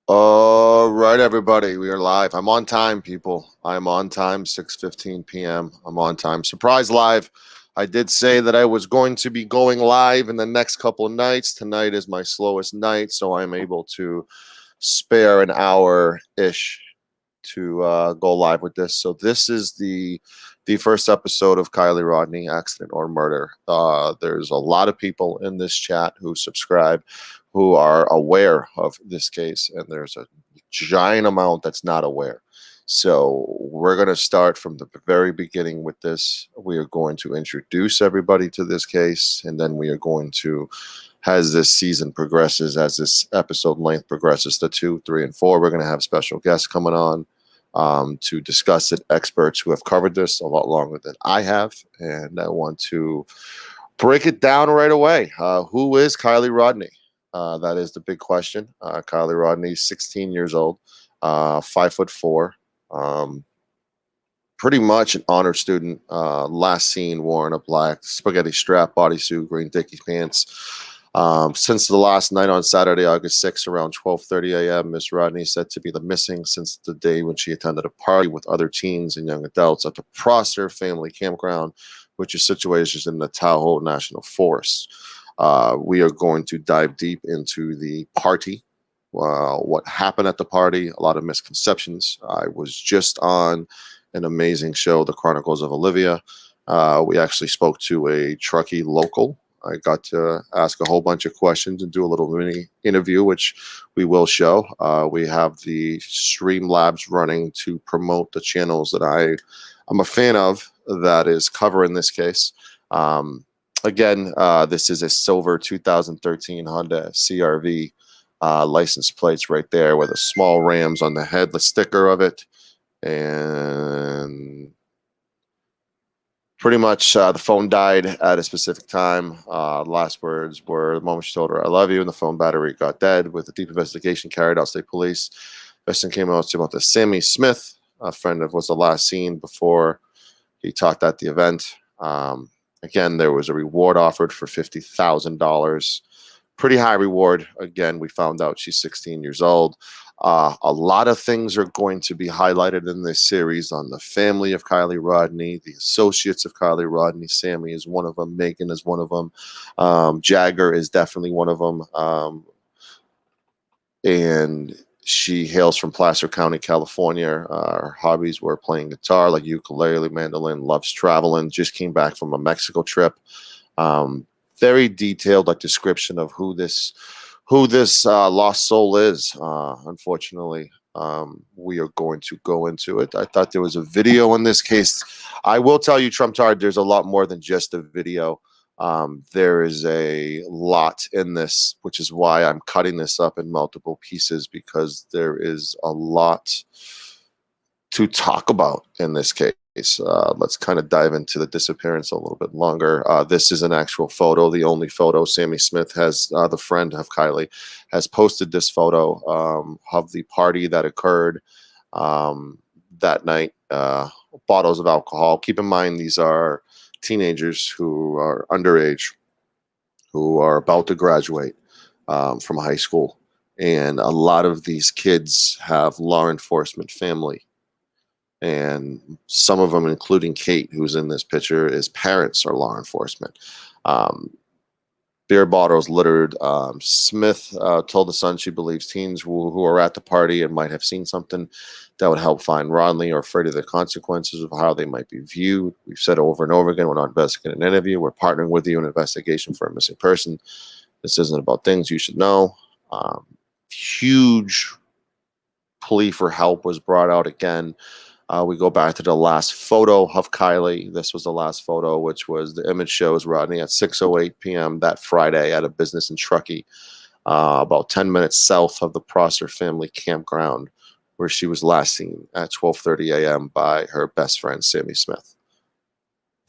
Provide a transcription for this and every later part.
All right, everybody, we are live. I'm on time, people. I'm on time, 6:15 p.m. I'm on time. Surprise live. I did say that I was going to be going live in the next couple of nights. Tonight is my slowest night, so I'm able to spare an hour-ish to go live with this. So this is the first episode of Kiely Rodni, Accident or Murder. There's a lot of people in this chat who subscribe, who are aware of this case, and there's a giant amount that's not aware. So we're going to start from the very beginning with this. We are going to introduce everybody to this case, and then we are going to, as this season progresses, as this episode length progresses to 2, 3, and 4, we're going to have special guests coming on to discuss it, experts who have covered this a lot longer than I have. And I want to break it down right away. Who is Kiely Rodni? That is the big question. Kiely Rodni is 16 years old, 5'4". Pretty much an honor student. Last seen wearing a black spaghetti strap bodysuit, green Dickies pants. Since the last night on Saturday, August 6th, around 12:30 a.m., Miss Rodni is said to be the missing since the day when she attended a party with other teens and young adults at the Prosser Family Campground, which is situated in the Tahoe National Forest. We are going to dive deep into the party, what happened at the party, a lot of misconceptions. I was just on an amazing show, The Chronicles of Olivia. We actually spoke to a Truckee local. I got to ask a whole bunch of questions and do a little mini interview, which we will show. We have the Streamlabs running to promote the channels that I'm a fan of that is covering this case. Again, this is a silver 2013 Honda CRV, license plates right there with a small Rams on the head, the sticker of it. And pretty much the phone died at a specific time. Last words were the moment she told her, "I love you," and the phone battery got dead. With a deep investigation carried out state police, Weston came out about the Sammy Smith, a friend of was the last seen before he talked at the event. Again, there was a reward offered for $50,000. Pretty high reward. Again, we found out she's 16 years old. A lot of things are going to be highlighted in this series on the family of Kiely Rodni, the associates of Kiely Rodni. Sammy is one of them. Megan is one of them. Jagger is definitely one of them. And she hails from Placer County, California. Her hobbies were playing guitar, like ukulele, mandolin, loves traveling, just came back from a Mexico trip. Very detailed description of who this lost soul is. Unfortunately, we are going to go into it. I thought there was a video in this case. I will tell you, Trump Tard, there's a lot more than just a video. There is a lot in this, which is why I'm cutting this up in multiple pieces, because there is a lot to talk about in this case. Let's kind of dive into the disappearance a little bit longer. This is an actual photo, the only photo. Sammy Smith has, the friend of Kiely, has posted this photo of the party that occurred that night. Bottles of alcohol. Keep in mind, these are teenagers who are underage, who are about to graduate from high school. And a lot of these kids have law enforcement family. And some of them, including Kate, who's in this picture, his parents are law enforcement. Beer bottles littered. Smith told the Sun she believes teens who are at the party and might have seen something that would help find Rodney or afraid of the consequences of how they might be viewed. We've said over and over again, we're not investigating an interview. We're partnering with you in an investigation for a missing person. This isn't about things you should know. Huge plea for help was brought out again. We go back to the last photo of Kiely. This was the last photo, which was the image shows Rodney at 6:08 p.m. that Friday at a business in Truckee, about 10 minutes south of the Prosser Family Campground, where she was last seen at 12:30 a.m. by her best friend, Sammy Smith.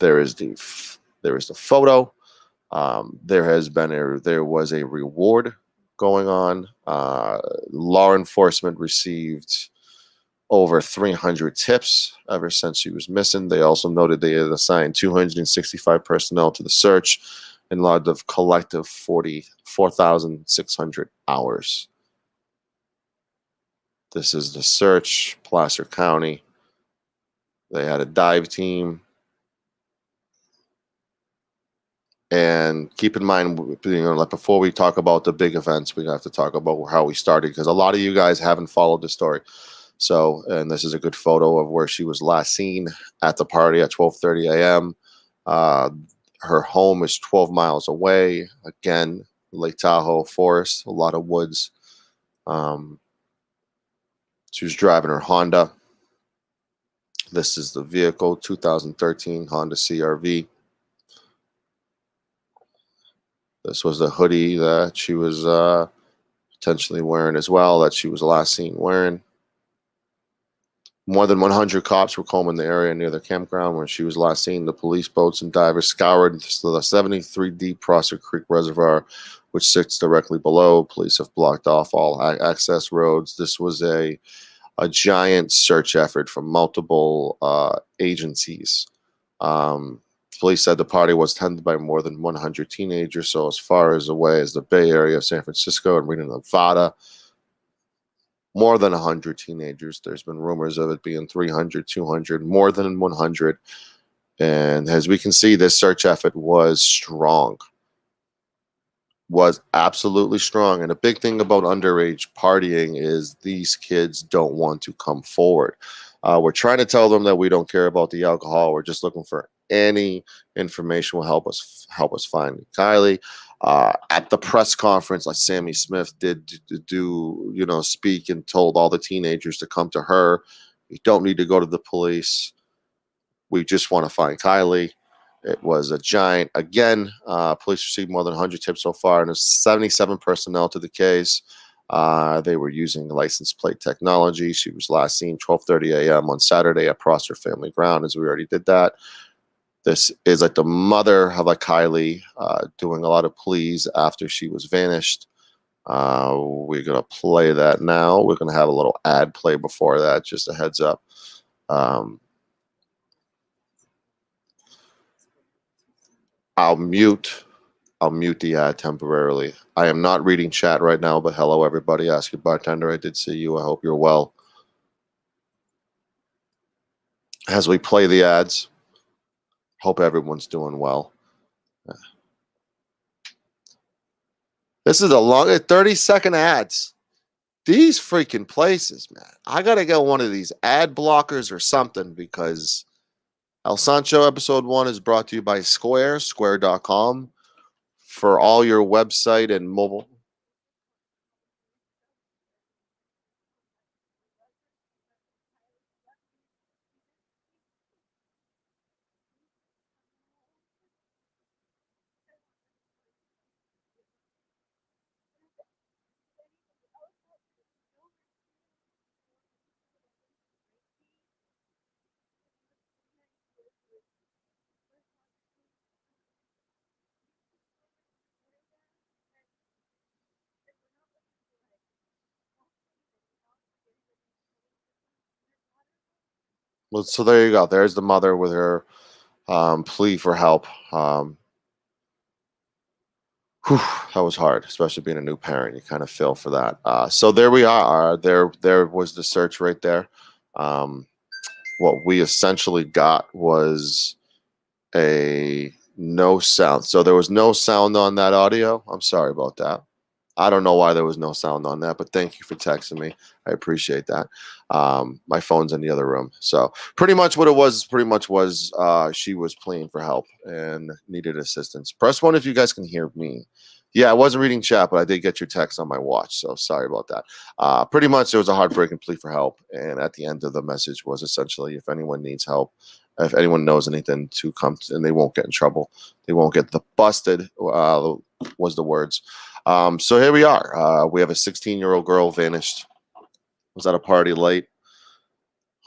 There is the photo. There was a reward going on. Law enforcement received over 300 tips ever since she was missing. They also noted they had assigned 265 personnel to the search and logged a collective 44,600 hours. This is the search, Placer County. They had a dive team. And keep in mind, like before we talk about the big events, we have to talk about how we started, because a lot of you guys haven't followed the story. So, and this is a good photo of where she was last seen at the party at 12:30 a.m. Uh, her home is 12 miles away. Again, Lake Tahoe forest, a lot of woods. She was driving her Honda. This is the vehicle, 2013 Honda CRV. This was the hoodie that she was potentially wearing as well, that she was last seen wearing. More than 100 cops were combing the area near the campground when she was last seen. The police boats and divers scoured the 73-deep Prosser Creek Reservoir, which sits directly below. Police have blocked off all access roads. This was a giant search effort from multiple agencies. Police said the party was attended by more than 100 teenagers, so as far as away as the Bay Area of San Francisco and Reno, Nevada. More than 100 teenagers. There's been rumors of it being 300, 200, more than 100. And as we can see, this search effort was strong. Was absolutely strong. And a big thing about underage partying is these kids don't want to come forward. We're trying to tell them that we don't care about the alcohol. We're just looking for any information will help us find Kiely. At the press conference, like Sammy Smith did speak and told all the teenagers to come to her. You don't need to go to the police. We just want to find Kiely. It was a giant. Again, police received more than 100 tips so far, and there's 77 personnel to the case. They were using license plate technology. She was last seen 12:30 a.m. on Saturday at Prosser Family Ground, as we already did that. This is like the mother of like Kiely doing a lot of pleas after she was vanished. We're going to play that now. We're going to have a little ad play before that, just a heads up. I'll mute the ad temporarily. I am not reading chat right now, but hello, everybody. Ask your bartender. I did see you. I hope you're well. As we play the ads, hope everyone's doing well. This is a long 30-second ads. These freaking places, man. I got to get one of these ad blockers or something, because El Sancho episode 1 is brought to you by square.com for all your website and mobile. Well, so there you go. There's the mother with her plea for help. That was hard, especially being a new parent. You kind of feel for that. So there we are. There was the search right there. What we essentially got was a no sound. So there was no sound on that audio. I'm sorry about that. I don't know why there was no sound on that, but thank you for texting me. I appreciate that. My phone's in the other room. So pretty much what it was, she was pleading for help and needed assistance. Press 1 if you guys can hear me. Yeah, I wasn't reading chat, but I did get your text on my watch, so sorry about that. Pretty much it was a heartbreaking plea for help, and at the end of the message was essentially, if anyone needs help, if anyone knows anything, to come and they won't get in trouble. They won't get busted, was the words. So here we are. We have a 16-year-old girl vanished. Was at a party late.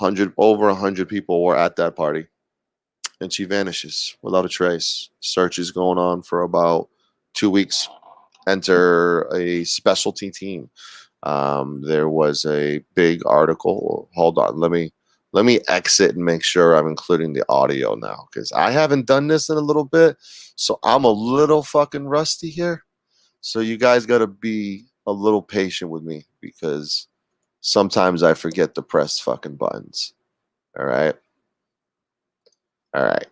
Over 100 people were at that party, and she vanishes without a trace. Search is going on for about 2 weeks. Enter a specialty team. There was a big article. Hold on, let me exit and make sure I'm including the audio now, because I haven't done this in a little bit, so I'm a little fucking rusty here. So you guys got to be a little patient with me, because Sometimes I forget to press fucking buttons. All right. All right.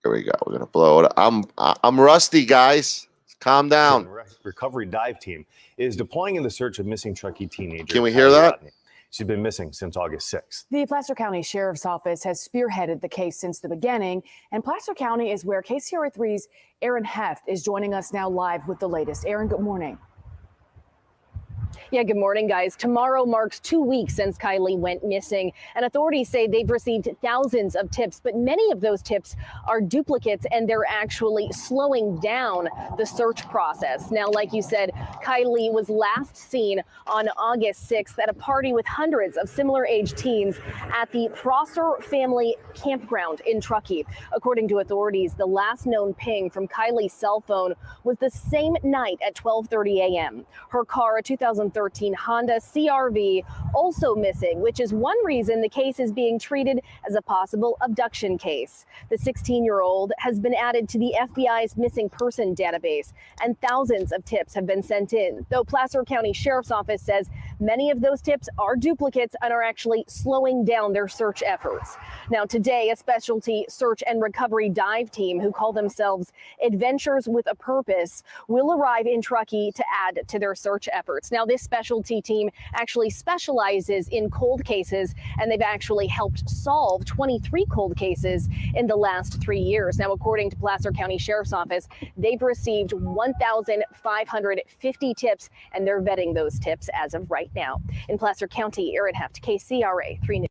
Here we go. We're gonna blow it. I'm rusty, guys. Calm down. Recovery dive team is deploying in the search of missing Truckee teenager. Can we hear that? Rodni. She's been missing since August 6th. The Placer County Sheriff's Office has spearheaded the case since the beginning, and Placer County is where KCRA3's Aaron Heft is joining us now live with the latest. Aaron, good morning. Yeah, good morning, guys. Tomorrow marks 2 weeks since Kiely went missing, and authorities say they've received thousands of tips, but many of those tips are duplicates, and they're actually slowing down the search process. Now, like you said, Kiely was last seen on August 6th at a party with hundreds of similar-age teens at the Prosser Family Campground in Truckee. According to authorities, the last known ping from Kiely's cell phone was the same night at 12:30 a.m. Her car, a 2013 Honda CR-V, also missing, which is one reason the case is being treated as a possible abduction case. The 16-year-old has been added to the FBI's missing person database, and thousands of tips have been sent in, though Placer County Sheriff's Office says many of those tips are duplicates and are actually slowing down their search efforts. Now, today, a specialty search and recovery dive team who call themselves Adventures with a Purpose will arrive in Truckee to add to their search efforts. Now, this specialty team actually specializes in cold cases, and they've actually helped solve 23 cold cases in the last 3 years. Now, according to Placer County Sheriff's Office, they've received 1,550 tips, and they're vetting those tips as of right now. In Placer County, Aaron Heft, KCRA 3 News.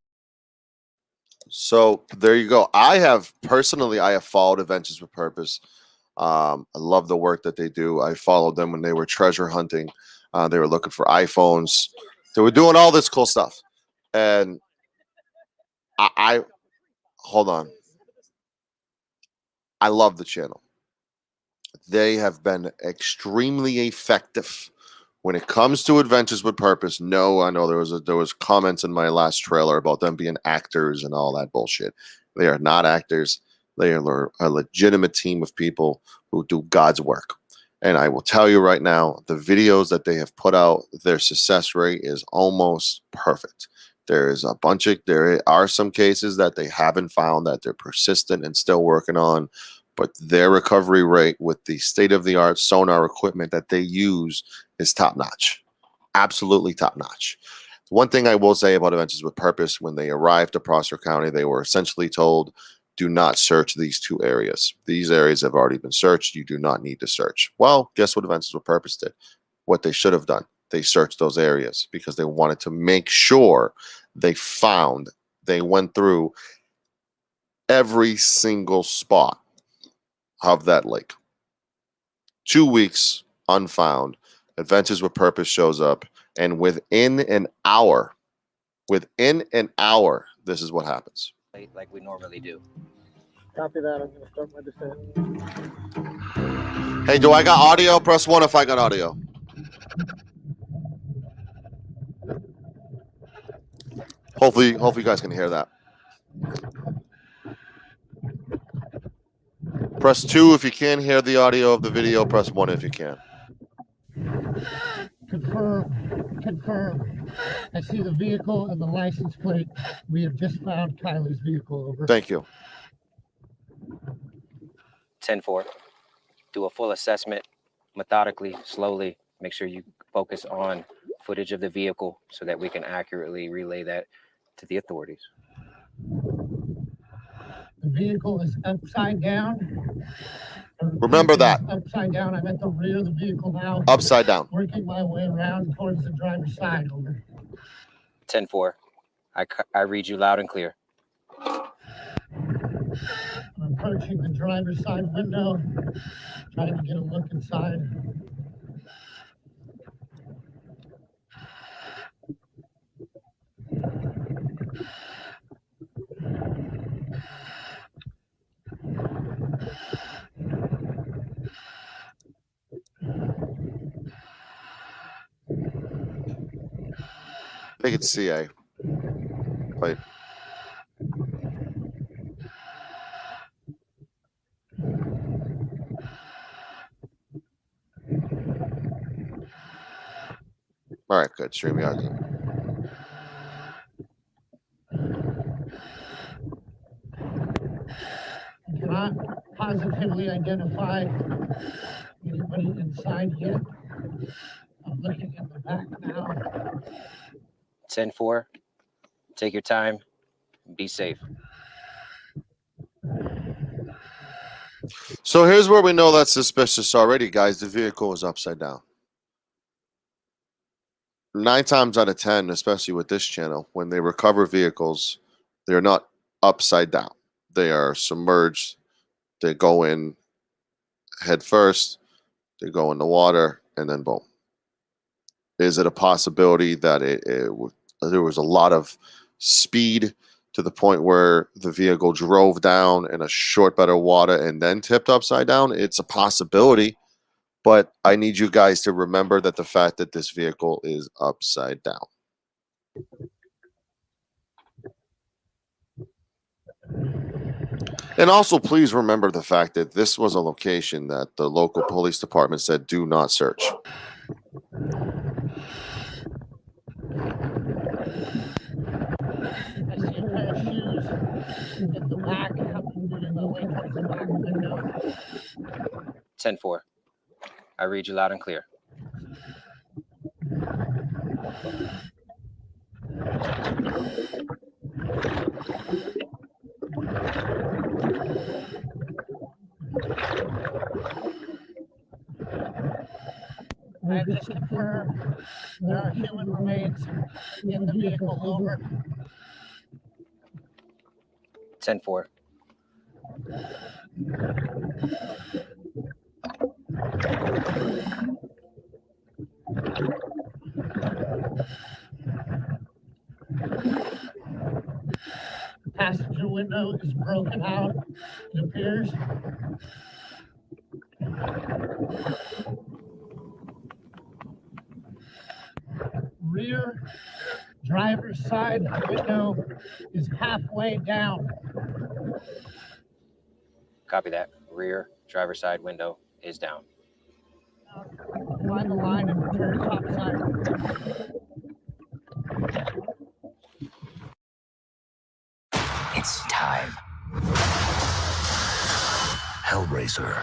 So there you go. I have followed Adventures with Purpose. I love the work that they do. I followed them when they were treasure hunting. They were looking for iPhones. They were doing all this cool stuff. And I hold on. I love the channel. They have been extremely effective when it comes to Adventures with Purpose. No, I know there was comments in my last trailer about them being actors and all that bullshit. They are not actors. They are a legitimate team of people who do God's work. And I will tell you right now, the videos that they have put out, their success rate is almost perfect. There are some cases that they haven't found that they're persistent and still working on, but their recovery rate with the state-of-the-art sonar equipment that they use is top-notch. Absolutely top-notch. One thing I will say about Adventures with Purpose, when they arrived to Prosser County, they were essentially told, do not search these two areas. These areas have already been searched. You do not need to search. Well, guess what Adventures with Purpose did? What they should have done. They searched those areas because they wanted to make sure they went through every single spot of that lake. 2 weeks unfound. Adventures with Purpose shows up, and within an hour, this is what happens. Like we normally do. Copy that. I'm going to start my descent. Hey, do I got audio? Press 1 if I got audio. Hopefully you guys can hear that. Press 2 if you can't hear the audio of the video. Press 1 if you can. Confirm. I see the vehicle and the license plate. We have just found Kiely's vehicle. Over. Thank you. 10-4. Do a full assessment methodically, slowly. Make sure you focus on footage of the vehicle so that we can accurately relay that to the authorities. The vehicle is upside down. Remember that. Upside down. I'm at the rear of the vehicle now. Upside down. Working my way around towards the driver's side. Over. 10-4. I read you loud and clear. I'm approaching the driver's side window, trying to get a look inside. I think it's CA. Wait. All right, good. StreamYard. Cannot positively identify anybody inside yet. I'm looking in the back now. 10-4. Take your time. Be safe. So here's where we know that's suspicious already, guys. The vehicle is upside down. 9 times out of 10, especially with this channel, when they recover vehicles, they're not upside down. They are submerged. They go in head first, they go in the water, and then boom. Is it a possibility that there was a lot of speed to the point where the vehicle drove down in a short bed of water and then tipped upside down? It's a possibility, but I need you guys to remember that the fact that this vehicle is upside down. And also, please remember the fact that this was a location that the local police department said do not search. I see a pair of shoes in the back. I'm moving my way towards the back window. 10-4. I read you loud and clear. I have just confirmed there are human remains in the vehicle. Over. 10-4. The passenger window is broken out, it appears. Rear driver's side window is halfway down. Copy that. Rear driver's side window is down. Apply the line and return top side. It's time. Hellraiser.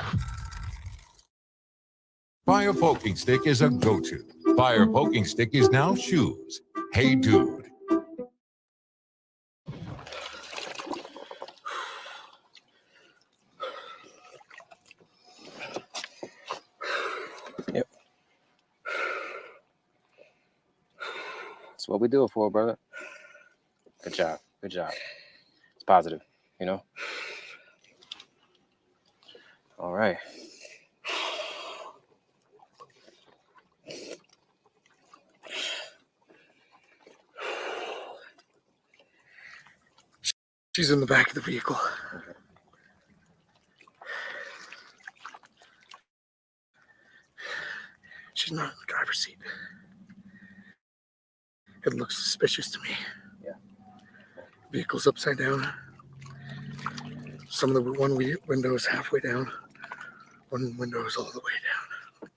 Fire Poking Stick is a go-to. Fire Poking Stick is now shoes. Hey, dude. Yep. That's what we do it for, brother. Good job. Good job. It's positive, you know? All right. She's in the back of the vehicle. Okay. She's not in the driver's seat. It looks suspicious to me. Yeah. Vehicle's upside down. Some of the one window is halfway down. One window is all the way down.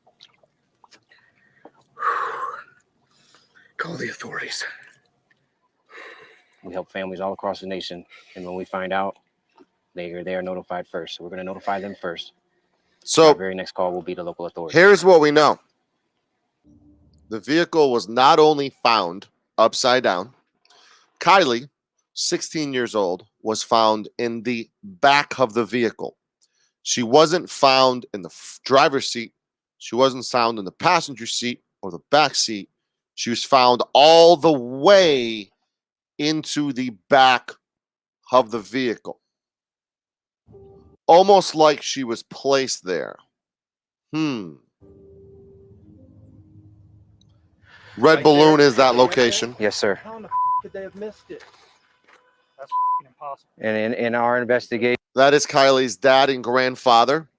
Call the authorities. We help families all across the nation, and when we find out, they are notified first. So we're going to notify them first. So our very next call will be the local authorities. Here's what we know. The vehicle was not only found upside down, Kiely, 16 years old, was found in the back of the vehicle. She wasn't found in the driver's seat. She wasn't found in the passenger seat or the back seat. She was found all the way into the back of the vehicle. Almost like she was placed there. Red Balloon is that location. Yes, sir. How in the could they have missed it? That's impossible. And in our investigation, That is Kiely's dad and grandfather.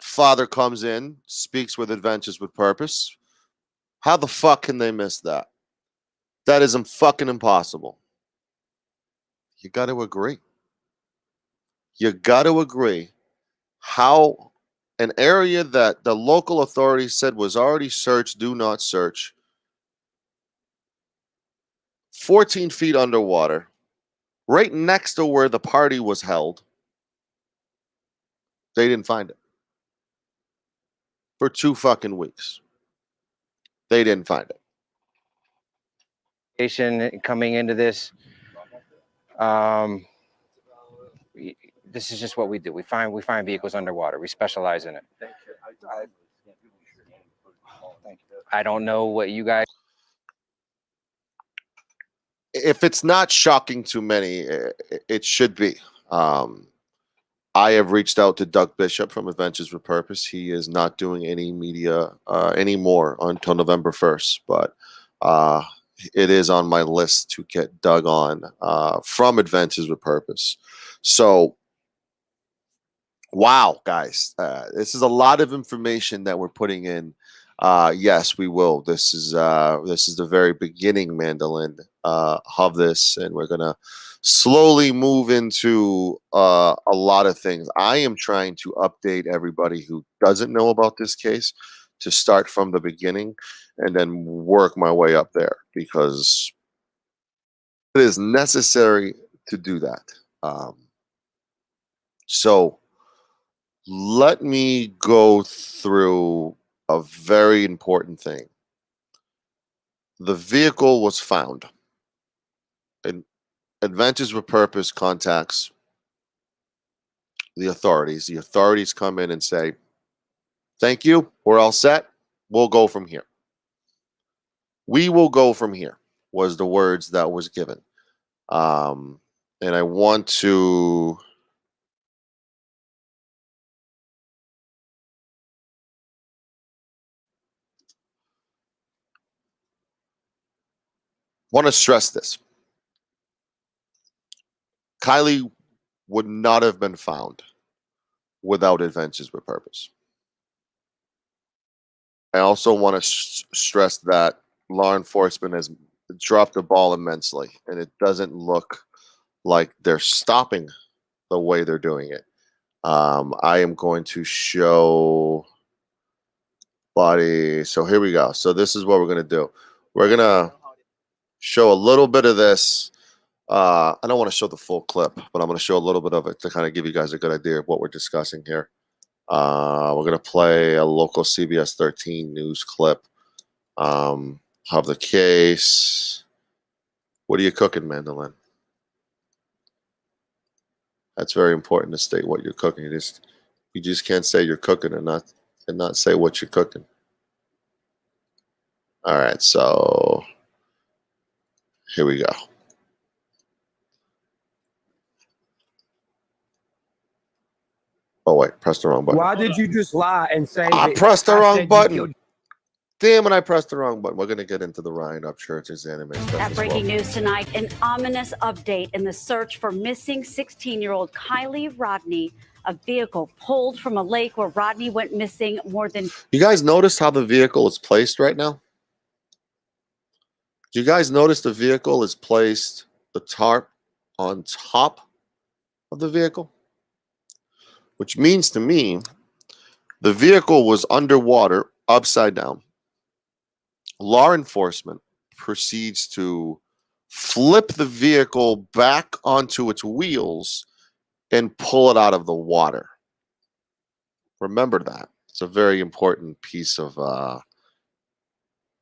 Father comes in, speaks with Adventures with Purpose. How the fuck can they miss that? That is fucking impossible. You got to agree. You got to agree how an area that the local authorities said was already searched, do not search, 14 feet underwater, right next to where the party was held. They didn't find it for 2 fucking weeks. They didn't find it. Coming into this, this is just what we do. We find vehicles underwater. We specialize in it. I don't know what you guys. If it's not shocking to many, it should be. I have reached out to Doug Bishop from Adventures with Purpose. He is not doing any media anymore until November 1st, but it is on my list to get Doug on from Adventures with Purpose. So, wow, guys, this is a lot of information that we're putting in. Yes, we will. This is the very beginning, Mandolin, of this, and we're gonna slowly move into a lot of things. I am trying to update everybody who doesn't know about this case to start from the beginning and then work my way up there, because it is necessary to do that. So let me go through a very important thing. The vehicle was found. And Adventures with Purpose contacts the authorities. The authorities come in and say, thank you, we're all set. We'll go from here. We will go from here, was the words that was given. And I want to stress this. Kiely would not have been found without Adventures with Purpose. I also want to stress that law enforcement has dropped the ball immensely, and it doesn't look like they're stopping the way they're doing it. I am going to show body. So here we go. So this is what we're going to do. We're going to show a little bit of this. I don't want to show the full clip, but I'm going to show a little bit of it to kind of give you guys a good idea of what we're discussing here. We're going to play a local CBS 13 news clip of the case. What are you cooking, Mandolin? That's very important to state what you're cooking. You just can't say you're cooking and not say what you're cooking. All right, so here we go. Oh wait, press the wrong button. Why did you just lie and say I pressed the wrong button? Damn it, I pressed the wrong button. We're going to get into the Ryan Upchurch's anime stuff. At breaking news tonight, an ominous update in the search for missing 16-year-old Kiely Rodni. A vehicle pulled from a lake where Rodni went missing more than... You guys notice how the vehicle is placed right now? Do you guys notice the vehicle is placed, the tarp on top of the vehicle? Which means to me, the vehicle was underwater, upside down. Law enforcement proceeds to flip the vehicle back onto its wheels and pull it out of the water. Remember that. It's a very important piece of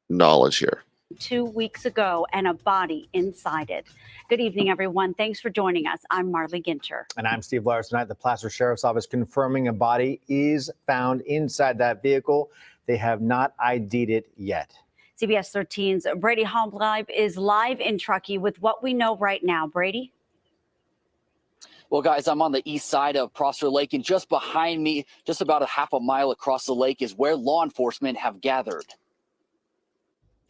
knowledge here. 2 weeks ago and a body inside it. Good evening, everyone. Thanks for joining us. I'm Marley Ginter. And I'm Steve Lars. Tonight, the Placer Sheriff's Office confirming a body is found inside that vehicle. They have not ID'd it yet. CBS 13's Brady Halbleib is live in Truckee with what we know right now. Brady? Well, guys, I'm on the east side of Prosser Lake, and just behind me, just about a half a mile across the lake, is where law enforcement have gathered.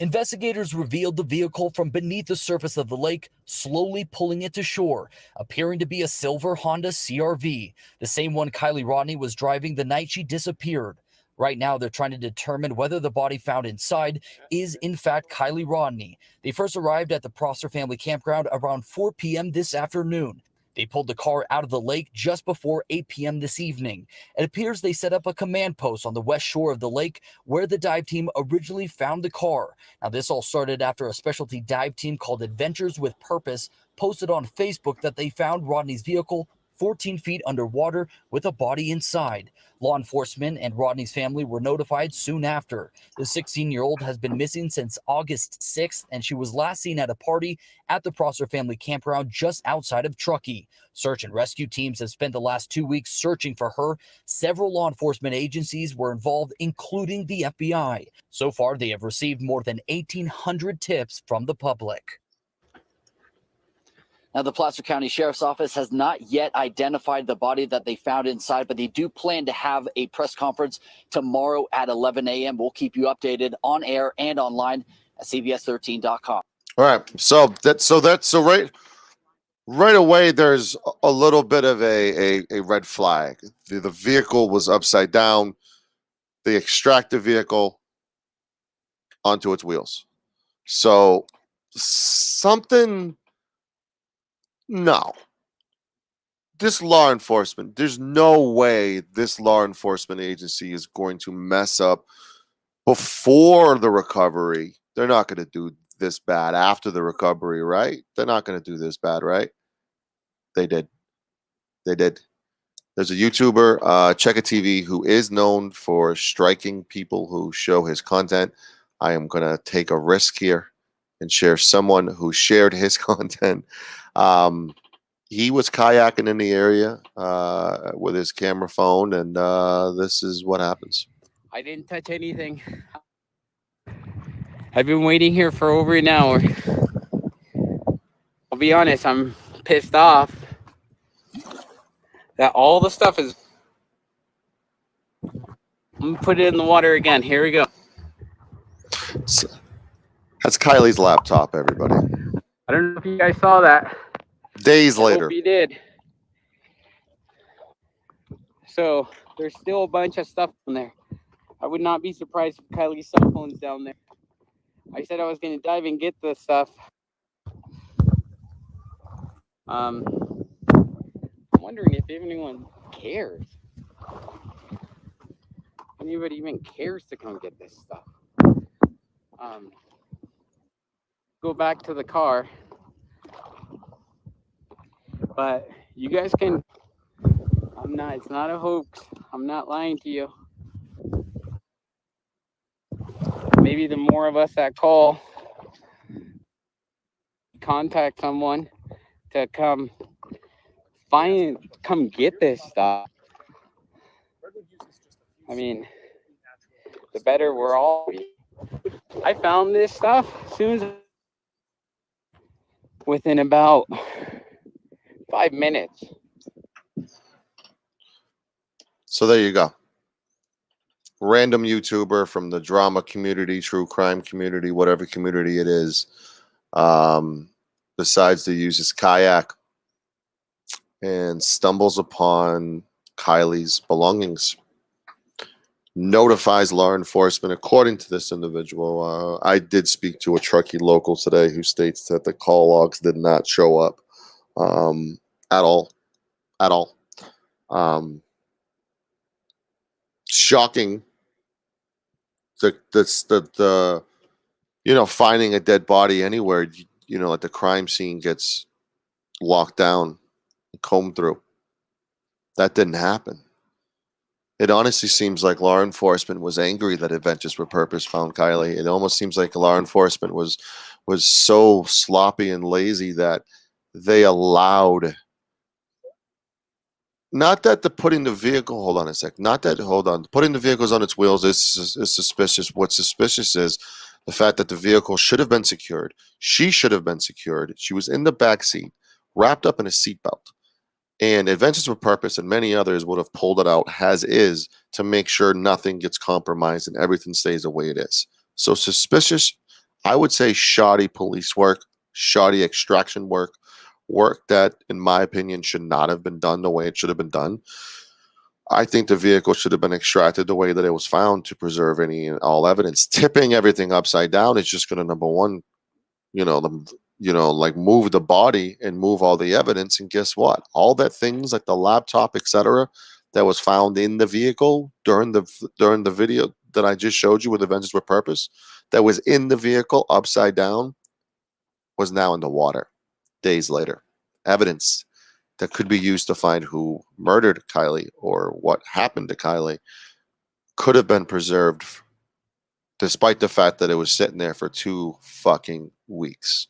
Investigators revealed the vehicle from beneath the surface of the lake, slowly pulling it to shore, appearing to be a silver Honda CR-V, the same one Kiely Rodni was driving the night she disappeared. Right now, they're trying to determine whether the body found inside is, in fact, Kiely Rodni. They first arrived at the Prosser family campground around 4 p.m. this afternoon. They pulled the car out of the lake just before 8 p.m. this evening. It appears they set up a command post on the west shore of the lake where the dive team originally found the car. Now, this all started after a specialty dive team called Adventures with Purpose posted on Facebook that they found Rodni's vehicle 14 feet underwater with a body inside. Law enforcement and Rodni's family were notified soon after. The 16-year-old has been missing since August 6th, and she was last seen at a party at the Prosser family campground just outside of Truckee. Search and rescue teams have spent the last 2 weeks searching for her. Several law enforcement agencies were involved, including the FBI. So far, they have received more than 1,800 tips from the public. Now, the Placer County Sheriff's Office has not yet identified the body that they found inside, but they do plan to have a press conference tomorrow at 11 a.m. We'll keep you updated on air and online at CBS13.com. All right. So right away, there's a little bit of a red flag. The vehicle was upside down. They extract the vehicle onto its wheels. So something. No. This law enforcement, there's no way this law enforcement agency is going to mess up before the recovery. They're not going to do this bad after the recovery, right? They're not going to do this bad, right? They did. There's a YouTuber, Checka TV, who is known for striking people who show his content. I am going to take a risk here and share someone who shared his content. He was kayaking in the area with his camera phone, and this is what happens. I didn't touch anything. I've been waiting here for over an hour. I'll be honest, I'm pissed off that all the stuff is... I'm gonna put it in the water again. Here we go. So, that's Kiely's laptop, everybody. I don't know if you guys saw that. Days I later. hope you did. So there's still a bunch of stuff in there. I would not be surprised if Kiely's cell phone's down there. I said I was going to dive and get this stuff. I'm wondering if anyone cares. Anybody even cares to come get this stuff. Go back to the car. But you guys can, it's not a hoax. I'm not lying to you. Maybe the more of us that call, contact someone to come get this stuff. I mean, the better we're all. I found this stuff within about 5 minutes. So there you go. Random YouTuber from the drama community, true crime community, whatever community it is, decides to use his kayak and stumbles upon Kiely's belongings. Notifies law enforcement. According to this individual, I did speak to a Truckee local today who states that the call logs did not show up at all. Shocking. The finding a dead body anywhere, at the crime scene gets locked down, combed through. That didn't happen. It honestly seems like law enforcement was angry that Adventures with Purpose found Kiely. It almost seems like law enforcement was so sloppy and lazy that they allowed. Not that putting the vehicle. Hold on a sec. Putting the vehicles on its wheels is suspicious. What's suspicious is the fact that the vehicle should have been secured. She should have been secured. She was in the back seat, wrapped up in a seatbelt. And Adventures with Purpose and many others would have pulled it out as is to make sure nothing gets compromised and everything stays the way it is. So suspicious, I would say shoddy police work, shoddy extraction work that, in my opinion, should not have been done the way it should have been done. I think the vehicle should have been extracted the way that it was found to preserve any and all evidence. Tipping everything upside down is just going to, number one, like move the body and move all the evidence. And guess what? All that things like the laptop, etc., that was found in the vehicle during the video that I just showed you with the Vengeance with Purpose, that was in the vehicle upside down, was now in the water days later. Evidence that could be used to find who murdered Kiely or what happened to Kiely could have been preserved despite the fact that it was sitting there for 2 fucking weeks.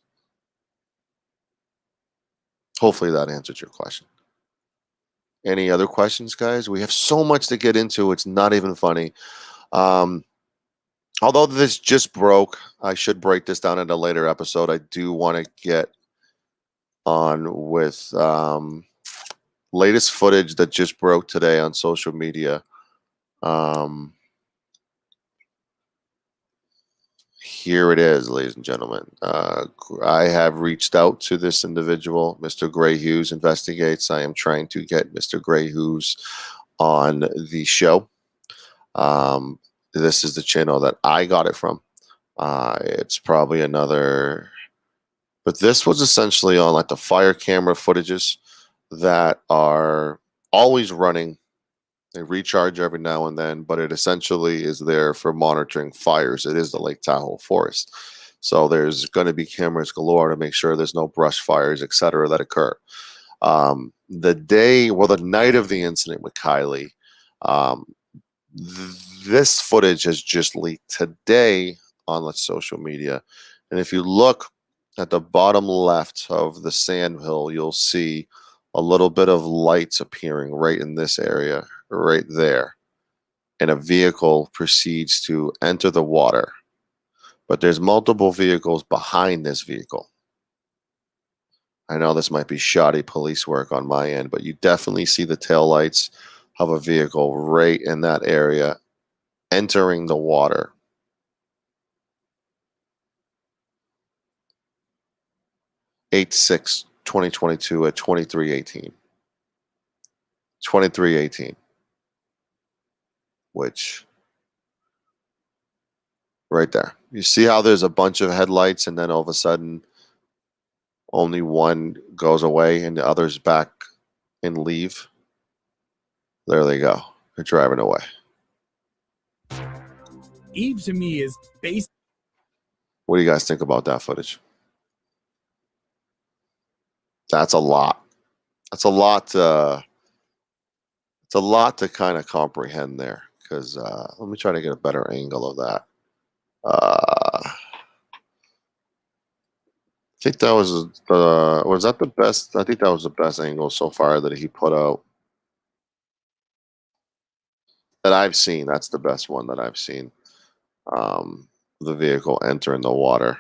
Hopefully that answered your question. Any other questions, guys? We have so much to get into. It's not even funny. Although this just broke, I should break this down in a later episode. I do want to get on with latest footage that just broke today on social media. Here it is, ladies and gentlemen. I have reached out to this individual, Mr. Gray Hughes Investigates. I am trying to get Mr. Gray Hughes on the show. This is the channel that I got it from. It's probably another, but this was essentially on like the fire camera footages that are always running. They recharge every now and then, but it essentially is there for monitoring fires. It is the Lake Tahoe forest. So there's going to be cameras galore to make sure there's no brush fires, etc., that occur. The night of the incident with Kiely, this footage has just leaked today on the social media. And if you look at the bottom left of the sand hill, you'll see a little bit of lights appearing right in this area, right there. And a vehicle proceeds to enter the water. But there's multiple vehicles behind this vehicle. I know this might be shoddy police work on my end, but you definitely see the taillights of a vehicle right in that area entering the water. Eight 2022 at 23:18. 23:18. Which, right there. You see how there's a bunch of headlights and then all of a sudden only one goes away and the others back and leave? There they go. They're driving away. Eve to me is based. What do you guys think about that footage? That's a lot. That's a lot. It's a lot to kind of comprehend there. Because let me try to get a better angle of that. I think that was that the best? I think that was the best angle so far that he put out. That I've seen. That's the best one that I've seen. The vehicle entering the water.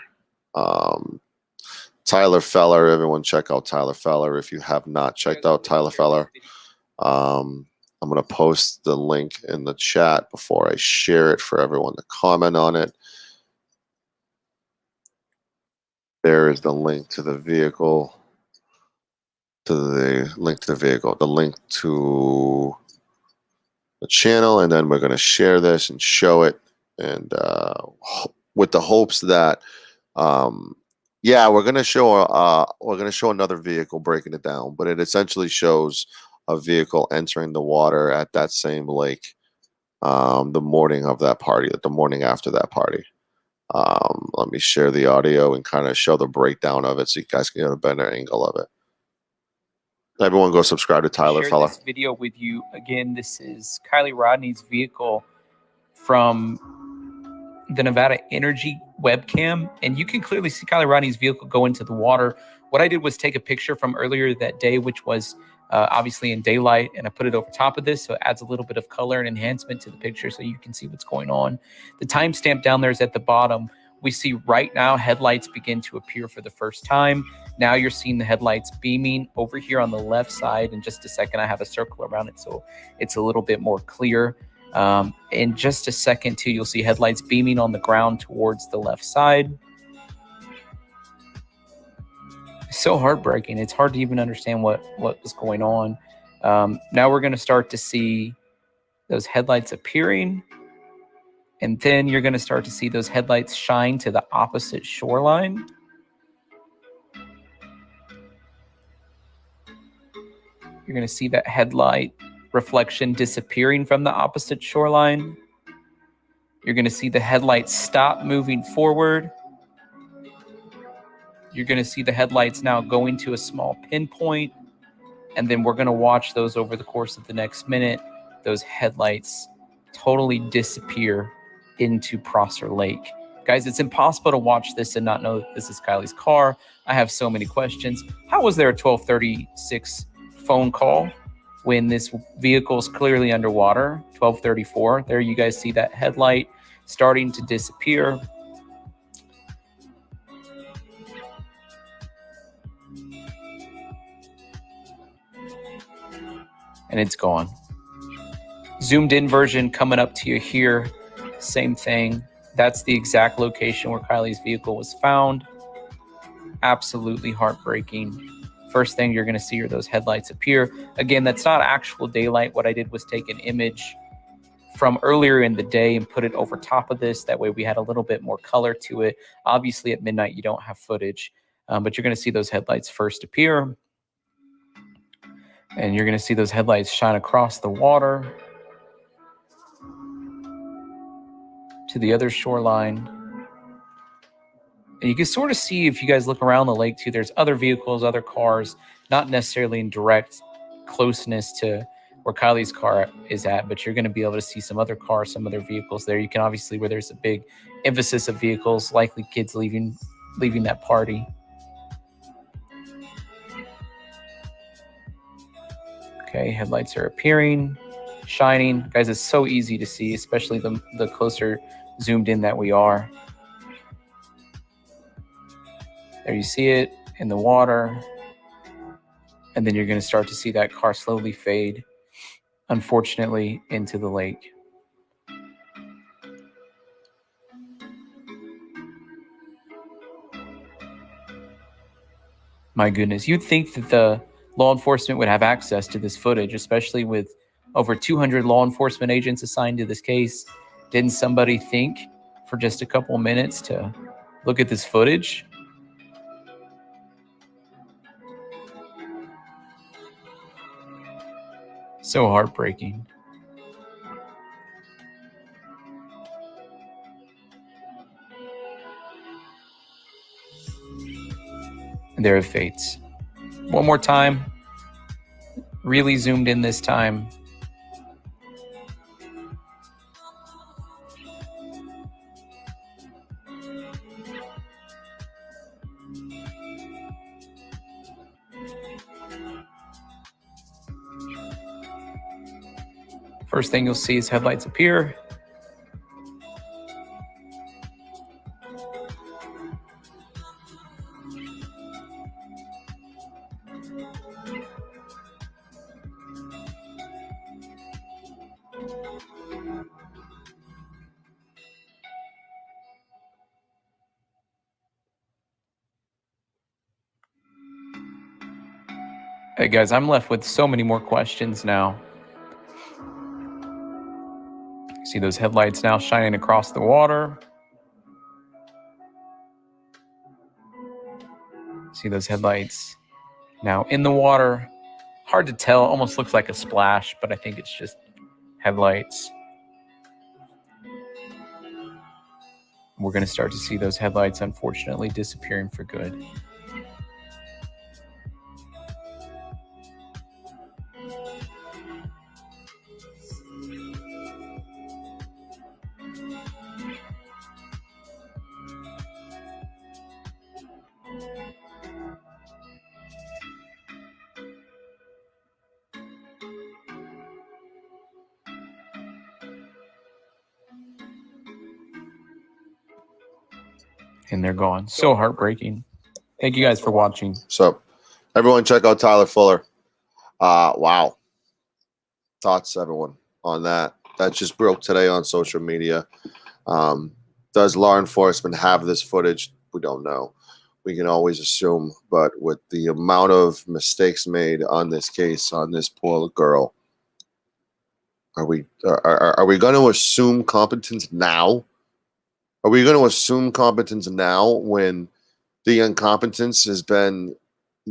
Tyler Feller, everyone check out Tyler Feller. If you have not checked out Tyler Feller, I'm going to post the link in the chat before I share it for everyone to comment on it. There is the link to the vehicle, the link to the channel, and then we're going to share this and show it, and with the hopes that, yeah, we're going to show another vehicle breaking it down, but it essentially shows a vehicle entering the water at that same lake the morning of that party, the morning after that party. Let me share the audio and kind of show the breakdown of it so you guys can get a better angle of it. Everyone go subscribe to Tyler Share Feller. this video with you again. This is Kiely Rodni's vehicle from the Nevada Energy webcam, and you can clearly see Kiely Rodni's vehicle go into the water. What I did was take a picture from earlier that day, which was obviously in daylight, and I put it over top of this, so it adds a little bit of color and enhancement to the picture so you can see what's going on. The timestamp down there is at the bottom. We see right now headlights begin to appear for the first time. Now you're seeing the headlights beaming over here on the left side. In just a second, I have a circle around it so it's a little bit more clear. In just a second too, you'll see headlights beaming on the ground towards the left side. It's so heartbreaking. It's hard to even understand what was going on. Now we're going to start to see those headlights appearing, and then you're going to start to see those headlights shine to the opposite shoreline. You're going to see that headlight reflection disappearing from the opposite shoreline. You're going to see the headlights stop moving forward. You're going to see the headlights now going to a small pinpoint. And then we're going to watch those over the course of the next minute. Those headlights totally disappear into Prosser Lake. Guys, it's impossible to watch this and not know that this is Kiely's car. I have so many questions. How was there a 12:36 phone call when this vehicle is clearly underwater? 12:34. There you guys see that headlight starting to disappear. And it's gone. Zoomed in version coming up to you here. Same thing. That's the exact location where Kiely's vehicle was found. Absolutely heartbreaking. First thing you're going to see are those headlights appear. Again, that's not actual daylight. What I did was take an image from earlier in the day and put it over top of this. That way we had a little bit more color to it. Obviously at midnight you don't have footage, but you're going to see those headlights first appear. And you're going to see those headlights shine across the water to the other shoreline. And you can sort of see, if you guys look around the lake too, there's other vehicles, other cars, not necessarily in direct closeness to where Kiely's car is at, but you're going to be able to see some other cars, some other vehicles there. You can obviously, where there's a big emphasis of vehicles, likely kids leaving that party. Okay, headlights are appearing, shining. Guys, it's so easy to see, especially the closer zoomed in that we are. There you see it in the water. And then you're going to start to see that car slowly fade, unfortunately, into the lake. My goodness, you'd think that the law enforcement would have access to this footage, especially with over 200 law enforcement agents assigned to this case. Didn't somebody think for just a couple minutes to look at this footage? So heartbreaking. And there it fades. One more time. Really zoomed in this time. First thing you'll see is headlights appear. Hey guys, I'm left with so many more questions now. See those headlights now shining across the water. See those headlights now in the water. Hard to tell, almost looks like a splash, but I think it's just headlights. We're going to start to see those headlights, unfortunately, disappearing for good. And they're gone. So heartbreaking. Thank you guys for watching. So, everyone, check out Tyler Fuller. Wow. Thoughts, everyone, on that? That just broke today on social media. Does law enforcement have this footage? We don't know. We can always assume, but with the amount of mistakes made on this case, on this poor girl, are we going to assume competence now? Are we going to assume competence now when the incompetence has been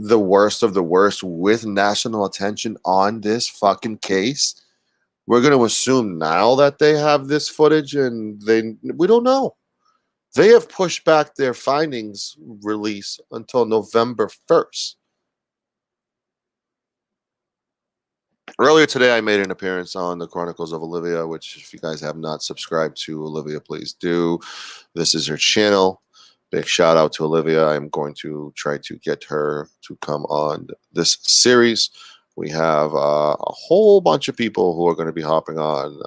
the worst of the worst with national attention on this fucking case, we're going to assume now that they have this footage and we don't know. They have pushed back their findings release until November 1st. Earlier today, I made an appearance on the Chronicles of Olivia, which if you guys have not subscribed to Olivia, please do. This is her channel. Big shout out to Olivia. I'm going to try to get her to come on this series. We have a whole bunch of people who are going to be hopping on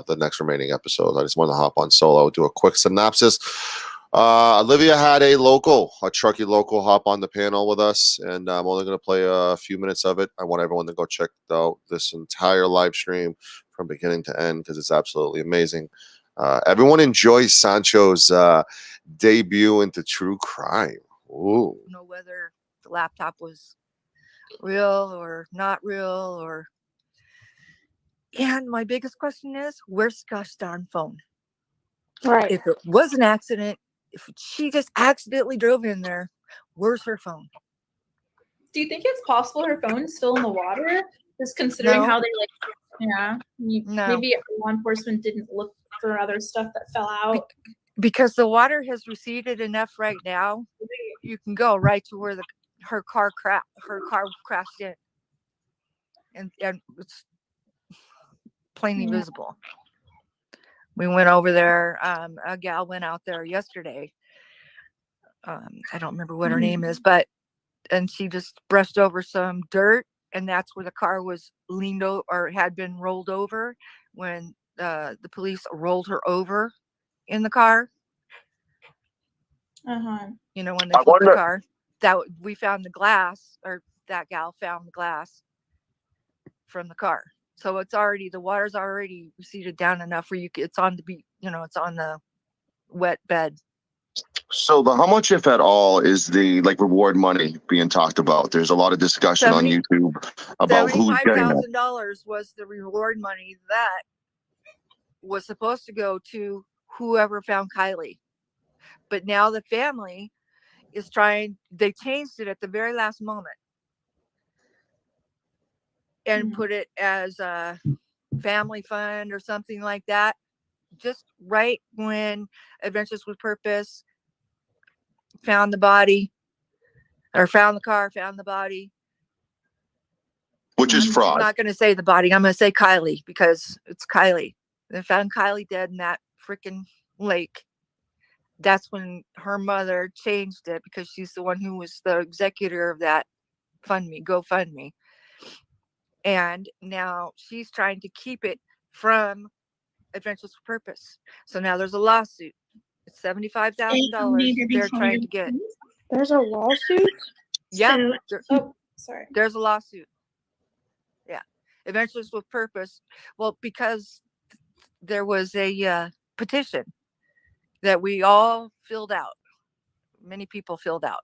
the next remaining episodes. I just want to hop on solo, do a quick synopsis. Olivia had a Truckee local hop on the panel with us, and I'm only going to play a few minutes of it. I want everyone to go check out this entire live stream from beginning to end because it's absolutely amazing. Everyone enjoys Sancho's debut into true crime. Ooh. Know whether the laptop was real or not real, and my biggest question is, where's Scott's darn phone? Right. If it was an accident, if she just accidentally drove in there, where's her phone? Do you think it's possible her phone's still in the water? Just considering how they maybe law enforcement didn't look for other stuff that fell out. Because the water has receded enough right now, you can go right to where her car crashed in, and it's plainly visible. We went over there. A gal went out there yesterday. I don't remember what her name is, and she just brushed over some dirt, and that's where the car was leaned over or had been rolled over when the police rolled her over in the car. You know, when they flipped the car, that we found the glass, or that gal found the glass from the car. So it's already, the water's already receded down enough where it's on the beach, it's on the wet bed. So how much, if at all, is the reward money being talked about? There's a lot of discussion on YouTube about who's getting that. $75,000 was the reward money that was supposed to go to whoever found Kiely. But now the family is they changed it at the very last moment and put it as a family fund or something like that. Just right when Adventures with Purpose found the body, or found the car, found the body. Which is fraud. I'm not going to say the body. I'm going to say Kiely, because it's Kiely. They found Kiely dead in that freaking lake. That's when her mother changed it, because she's the one who was the executor of that GoFundMe. And now she's trying to keep it from Adventures with Purpose. So now there's a lawsuit. It's $75,000 they're trying to get. There's a lawsuit? Yeah. Sorry. There's a lawsuit. Yeah. Adventures with Purpose. Well, because there was a petition that we all filled out. Many people filled out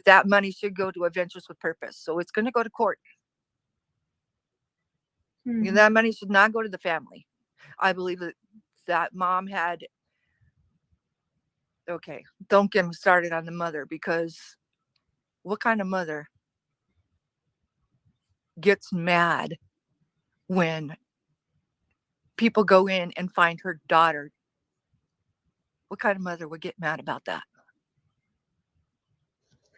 that money should go to Adventures with Purpose. So it's going to go to court. That money should not go to the family. I believe that mom had. Okay, don't get me started on the mother, because what kind of mother gets mad when people go in and find her daughter? What kind of mother would get mad about that?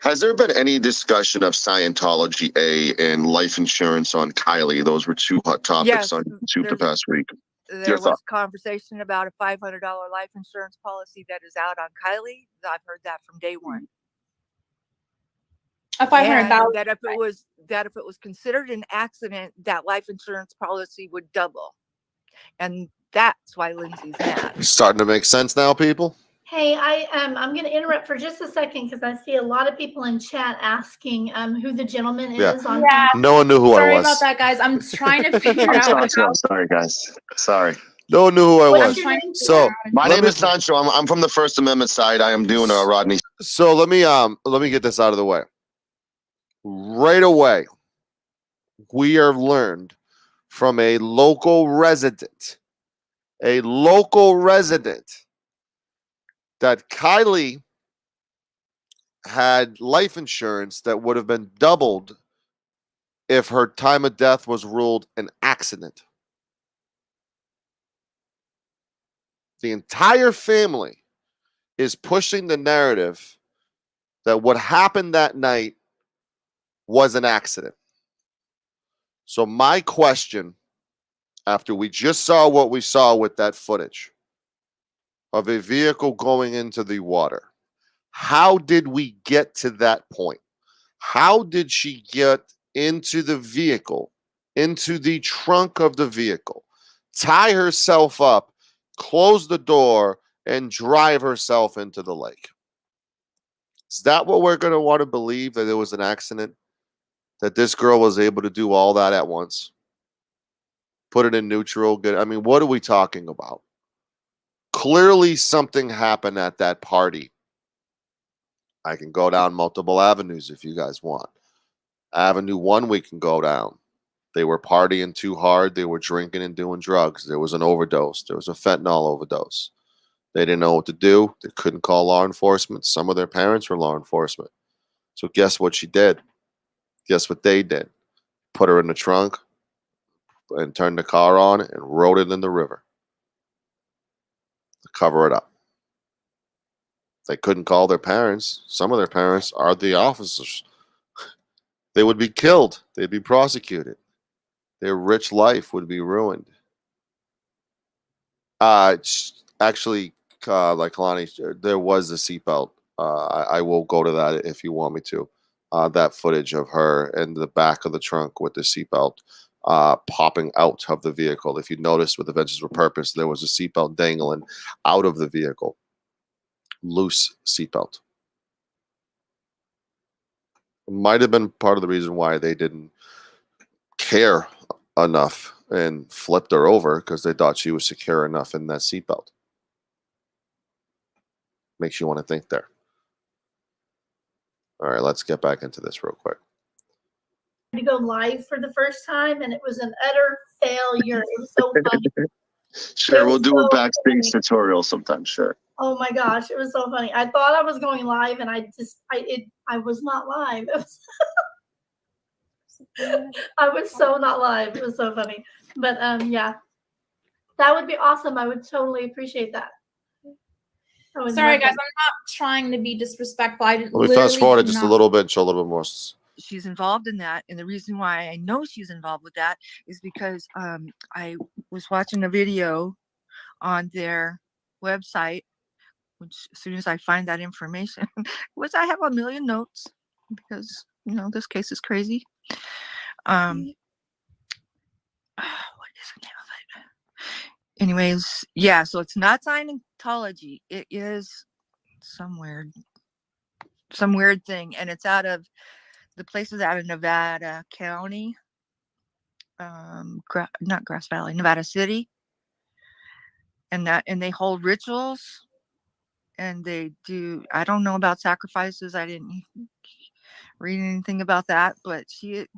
Has there been any discussion of Scientology and life insurance on Kiely? Those were two hot topics on YouTube the past week. There was conversation about a $500 life insurance policy that is out on Kiely. I've heard that from day one. A $500,000. That if it was considered an accident, that life insurance policy would double, and that's why Lindsay's mad. Starting to make sense now, people. Hey, I'm going to interrupt for just a second, because I see a lot of people in chat asking who the gentleman is. No one knew who I was. Sorry about that, guys. I'm trying to figure out. Sorry, guys. Sorry. No one knew who I was. So my name is Sancho. I'm from the First Amendment side. I am doing Rodney. So let me get this out of the way. Right away, we are learned from a local resident, that Kiely had life insurance that would have been doubled if her time of death was ruled an accident. The entire family is pushing the narrative that what happened that night was an accident. So my question, after we just saw what we saw with that footage of a vehicle going into the water, how did we get to that point? How did she get into the vehicle, into the trunk of the vehicle, tie herself up, close the door, and drive herself into the lake? Is that what we're going to want to believe, that it was an accident? That this girl was able to do all that at once? Put it in neutral? Good. I mean, what are we talking about? Clearly something happened at that party. I can go down multiple avenues if you guys want. Avenue 1 we can go down. They were partying too hard. They were drinking and doing drugs. There was an overdose. There was a fentanyl overdose. They didn't know what to do. They couldn't call law enforcement. Some of their parents were law enforcement. So guess what she did? Guess what they did? Put her in the trunk and turned the car on and rode it in the river to cover it up. They couldn't call their parents. Some of their parents are the officers. They would be killed. They'd be prosecuted. Their rich life would be ruined. Actually, like Kalani, there was a seatbelt. I will go to that if you want me to. That footage of her in the back of the trunk with the seatbelt popping out of the vehicle. If you noticed with Adventures with Purpose, there was a seatbelt dangling out of the vehicle. Loose seatbelt. Might have been part of the reason why they didn't care enough and flipped her over, because they thought she was secure enough in that seatbelt. Makes you want to think there. All right, let's get back into this real quick. To go live for the first time, and it was an utter failure. It was so funny. Sure, we'll do a backstage tutorial sometime. Sure. Oh my gosh, it was so funny. I thought I was going live, and I was not live. It was I was so not live. It was so funny. But yeah, that would be awesome. I would totally appreciate that. Sorry, guys, I'm not trying to be disrespectful. I Let me fast forward it just a little bit and show a little bit more. She's involved in that, and the reason why I know she's involved with that is because I was watching a video on their website, which as soon as I find that information, which I have a million notes because this case is crazy. What is the name of it? Anyways, yeah, so it's not Scientology. It is some weird thing, and it's out of the places out of Nevada County, not Grass Valley, Nevada City, and they hold rituals, and they do. I don't know about sacrifices. I didn't read anything about that, but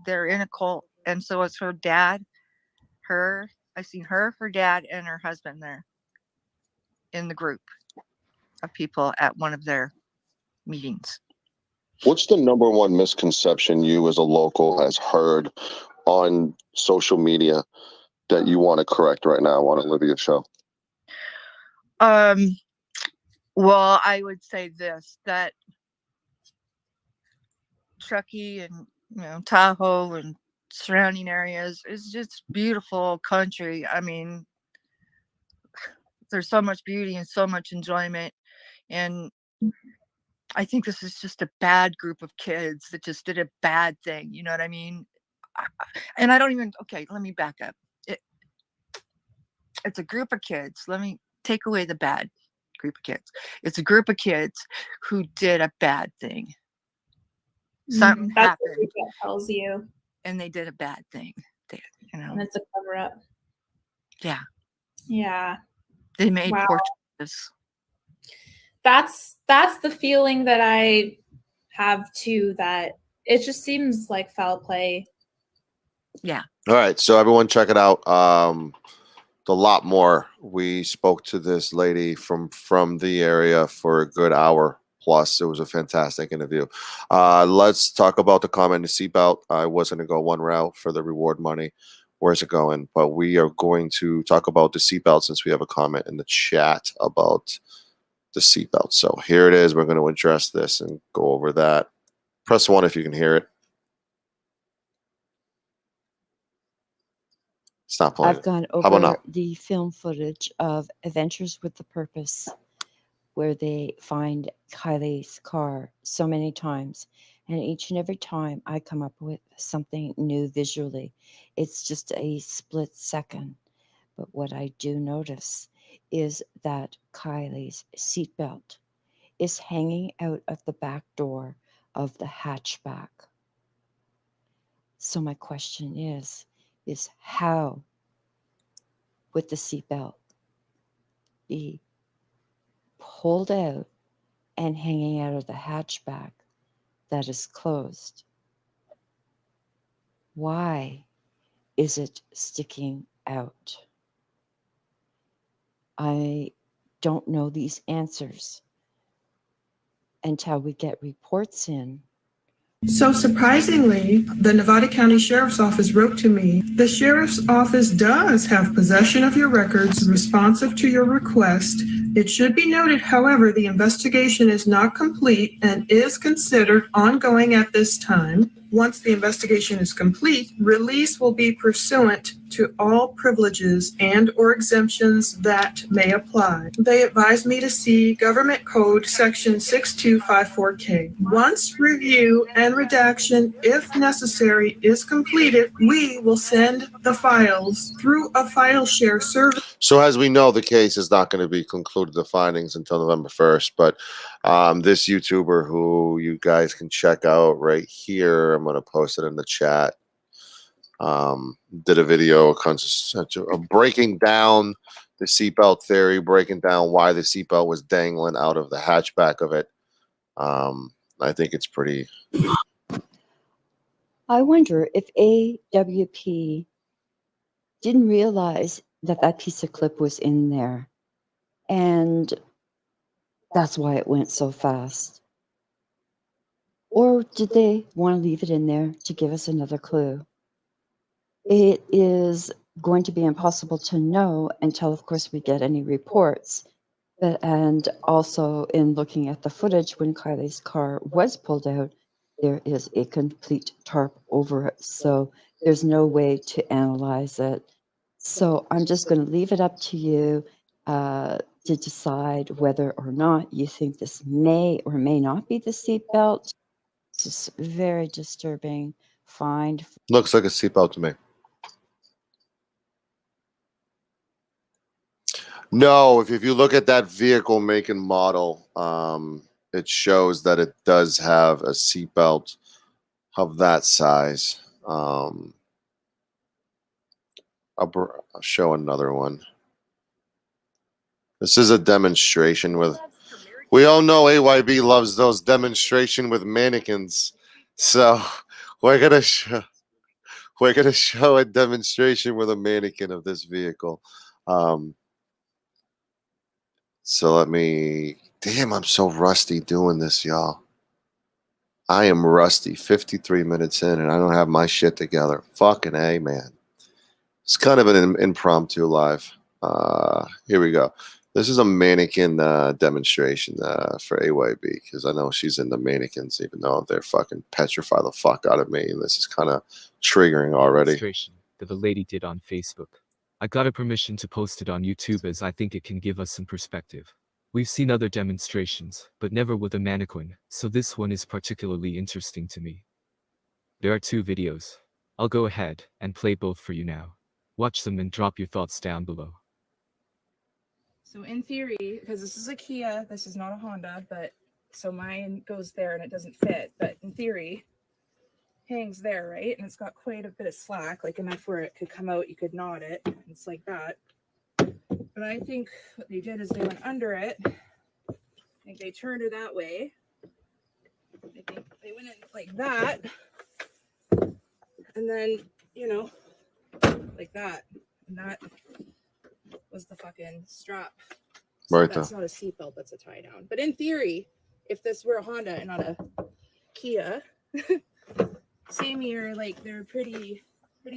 they're in a cult, and so it's her dad, I seen her dad, and her husband there in the group of people at one of their meetings. What's the number one misconception you as a local has heard on social media that you want to correct right now on Olivia's show? Well, I would say this, that Truckee and Tahoe and surrounding areas is just beautiful country. I mean, there's so much beauty and so much enjoyment, and I think this is just a bad group of kids that just did a bad thing. You know what I mean? And I don't even. Okay, let me back up. It's a group of kids. Let me take away the bad group of kids. It's a group of kids who did a bad thing. Something happened. What that tells you. And they did a bad thing. And it's a cover up. Yeah. Yeah. They made poor choices. That's the feeling that I have too, that it just seems like foul play. Yeah. All right, so everyone check it out. A lot more. We spoke to this lady from the area for a good hour plus. It was a fantastic interview. Let's talk about the comment in the seatbelt. I was going to go one route for the reward money. Where's it going? But we are going to talk about the seatbelt since we have a comment in the chat about the seatbelt. So here it is. We're going to address this and go over that. Press 1 if you can hear it. It's not playing. I've gone How about now? over the film footage of Adventures with the Purpose, where they find Kiely's car so many times. And each and every time I come up with something new visually. It's just a split second. But what I do notice is that Kiely's seatbelt is hanging out of the back door of the hatchback. So my question is how would the seatbelt be pulled out and hanging out of the hatchback that is closed? Why is it sticking out? I don't know these answers until we get reports in. So surprisingly, the Nevada County Sheriff's Office wrote to me. The Sheriff's Office does have possession of your records responsive to your request. It should be noted, however, the investigation is not complete and is considered ongoing at this time. Once the investigation is complete, release will be pursuant to all privileges and or exemptions that may apply. They advised me to see Government Code Section 6254K. Once review and redaction, if necessary, is completed, we will send the files through a file share service. So as we know, the case is not going to be concluded, the findings, until November 1st. But this YouTuber who you guys can check out right here, I'm going to post it in the chat, did a video of breaking down the seatbelt theory, breaking down why the seatbelt was dangling out of the hatchback of it. I think it's pretty... I wonder if AWP didn't realize that that piece of clip was in there, and that's why it went so fast. Or did they want to leave it in there to give us another clue? It is going to be impossible to know until, of course, we get any reports. And also in looking at the footage, when Kiely's car was pulled out, there is a complete tarp over it. So there's no way to analyze it. So I'm just going to leave it up to you to decide whether or not you think this may or may not be the seatbelt. It's just very disturbing find. Looks like a seatbelt to me. No, if you look at that vehicle make and model, it shows that it does have a seatbelt of that size. I'll show another one. This is a demonstration with... We all know AYB loves those demonstration with mannequins. So we're gonna show a demonstration with a mannequin of this vehicle. So let me... Damn, I'm so rusty doing this, y'all. I am rusty. 53 minutes in, and I don't have my shit together. Fucking A, man. It's kind of an impromptu live. Here we go. This is a mannequin demonstration for AYB, because I know she's into mannequins, even though they're fucking petrify the fuck out of me. And this is kind of triggering already. Demonstration that the lady did on Facebook. I got a permission to post it on YouTube as I think it can give us some perspective. We've seen other demonstrations, but never with a mannequin, so this one is particularly interesting to me. There are 2 videos. I'll go ahead and play both for you now. Watch them and drop your thoughts down below. So in theory, because this is a Kia, this is not a Honda, but so mine goes there and it doesn't fit, but in theory, hangs there, right? And it's got quite a bit of slack, like enough where it could come out, you could knot it. It's like that. But I think what they did is they went under it. I think they turned her that way. I think they went in like that. And then, you know, like that. And that was the fucking strap. So Right that's there. not a seatbelt, that's a tie down. But in theory, if this were a Honda and not a Kia, same year, like they're pretty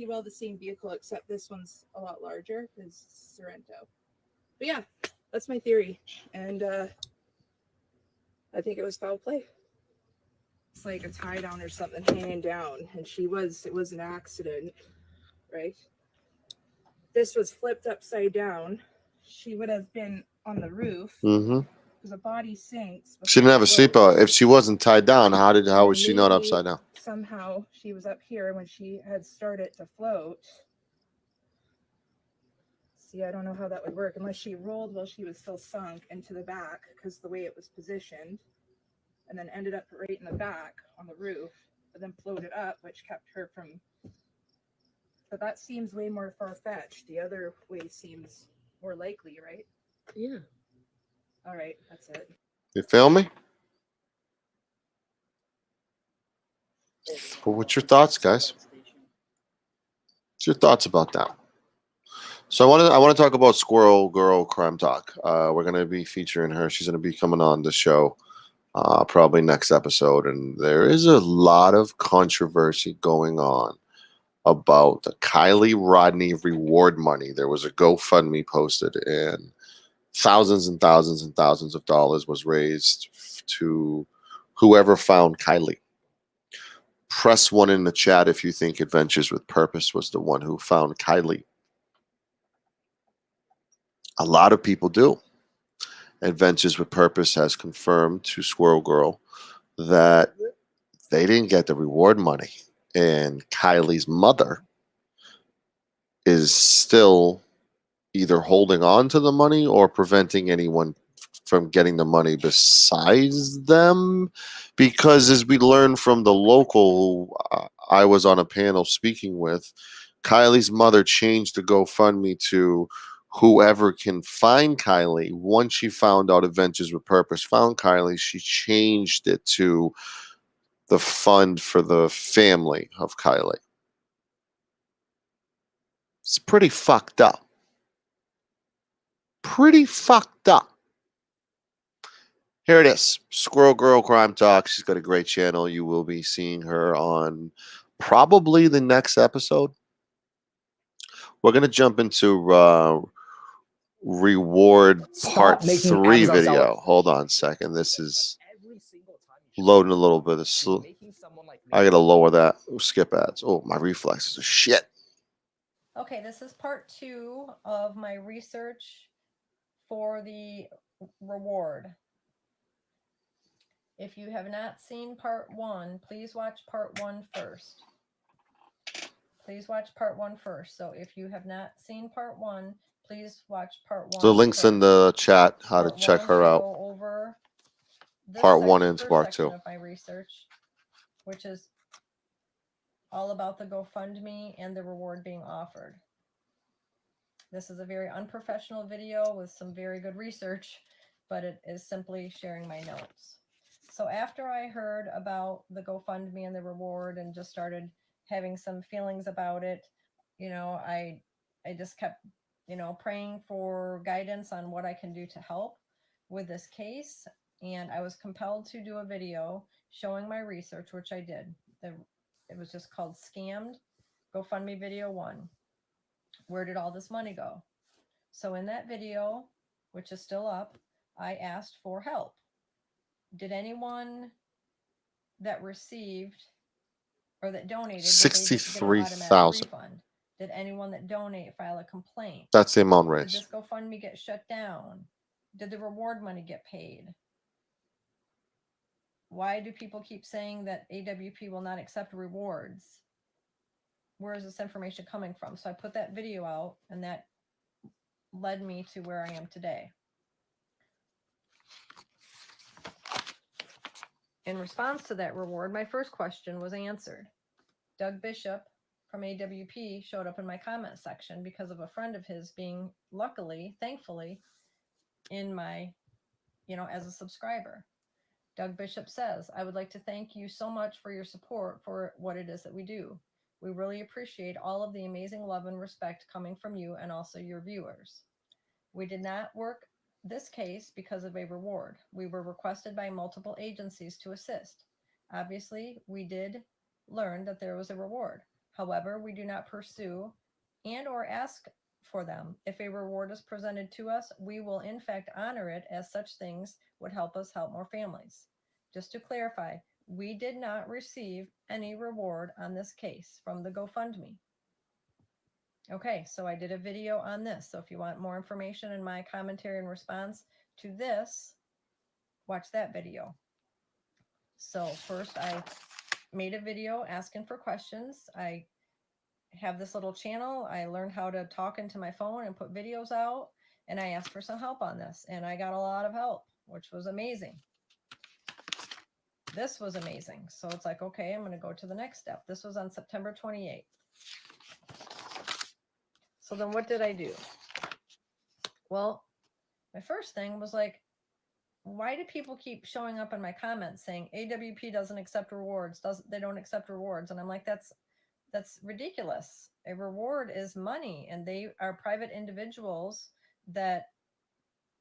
well the same vehicle, except this one's a lot larger because Sorrento. But yeah, that's my theory, and I think it was foul play. It's like a tie down or something hanging down, and it was an accident, right? This was flipped upside down. She would have been on the roof Mm-hmm. because the body sinks. She didn't have a seatbelt. If she wasn't tied down, how was she not upside down? Somehow she was up here when she had started to float. See, I don't know how that would work unless she rolled while she was still sunk into the back because the way it was positioned, and then ended up right in the back on the roof, but then floated up, which kept her from. But that seems way more far-fetched. The other way seems more likely, right? Yeah. All right, that's it. You feel me? Well, what's your thoughts, guys? What's your thoughts about that? So I want to talk about Squirrel Girl Crime Talk. We're going to be featuring her. She's going to be coming on the show probably next episode, and there is a lot of controversy going on about the Kiely Rodni reward money. There was a GoFundMe posted, and thousands and thousands and thousands of dollars was raised to whoever found Kiely. Press 1 in the chat if you think Adventures with Purpose was the one who found Kiely. A lot of people do. Adventures with Purpose has confirmed to Squirrel Girl that they didn't get the reward money, and Kylie's mother is still either holding on to the money or preventing anyone from getting the money besides them. Because as we learned from the local I was on a panel speaking with, Kylie's mother changed the GoFundMe to whoever can find Kiely. Once she found out Adventures with Purpose found Kiely, she changed it to the fund for the family of Kiely. It's pretty fucked up. Pretty fucked up. Here it is. Squirrel Girl Crime Talk. She's got a great channel. You will be seeing her on probably the next episode. We're going to jump into reward part 3 video. Hold on a second. This is loading a little bit of slow. I got to lower that. Ooh, skip ads. Oh, my reflexes are shit. Okay, this is part 2 of my research for the reward. If you have not seen part 1, please watch part 1 first. Please watch part 1 first. So if you have not seen part 1, please watch part 1. The link's in the chat how to check her out. Go over Part 1 into part 2 of my research, which is all about the GoFundMe and the reward being offered. This is a very unprofessional video with some very good research, but it is simply sharing my notes. So after I heard about the GoFundMe and the reward and just started having some feelings about it, I just kept, praying for guidance on what I can do to help with this case. And I was compelled to do a video showing my research, which I did. It was just called Scammed GoFundMe Video 1. Where did all this money go? So in that video, which is still up, I asked for help. Did anyone that received or that donated 63,000? Did anyone that donate file a complaint? That's the amount Did raised. this GoFundMe get shut down? Did the reward money get paid? Why do people keep saying that AWP will not accept rewards? Where is this information coming from? So I put that video out, and that led me to where I am today. In response to that reward, my first question was answered. Doug Bishop from AWP showed up in my comment section because of a friend of his being luckily, thankfully, in my, as a subscriber. Doug Bishop says, I would like to thank you so much for your support for what it is that we do. We really appreciate all of the amazing love and respect coming from you and also your viewers. We did not work this case because of a reward. We were requested by multiple agencies to assist. Obviously, we did learn that there was a reward. However, we do not pursue and or ask for them. If a reward is presented to us, we will in fact honor it, as such things would help us help more families. Just to clarify, we did not receive any reward on this case from the GoFundMe. Okay, so I did a video on this. So if you want more information in my commentary and response to this, watch that video. So first I made a video asking for questions. I have this little channel. I learned how to talk into my phone and put videos out, and I asked for some help on this, and I got a lot of help, which was amazing. This was amazing. So it's like, okay, I'm going to go to the next step. This was on September 28th. So then what did I do? Well, my first thing was like, why do people keep showing up in my comments saying AWP doesn't accept rewards, they don't accept rewards? And I'm like, that's ridiculous. A reward is money, and they are private individuals that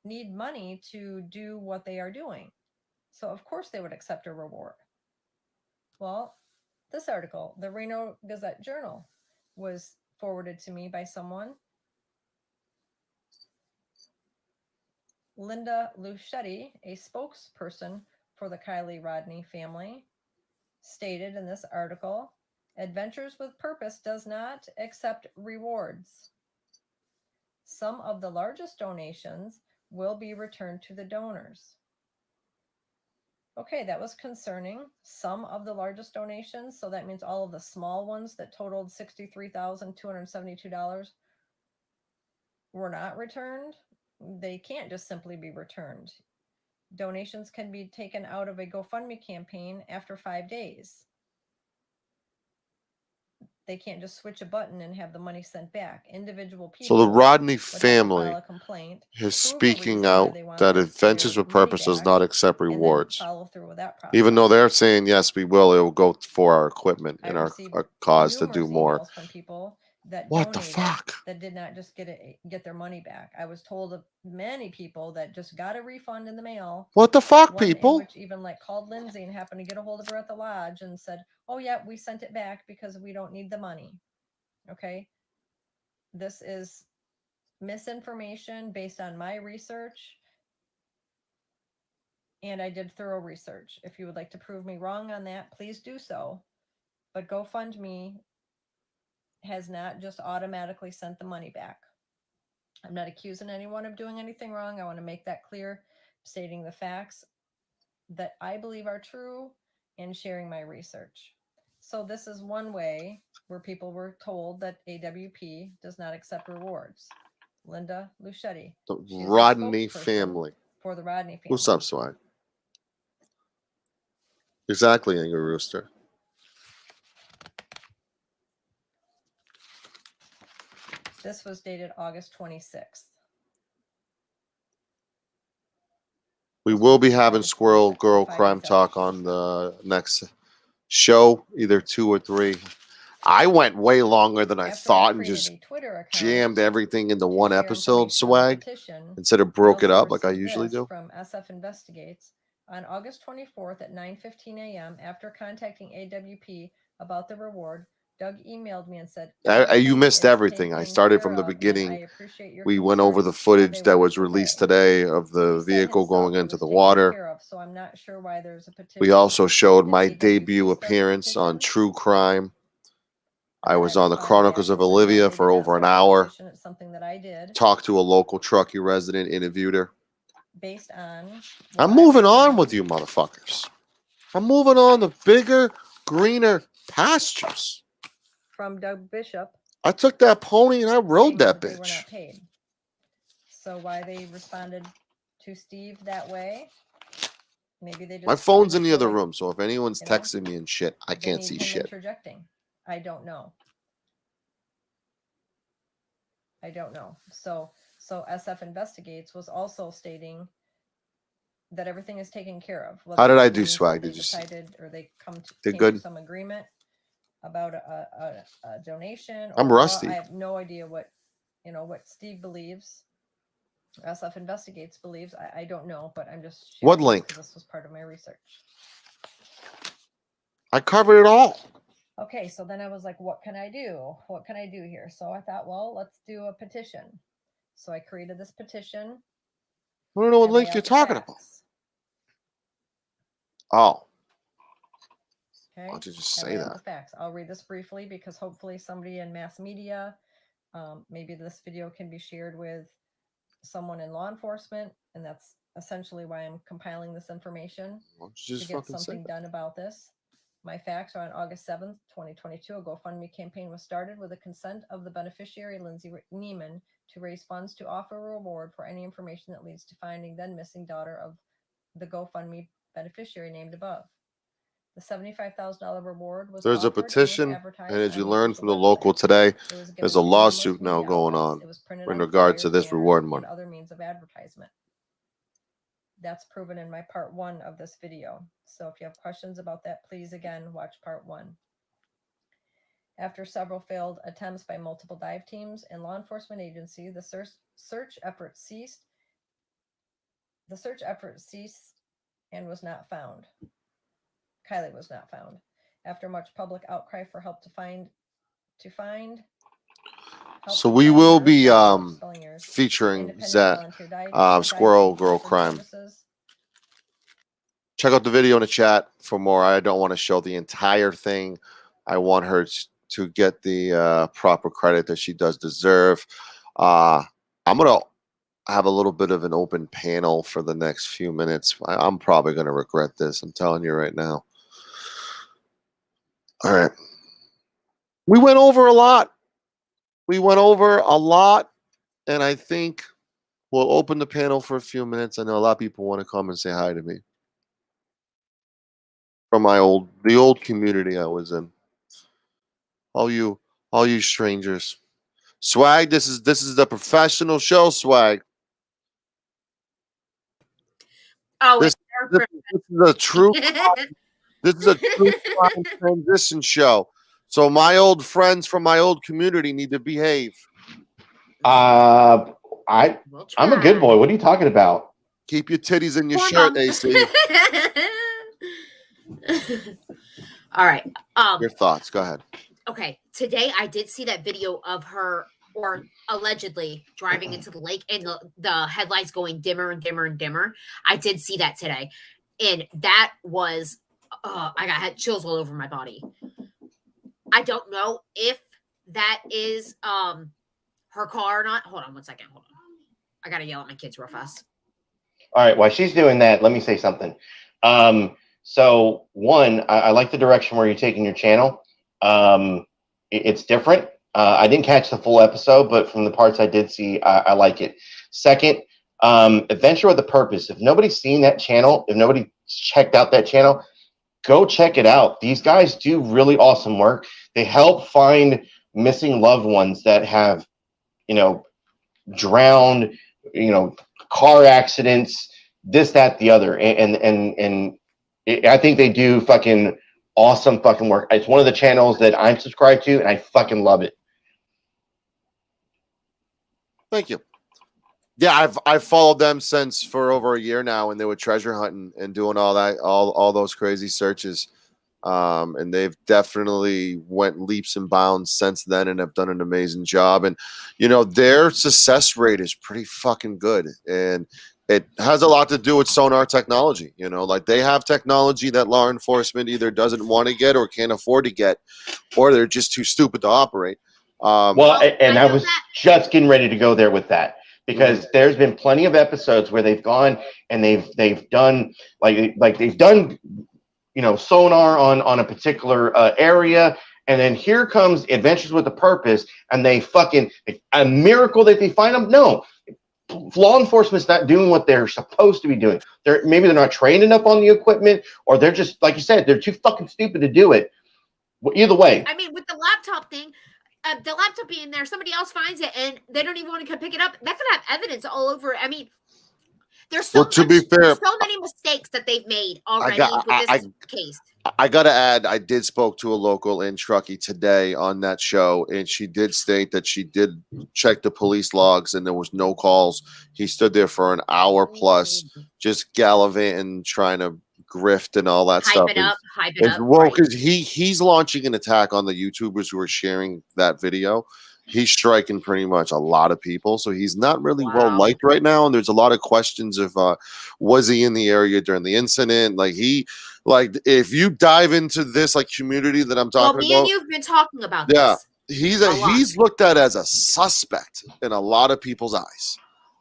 need money to do what they are doing. So of course they would accept a reward. Well, this article, the Reno Gazette Journal, was forwarded to me by someone. Linda Luchetti, a spokesperson for the Kiely Rodni family, stated in this article, Adventures with Purpose does not accept rewards. Some of the largest donations will be returned to the donors. Okay, that was concerning. Some of the largest donations, so that means all of the small ones that totaled $63,272 were not returned. They can't just simply be returned. Donations can be taken out of a GoFundMe campaign after 5 days. They can't just switch a button and have the money sent back. Individual people. So the Rodney would have to family file a complaint, is prove a speaking reason why out they want that their Adventures with money Purpose does back, not accept and then rewards. follow through with that process. Even though they're saying, yes, we will, it will go for our equipment I and our received cause to do numerous more. emails from people that What the donated fuck? that did not just get their money back. I was told of many people that just got a refund in the mail. What the fuck, One in people? which even like called Lindsay and happened to get a hold of her at the lodge and said, oh yeah, we sent it back because we don't need the money. Okay. This is misinformation based on my research. And I did thorough research. If you would like to prove me wrong on that, please do so. But GoFundMe has not just automatically sent the money back. I'm not accusing anyone of doing anything wrong. I want to make that clear, stating the facts that I believe are true and sharing my research. So this is one way where people were told that AWP does not accept rewards. Linda Luchetti. The She's a Rodney spokesperson family. for the Rodney family. What's up, Swag? Exactly, Angry Rooster. This was dated August 26th. We will be having Squirrel Girl Crime Talk on the next show, either 2 or 3. I went way longer than I thought and just jammed everything into one episode, Swag, instead of broke it up like I usually do. From SF Investigates on August 24th at 9:15 a.m. after contacting AWP about the reward, Doug emailed me and said, You missed everything. I started from the beginning. We went over the footage that was released today of the vehicle going into the water. So I'm not sure why there's a petition. We also showed my debut appearance on True Crime. I was on the Chronicles of Olivia for over an hour. It's something that I did. Talked to a local Truckee resident, interviewed her. Based on. I'm moving on with you, motherfuckers. I'm moving on to bigger, greener pastures. From Doug Bishop. I took that pony and I rode that They were bitch. not paid. So why they responded to Steve that way? Maybe they just. My phone's in the other room, so if anyone's texting me and shit, I they can't need see him shit. Interjecting. I don't know. I don't know. So SF Investigates was also stating that everything is taken care of. How did Whether I it do, means Swag? that Did you see? decided or they came Did to good? some agreement about a donation. I'm or rusty. I have no idea what Steve believes. SF Investigates believes. I don't know, but I'm just What sharing link? because this was part of my research. I covered it all. Okay, so then I was like, what can I do? What can I do here? So I thought, well, let's do a petition. So I created this petition. I don't know what I lay link you're out the talking about. facts. Oh. Okay. Why don't you just I say lay out that? the facts. I'll read this briefly because hopefully somebody in mass media, maybe this video can be shared with someone in law enforcement, and that's essentially why I'm compiling this information Just to get something done about this. My facts are on August 7th, 2022. A GoFundMe campaign was started with the consent of the beneficiary, Lindsay Neiman, to raise funds to offer a reward for any information that leads to finding then missing daughter of the GoFundMe beneficiary named above. The $75,000 reward was There's a offered and was petition, advertised and as on you the learn official from the website. local today, It was given there's a to numerous lawsuit now media going outlets. on It was printed in on regards to flyers, this reward banners, money. and other means of advertisement. That's proven in my part 1 of this video. So if you have questions about that, please again watch part 1. After several failed attempts by multiple dive teams and law enforcement agencies, the search effort ceased. The search effort ceased and was not found. Kiely was not found. After much public outcry for help to find. So we will be spelling errors, featuring independent that volunteer dive Squirrel team Girl offered Crime. services. Check out the video in the chat for more. I don't want to show the entire thing. I want her to get the proper credit that she does deserve. I'm going to have a little bit of an open panel for the next few minutes. I'm probably going to regret this. I'm telling you right now. All right. We went over a lot. And I think we'll open the panel for a few minutes. I know a lot of people want to come and say hi to me. From the old community I was in. All you strangers. Swag, this is the professional show, Swag. Oh, This is a true this is a true crime transition show. So my old friends from my old community need to behave. I'm a good boy. What are you talking about? Keep your titties in your Poor shirt, mom. AC. All right. Your thoughts. Go ahead. Okay. Today I did see that video of her, or allegedly driving into the lake, and the headlights going dimmer and dimmer and dimmer. I did see that today, and that was I had chills all over my body. I don't know if that is her car or not. Hold on one second. Hold on. I gotta yell at my kids real fast. All right. While she's doing that, let me say something. So one, I like the direction where you're taking your channel. It's different. I didn't catch the full episode, but from the parts I did see, I like it. Second, Adventure with a Purpose. If nobody's seen that channel, if nobody checked out that channel, go check it out. These guys do really awesome work. They help find missing loved ones that have, drowned, car accidents, this, that, the other. And I think they do fucking awesome fucking work. It's one of the channels that I'm subscribed to, and I fucking love it. Thank you. Yeah, I've followed them since for over a year now, and they were treasure hunting and doing all that, all those crazy searches. And they've definitely went leaps and bounds since then and have done an amazing job. And, their success rate is pretty fucking good. And it has a lot to do with sonar technology. Like they have technology that law enforcement either doesn't want to get or can't afford to get, or they're just too stupid to operate. I was just getting ready to go there with that, because there's been plenty of episodes where they've gone and they've done like they've done sonar on a particular area, and then here comes Adventures with a Purpose, and they fucking a miracle that they find them. No, law enforcement's not doing what they're supposed to be doing. Maybe they're not trained enough on the equipment, or they're just, like you said, they're too fucking stupid to do it. Either way. I mean, with the laptop thing, the laptop being there, somebody else finds it and they don't even want to come pick it up. That's gonna have evidence all over it. I mean, There's so Well, to be fair, there's so many mistakes that they've made already with this case. I gotta add, I did spoke to a local in Truckee today on that show, and she did state that she did check the police logs and there was no calls. He stood there for an hour plus, just gallivanting, trying to grift and all that stuff. Hype it up. Well, because he's launching an attack on the YouTubers who are sharing that video. He's striking pretty much a lot of people, so he's not really well liked right now. And there's a lot of questions of was he in the area during the incident? Like if you dive into this like community that I'm talking about, me and you've been talking about this. Yeah, he's looked at as a suspect in a lot of people's eyes.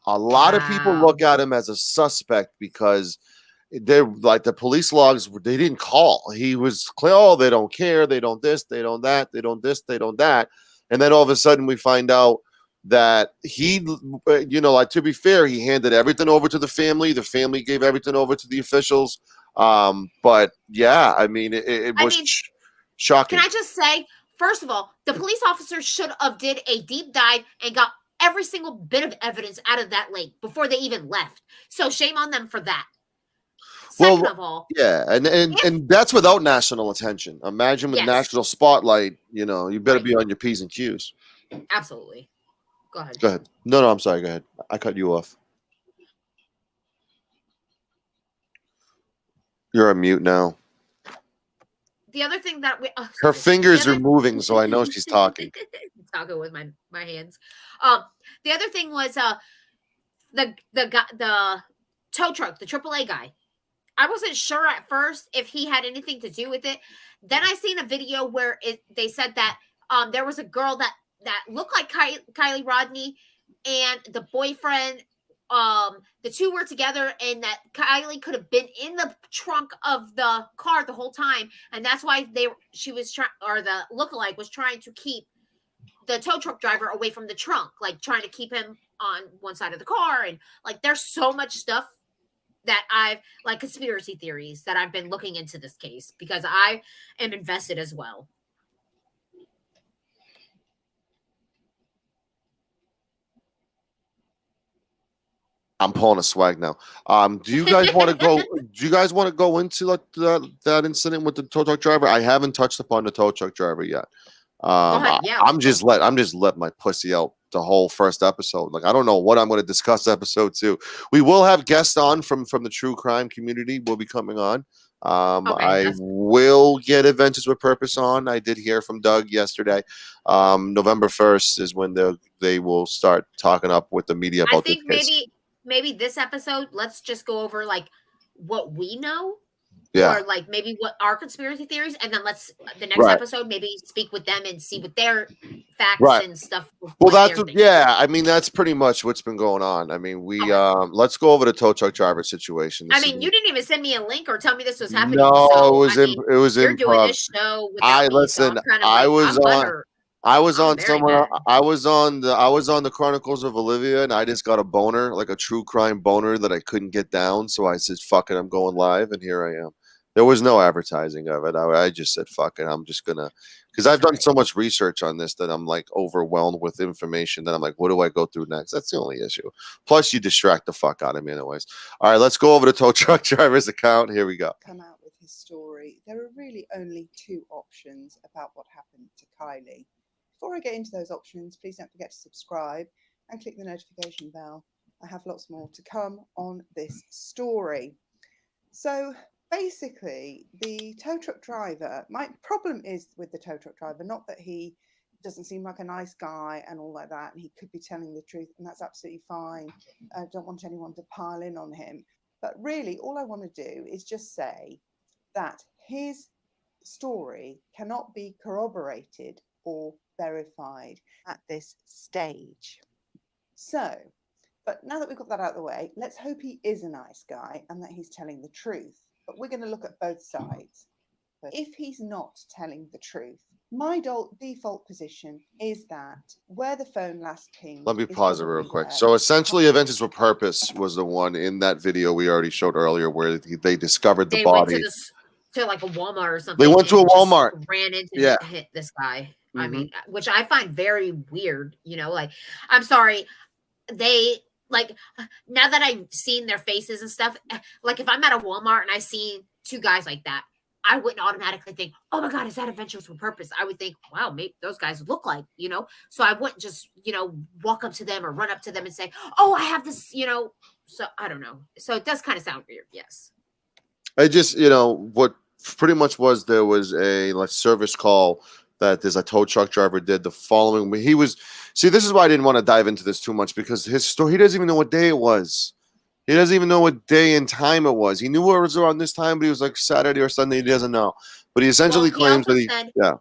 A lot of people look at him as a suspect because they're like the police logs. They didn't call. He was clear. Oh, they don't care. They don't this. They don't that. They don't this. They don't that. And then all of a sudden we find out that he, like, to be fair, he handed everything over to the family. The family gave everything over to the officials. But yeah, I mean, it was shocking. Can I just say, first of all, the police officers should have did a deep dive and got every single bit of evidence out of that lake before they even left. So shame on them for that. Second of all, yeah, and that's without national attention. Imagine with national spotlight, you better be on your P's and Q's. Absolutely. Go ahead. Go ahead. No, I'm sorry. Go ahead. I cut you off. You're on mute now. The other thing that her fingers are moving, so I know she's talking. Talking with my hands. The other thing was the tow truck, the AAA guy. I wasn't sure at first if he had anything to do with it. Then I seen a video where they said that there was a girl that looked like Kiely Rodni and the boyfriend. The two were together, and that Kiely could have been in the trunk of the car the whole time, and that's why she was trying, or the lookalike was trying to keep the tow truck driver away from the trunk, like trying to keep him on one side of the car. And like, there's so much stuff that I've like conspiracy theories that I've been looking into this case because I am invested as well. I'm pulling a swag now. Do you guys want to go? Do you guys want to go into like that incident with the tow truck driver? I haven't touched upon the tow truck driver yet. I'm just let my pussy out the whole first episode. Like, I don't know what I'm going to discuss episode 2. We will have guests on from the true crime community. Will be coming on. I will get Adventures with Purpose on. I did hear from Doug yesterday. November 1st is when they will start talking up with the media about this case. Maybe this episode, let's just go over like what we know. Yeah. Or like maybe what our conspiracy theories, and then let's the next episode maybe speak with them and see what their facts and stuff. Well, I mean, that's pretty much what's been going on. I mean, let's go over the tow truck driver situation. I mean, you didn't even send me a link or tell me this was happening. No, so, it was you're improv. Doing this show without I was on the Chronicles of Olivia, and I just got a boner, like a true crime boner that I couldn't get down. So I said, "Fuck it, I'm going live," and here I am. There was no advertising of it. I just said, "Fuck it, I'm just gonna," because I've done so much research on this that I'm like overwhelmed with information that I'm like, what do I go through next? That's the only issue. Plus, you distract the fuck out of me, anyways. All right, let's go over to tow truck driver's account. Here we go. Come out with his story. There are really only 2 options about what happened to Kiely. Before I get into those options, please don't forget to subscribe and click the notification bell. I have lots more to come on this story. So basically, the tow truck driver, my problem is with the tow truck driver, not that he doesn't seem like a nice guy and all like that, and he could be telling the truth, and that's absolutely fine. I don't want anyone to pile in on him. But really, all I want to do is just say that his story cannot be corroborated or verified at this stage. So, but now that we've got that out of the way, let's hope he is a nice guy and that he's telling the truth. But we're going to look at both sides. But if he's not telling the truth, my default position is that where the phone last pinged. Let me pause it real quick. So essentially, Adventures with Purpose was the one in that video we already showed earlier where they discovered the body. Went to like a Walmart or something. They went to a Walmart. Ran into hit this guy. I mean, which I find very weird. Like, I'm sorry, they like now that I've seen their faces and stuff, like if I'm at a Walmart and I see two guys like that, I wouldn't automatically think, oh my God, is that Adventures with Purpose? I would think, wow, maybe those guys look like, so I wouldn't just, walk up to them or run up to them and say, oh, I have this, so I don't know. So it does kind of sound weird. Yes. I just, what pretty much was, there was a service call that there's a tow truck driver did the following. He was, see, this is why I didn't want to dive into this too much, because his story, he doesn't even know what day it was. He doesn't even know what day and time it was. He knew it was around this time, but he was like Saturday or Sunday. He doesn't know. But he essentially claims that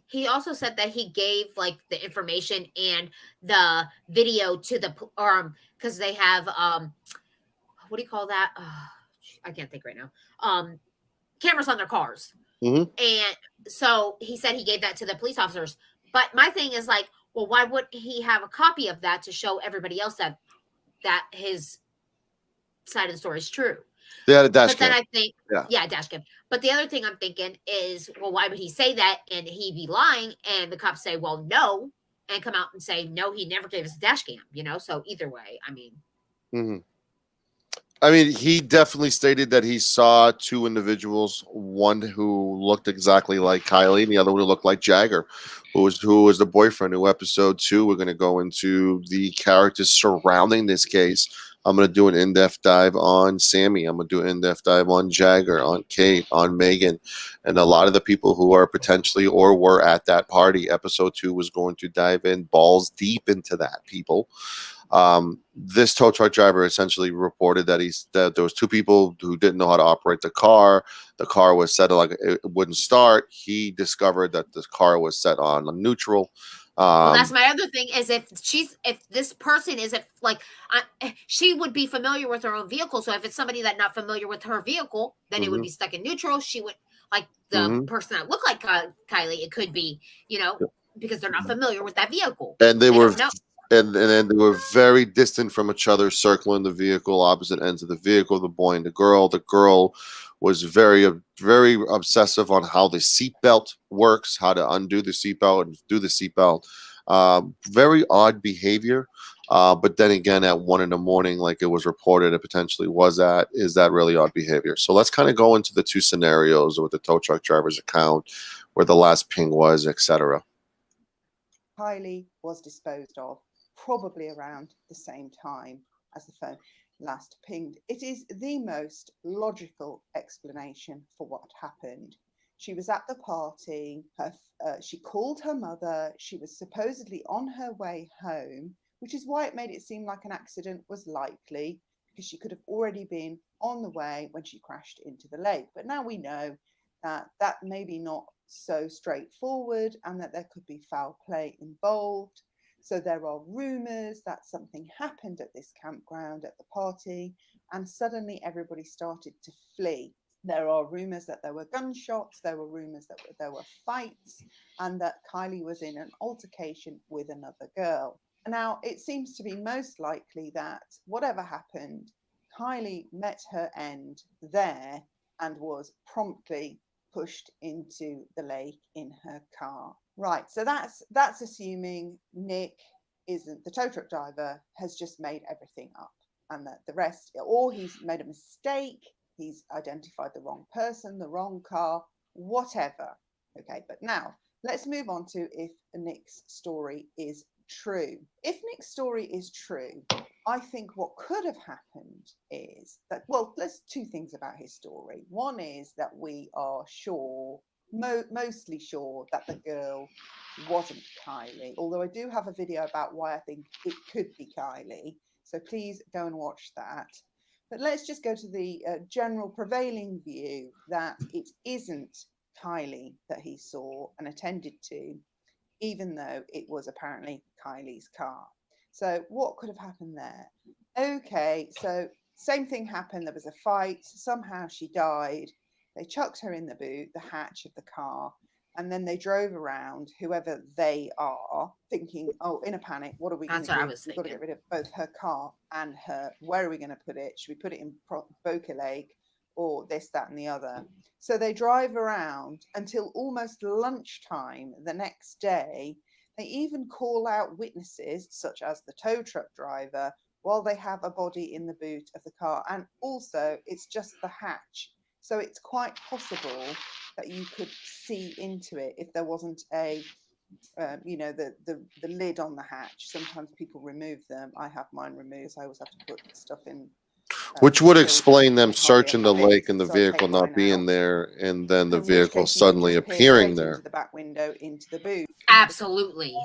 he also said that he gave like the information and the video to the because they have what do you call that? I can't think right now. Cameras on their cars. Mm-hmm. And so he said he gave that to the police officers. But my thing is like, well, why would he have a copy of that to show everybody else that his side of the story is true? They had a dash But then cam. I think, yeah, dash cam. But the other thing I'm thinking is, well, why would he say that and he be lying? And the cops say, well, no, and come out and say, no, he never gave us a dash cam. So either way, I mean. Mm-hmm. I mean, he definitely stated that he saw two individuals, one who looked exactly like Kiely, and the other one who looked like Jagger, who was the boyfriend. Who episode 2, we're going to go into the characters surrounding this case. I'm going to do an in-depth dive on Sammy. I'm going to do an in-depth dive on Jagger, on Kate, on Megan, and a lot of the people who are potentially or were at that party. Episode 2 was going to dive in balls deep into that, people. This tow truck driver essentially reported that there was two people who didn't know how to operate the car. The car was set like it wouldn't start. He discovered that the car was set on neutral. Well, that's my other thing is if this person isn't like, she would be familiar with her own vehicle. So if it's somebody that's not familiar with her vehicle, then it would be stuck in neutral. She would like the person that looked like Kiely. It could be, because they're not familiar with that vehicle. And they were. And then they were very distant from each other, circling the vehicle, opposite ends of the vehicle, the boy and the girl. The girl was very, very obsessive on how the seatbelt works, how to undo the seatbelt and do the seatbelt. Very odd behavior. But then again, at 1 a.m, like it was reported, it potentially was is that really odd behavior? So let's kind of go into the two scenarios with the tow truck driver's account, where the last ping was, etc. Kiely was disposed of probably around the same time as the phone last pinged. It is the most logical explanation for what happened. She was at the party. She called her mother. She was supposedly on her way home, which is why it made it seem like an accident was likely, because she could have already been on the way when she crashed into the lake. But now we know that may be not so straightforward and that there could be foul play involved. So there are rumors that something happened at this campground at the party, and suddenly everybody started to flee. There are rumors that there were gunshots, there were rumors that there were fights, and that Kiely was in an altercation with another girl. Now, it seems to be most likely that whatever happened, Kiely met her end there and was promptly pushed into the lake in her car. Right, so that's assuming Nick isn't the tow truck driver, has just made everything up, and that the rest, or he's made a mistake, he's identified the wrong person, the wrong car, whatever. Okay, but now let's move on to if Nick's story is true. If Nick's story is true, I think what could have happened is that, well, there's two things about his story. One is that we are sure, mostly sure, that the girl wasn't Kiely, although I do have a video about why I think it could be Kiely, so please go and watch that. But let's just go to the general prevailing view that it isn't Kiely that he saw and attended to, even though it was apparently Kylie's car. So what could have happened there? Okay, so same thing happened. There was a fight. Somehow she died. They chucked her in the boot, the hatch of the car, and then they drove around, whoever they are, thinking, oh, in a panic, what are we going to do? We've got to get rid of both her car and her. Where are we going to put it? Should we put it in Boca Lake or this, that, and the other? So they drive around until almost lunchtime the next day. They even call out witnesses, such as the tow truck driver, while they have a body in the boot of the car. And also, it's just the hatch. So it's quite possible that you could see into it if there wasn't a, the lid on the hatch. Sometimes people remove them. I have mine removed. So I always have to put stuff in. Which would children explain them that hardly searching ever the fit, lake and the so I take vehicle not mine being out. there, and then the In which vehicle case you could suddenly just peer appearing straight there. into the back window, into the boot. Absolutely.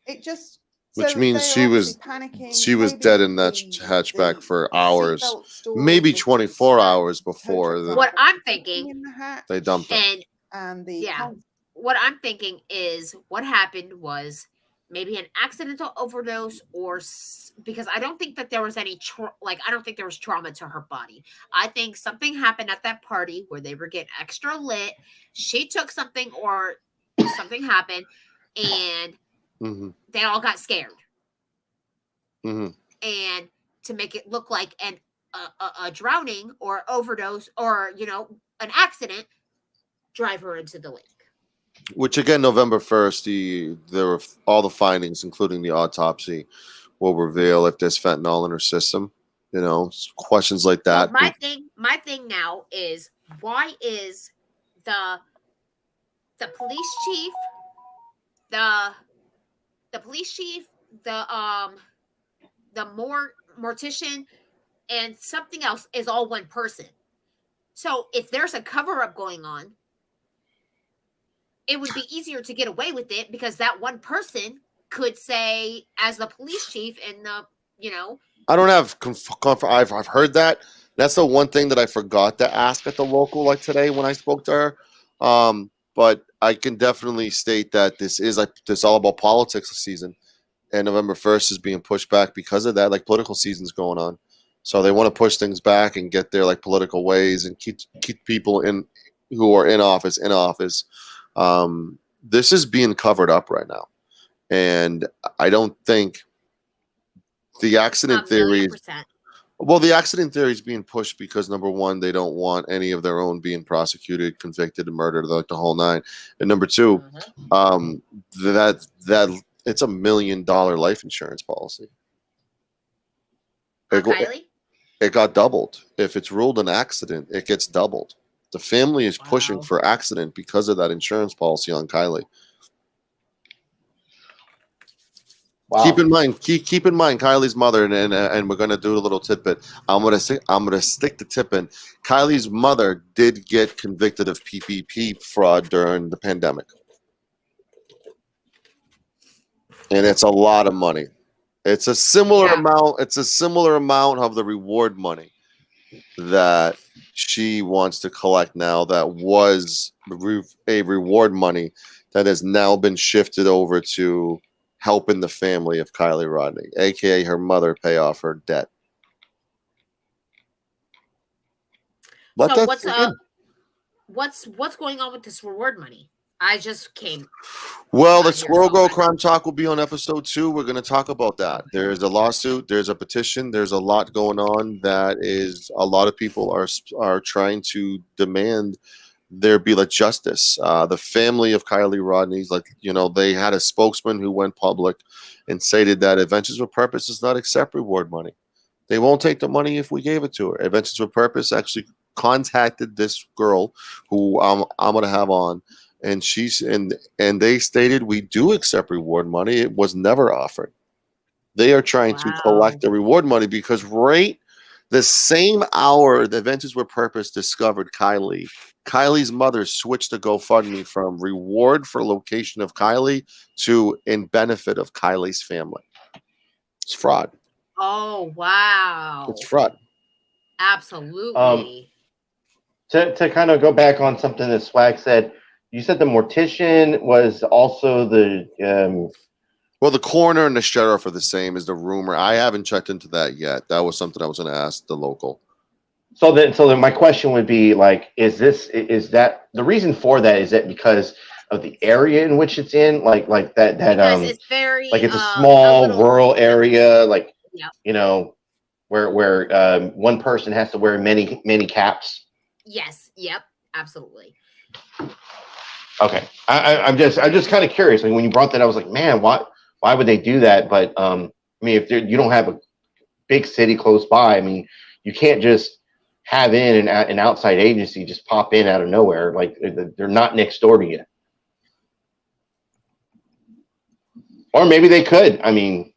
It just Which so means they're obviously panicking. she was Maybe dead in that the hatchback for the hours, seatbelt story maybe was too 24 strapped, hours the tow truck before driver What I'm was thinking, in the hatch, they dumped her. and the yeah, what I'm thinking is what happened was maybe an accidental overdose, or because I don't think that there was any I don't think there was trauma to her body. I think something happened at that party where they were getting extra lit. She took something, or something happened, and they all got scared. And to make it look like a drowning or overdose or an accident, drive her into the lake. Which again, November 1st, there were all the findings, including the autopsy, will reveal if there's fentanyl in her system. Questions like that. Well, my thing now is, why is the police chief, the police chief, the mortician, and something else is all one person? So if there's a cover up going on, it would be easier to get away with it, because that one person could say, as the police chief, and I don't have I've heard that. That's the one thing that I forgot to ask at the local, like today when I spoke to her. But I can definitely state that this is all about politics this season, and November 1st is being pushed back because of that. Like, political season's going on, so they want to push things back and get their political ways and keep people who are in office. This is being covered up right now, and I don't think the accident theory. Well, the accident theory is being pushed because, number one, they don't want any of their own being prosecuted, convicted, and murdered, like the whole nine. And number two, that it's $1 million life insurance policy. It got doubled. If it's ruled an accident, it gets doubled. The family is pushing for accident because of that insurance policy on Kiely. Wow. Keep in mind, Kylie's mother, and we're gonna do a little tidbit. I'm gonna stick the tip in. Kylie's mother did get convicted of PPP fraud during the pandemic, and it's a lot of money. It's a similar amount. It's a similar amount of the reward money that she wants to collect now. That was a reward money that has now been shifted over to helping the family of Kiely Rodni, aka her mother, pay off her debt. So what's going on with this reward money? I just came. Well, the Squirrel Girl Crime Talk will be on episode 2. We're going to talk about that. There's a lawsuit. There's a petition. There's a lot going on. That is, a lot of people are trying to demand there be justice. The family of Kiely Rodni's, they had a spokesman who went public and stated that Adventures with Purpose does not accept reward money. They won't take the money if we gave it to her. Adventures with Purpose actually contacted this girl who I'm going to have on, and and they stated, we do accept reward money. It was never offered. They are trying to collect the reward money because the same hour the Adventures with Purpose discovered Kylie's mother switched to GoFundMe from reward for location of Kiely to in benefit of Kylie's family. It's fraud. Oh, wow. It's fraud. Absolutely. To kind of go back on something that Swag said, you said the mortician was also the well, the coroner and the sheriff are the same, as the rumor. I haven't checked into that yet. That was something I was going to ask the local. So then my question would be, is that the reason for that? Is it because of the area in which it's in? Because it's very it's a small rural area, where one person has to wear many caps. Yes. Yep. Absolutely. Okay. I'm just kind of curious. When you brought that, I was like, man, why would they do that? But if you don't have big city close by. I mean, you can't just have an outside agency just pop in out of nowhere. Like they're not next door to you. Or maybe they could. I mean,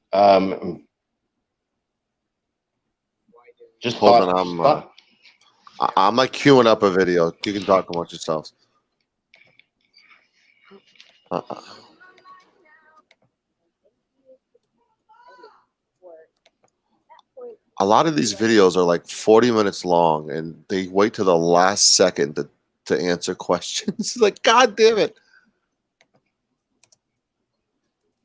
just Hold thought. on, I'm like queuing up a video. You can talk amongst yourselves. A lot of these videos are like 40 minutes long, and they wait to the last second to answer questions. Like, God damn it!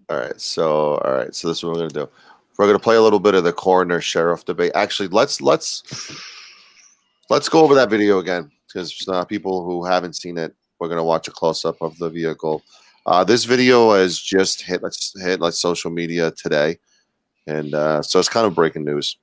All right, so this is what we're gonna do. We're gonna play a little bit of the coroner sheriff debate. Actually, let's go over that video again, because people who haven't seen it, we're gonna watch a close up of the vehicle. This video has just hit like social media today, and so it's kind of breaking news.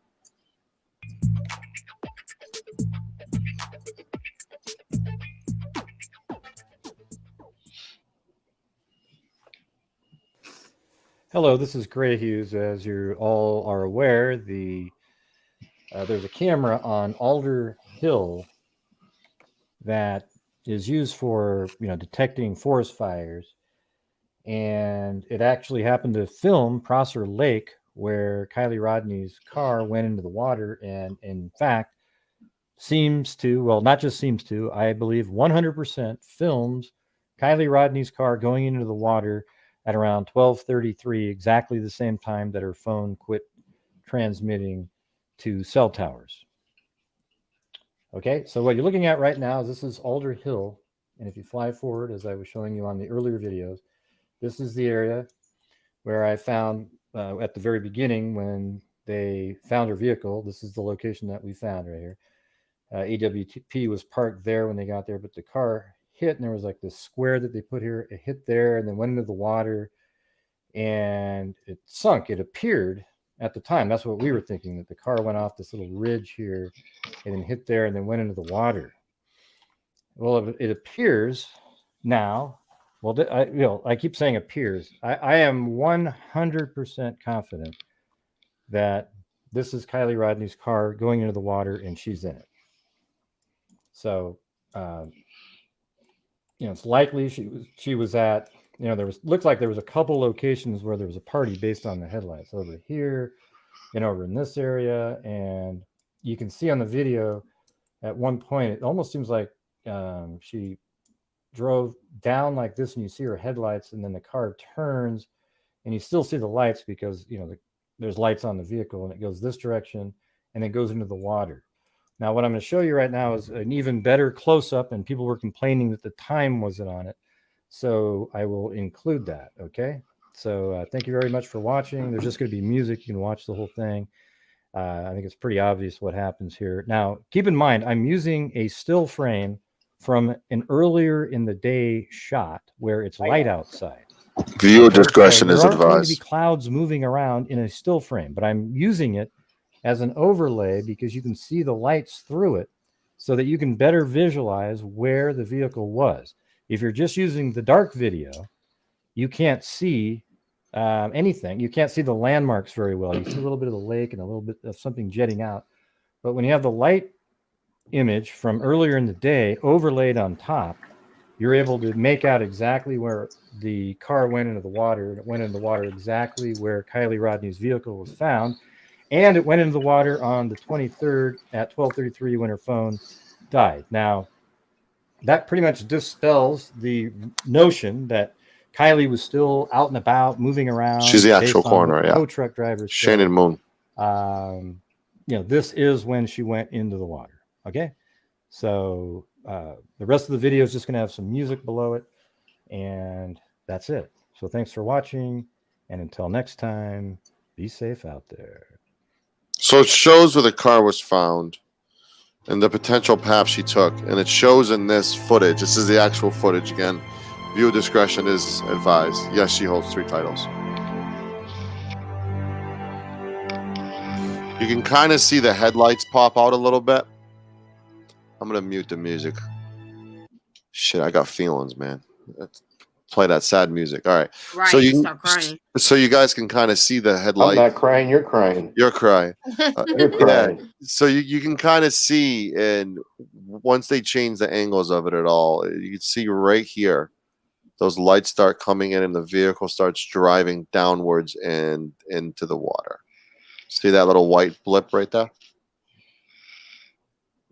Hello, this is Gray Hughes. As you all are aware, there's a camera on Alder Hill that is used for detecting forest fires, and it actually happened to film Prosser Lake, where Kiely Rodni's car went into the water, and in fact seems to, well, not just seems to, I believe 100% films Kiely Rodni's car going into the water at around 12:33, exactly the same time that her phone quit transmitting to cell towers. Okay, so what you're looking at right now is this is Alder Hill, and if you fly forward, as I was showing you on the earlier videos, this is the area where I found at the very beginning when they found her vehicle. This is the location that we found right here. AWP was parked there when they got there, but the car hit, and there was like this square that they put here. It hit there and then went into the water, and it sunk. It appeared at the time, that's what we were thinking, that the car went off this little ridge here and then hit there and then went into the water. Well, it appears now, well, I keep saying appears. I am 100% confident that this is Kiely Rodni's car going into the water and she's in it. So, it's likely she was at, looked like there was a couple locations where there was a party based on the headlights over here and over in this area. And you can see on the video at one point, it almost seems like she drove down like this, and you see her headlights, and then the car turns and you still see the lights because, there's lights on the vehicle, and it goes this direction and it goes into the water. Now, what I'm going to show you right now is an even better close-up, and people were complaining that the time wasn't on it. So I will include that, okay? So thank you very much for watching. There's just going to be music. You can watch the whole thing. I think it's pretty obvious what happens here. Now, keep in mind, I'm using a still frame from an earlier in the day shot where it's light outside. Viewer discretion is advised. There aren't going to be clouds moving around in a still frame, but I'm using it as an overlay because you can see the lights through it so that you can better visualize where the vehicle was. If you're just using the dark video, you can't see anything. You can't see the landmarks very well. You see a little bit of the lake and a little bit of something jetting out. But when you have the light image from earlier in the day overlaid on top, you're able to make out exactly where the car went into the water. And it went into the water exactly where Kiely Rodni's vehicle was found. And it went into the water on the 23rd at 12:33 when her phone died. Now, that pretty much dispels the notion that Kiely was still out and about, moving around. She's the actual coroner, yeah. Tow truck driver. Shannon Moon. This is when she went into the water. Okay, so the rest of the video is just going to have some music below it, and that's it. So thanks for watching, and until next time, be safe out there. So it shows where the car was found and the potential path she took, and it shows in this footage. This is the actual footage again. Viewer discretion is advised. Yes, she holds 3 titles. You can kind of see the headlights pop out a little bit. I'm gonna mute the music. Shit, I got feelings, man. play that sad music. All right. Right. So you start crying. so you guys can kind of see the I'm headlight. not crying. You're crying. You're crying. You're crying. Yeah. So you can kind of see, and once they change the angles of it at all, you can see right here, those lights start coming in, and the vehicle starts driving downwards and into the water. See that little white blip right there?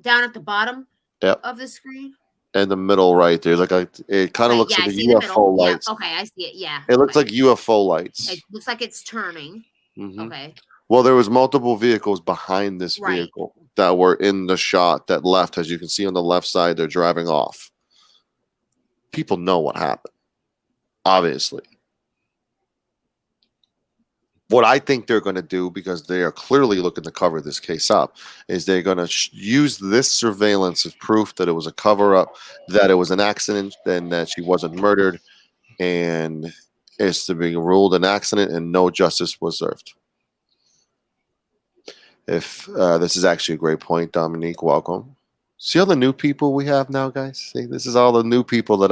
Down at the bottom Yep. of the screen. In the middle right there, like it kind of looks Yeah, like I a see the UFO middle. lights. Yeah. Okay, I see it. Yeah. It looks like UFO lights. It looks like it's turning. Mhm. Okay. Well, there was multiple vehicles behind this Right. vehicle that were in the shot that left. As you can see on the left side, they're driving off. People know what happened, obviously. What I think they're going to do, because they are clearly looking to cover this case up, is they're going to use this surveillance as proof that it was a cover-up, that it was an accident, and that she wasn't murdered, and it's to be ruled an accident and no justice was served. If this is actually a great point, Dominique, welcome. See all the new people we have now, guys? See, this is all the new people that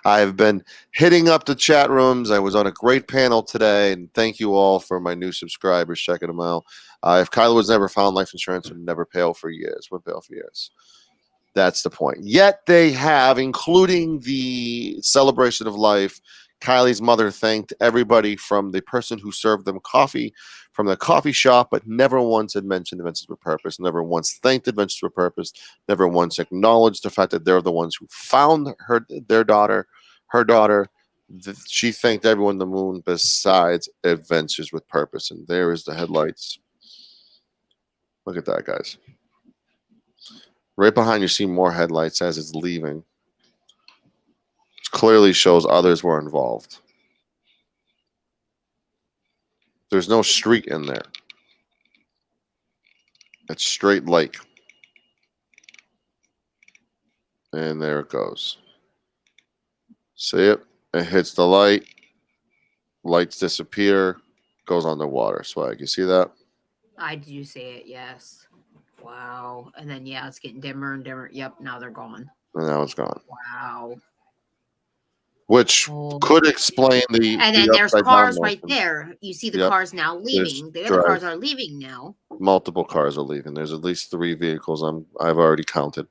I've been hitting up the chat rooms. I was on a great panel today, and thank you all for my new subscribers checking them out. If Kyla was never found, life insurance would never pay out for years. Would pay out for years. That's the point. Yet they have, including the celebration of life, Kylie's mother thanked everybody from the person who served them coffee from the coffee shop, but never once had mentioned Adventures with Purpose, never once thanked Adventures with Purpose, never once acknowledged the fact that they're the ones who found her daughter. She thanked everyone on the moon besides Adventures with Purpose. And there is the headlights. Look at that, guys. Right behind you see more headlights as it's leaving. It clearly shows others were involved. There's no street in there. It's straight lake. And there it goes. See it? It hits the light. Lights disappear. Goes underwater. Swag. You see that? I do see it. Yes. Wow. And then yeah, it's getting dimmer and dimmer. Yep. Now they're gone. And now it's gone. Wow. Which could explain the. And then the there's upside cars down right motion. there. You see the Yep. cars now There's leaving. The other cars drive. are leaving now. Multiple cars are leaving. There's at least 3 vehicles I've already counted.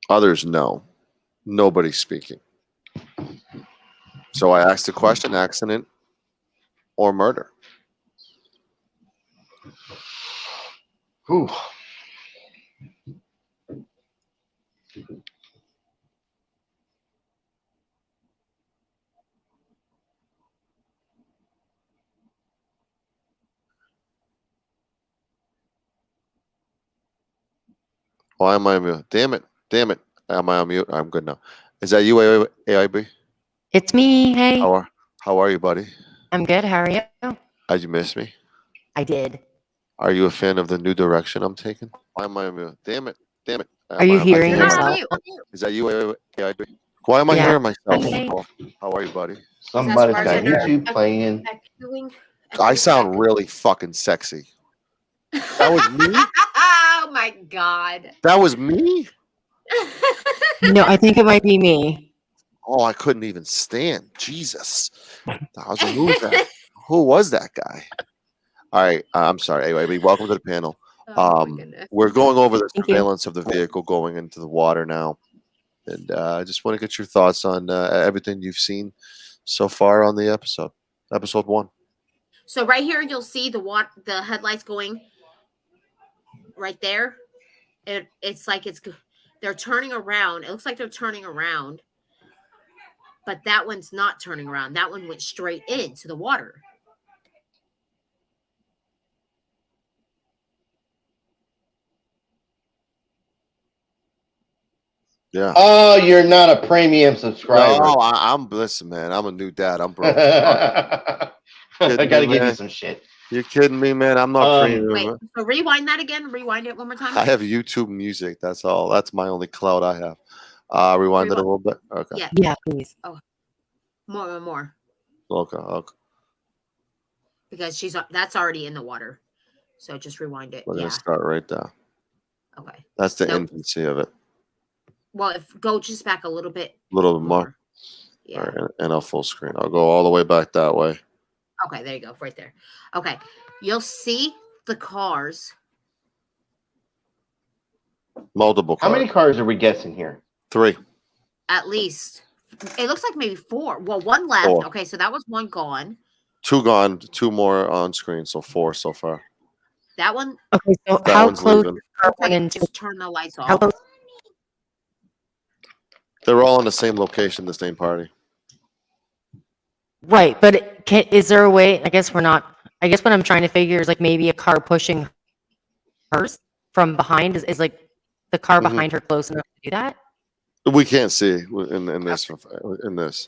Others no. Nobody's speaking. So I asked the question: accident or murder? Whew. Why am I on mute? Damn it. Damn it. Am I on mute? I'm good now. Is that you, AIB? It's me. Hey. How are you, buddy? I'm good. How are you? Did you miss me? I did. Are you a fan of the new direction I'm taking? Why am I on mute? Damn it. Damn it. Are you hearing yourself? Is that you, AIB? Why am I Yeah. hearing myself? Okay. How are you, buddy? Somebody's got YouTube playing. I sound really fucking sexy. That was me? Oh my god. That was me? No, I think it might be me. Oh, I couldn't even stand. Jesus. Who was that guy? All right. I'm sorry. Anyway, welcome to the panel. We're going over the surveillance of the vehicle going into the water now. And I just want to get your thoughts on everything you've seen so far on the episode. Episode 1. So right here, you'll see the headlights going right there. It's like they're turning around. It looks like they're turning around, but that one's not turning around. That one went straight into the water. Yeah. Oh, you're not a premium subscriber. No, listen, man. I'm a new dad. I'm broke. I gotta give you some shit. You're kidding me, man. I'm not premium. Wait, so rewind that again. Rewind it one more time. I have YouTube Music. That's all. That's my only clout I have. Rewind it a little bit. Okay. Yeah, please. Oh, more. Okay. Because that's already in the water. So just rewind it. We're Yeah. gonna start right there. Okay. That's the No. infancy of it. Well, go just back a little bit. A little bit more. Yeah. All right, and I'll full screen. I'll go all the way back that way. Okay, there you go, right there. Okay, you'll see the cars. Multiple How cars. many cars are we guessing here? 3. At least. It looks like maybe 4. Well, 1 left. 4. Okay, so that was 1 gone. 2 gone. 2 more on screen. So 4 so far. That one. Okay, so That how one's close leaving. are Looks like we it into? just turn the lights How off. close? They're all in the same location, the same party. Right, but is there a way? I guess we're not. I guess what I'm trying to figure is like maybe a car pushing hers from behind is like the car Mhm. behind her close enough to do that. We can't see in this.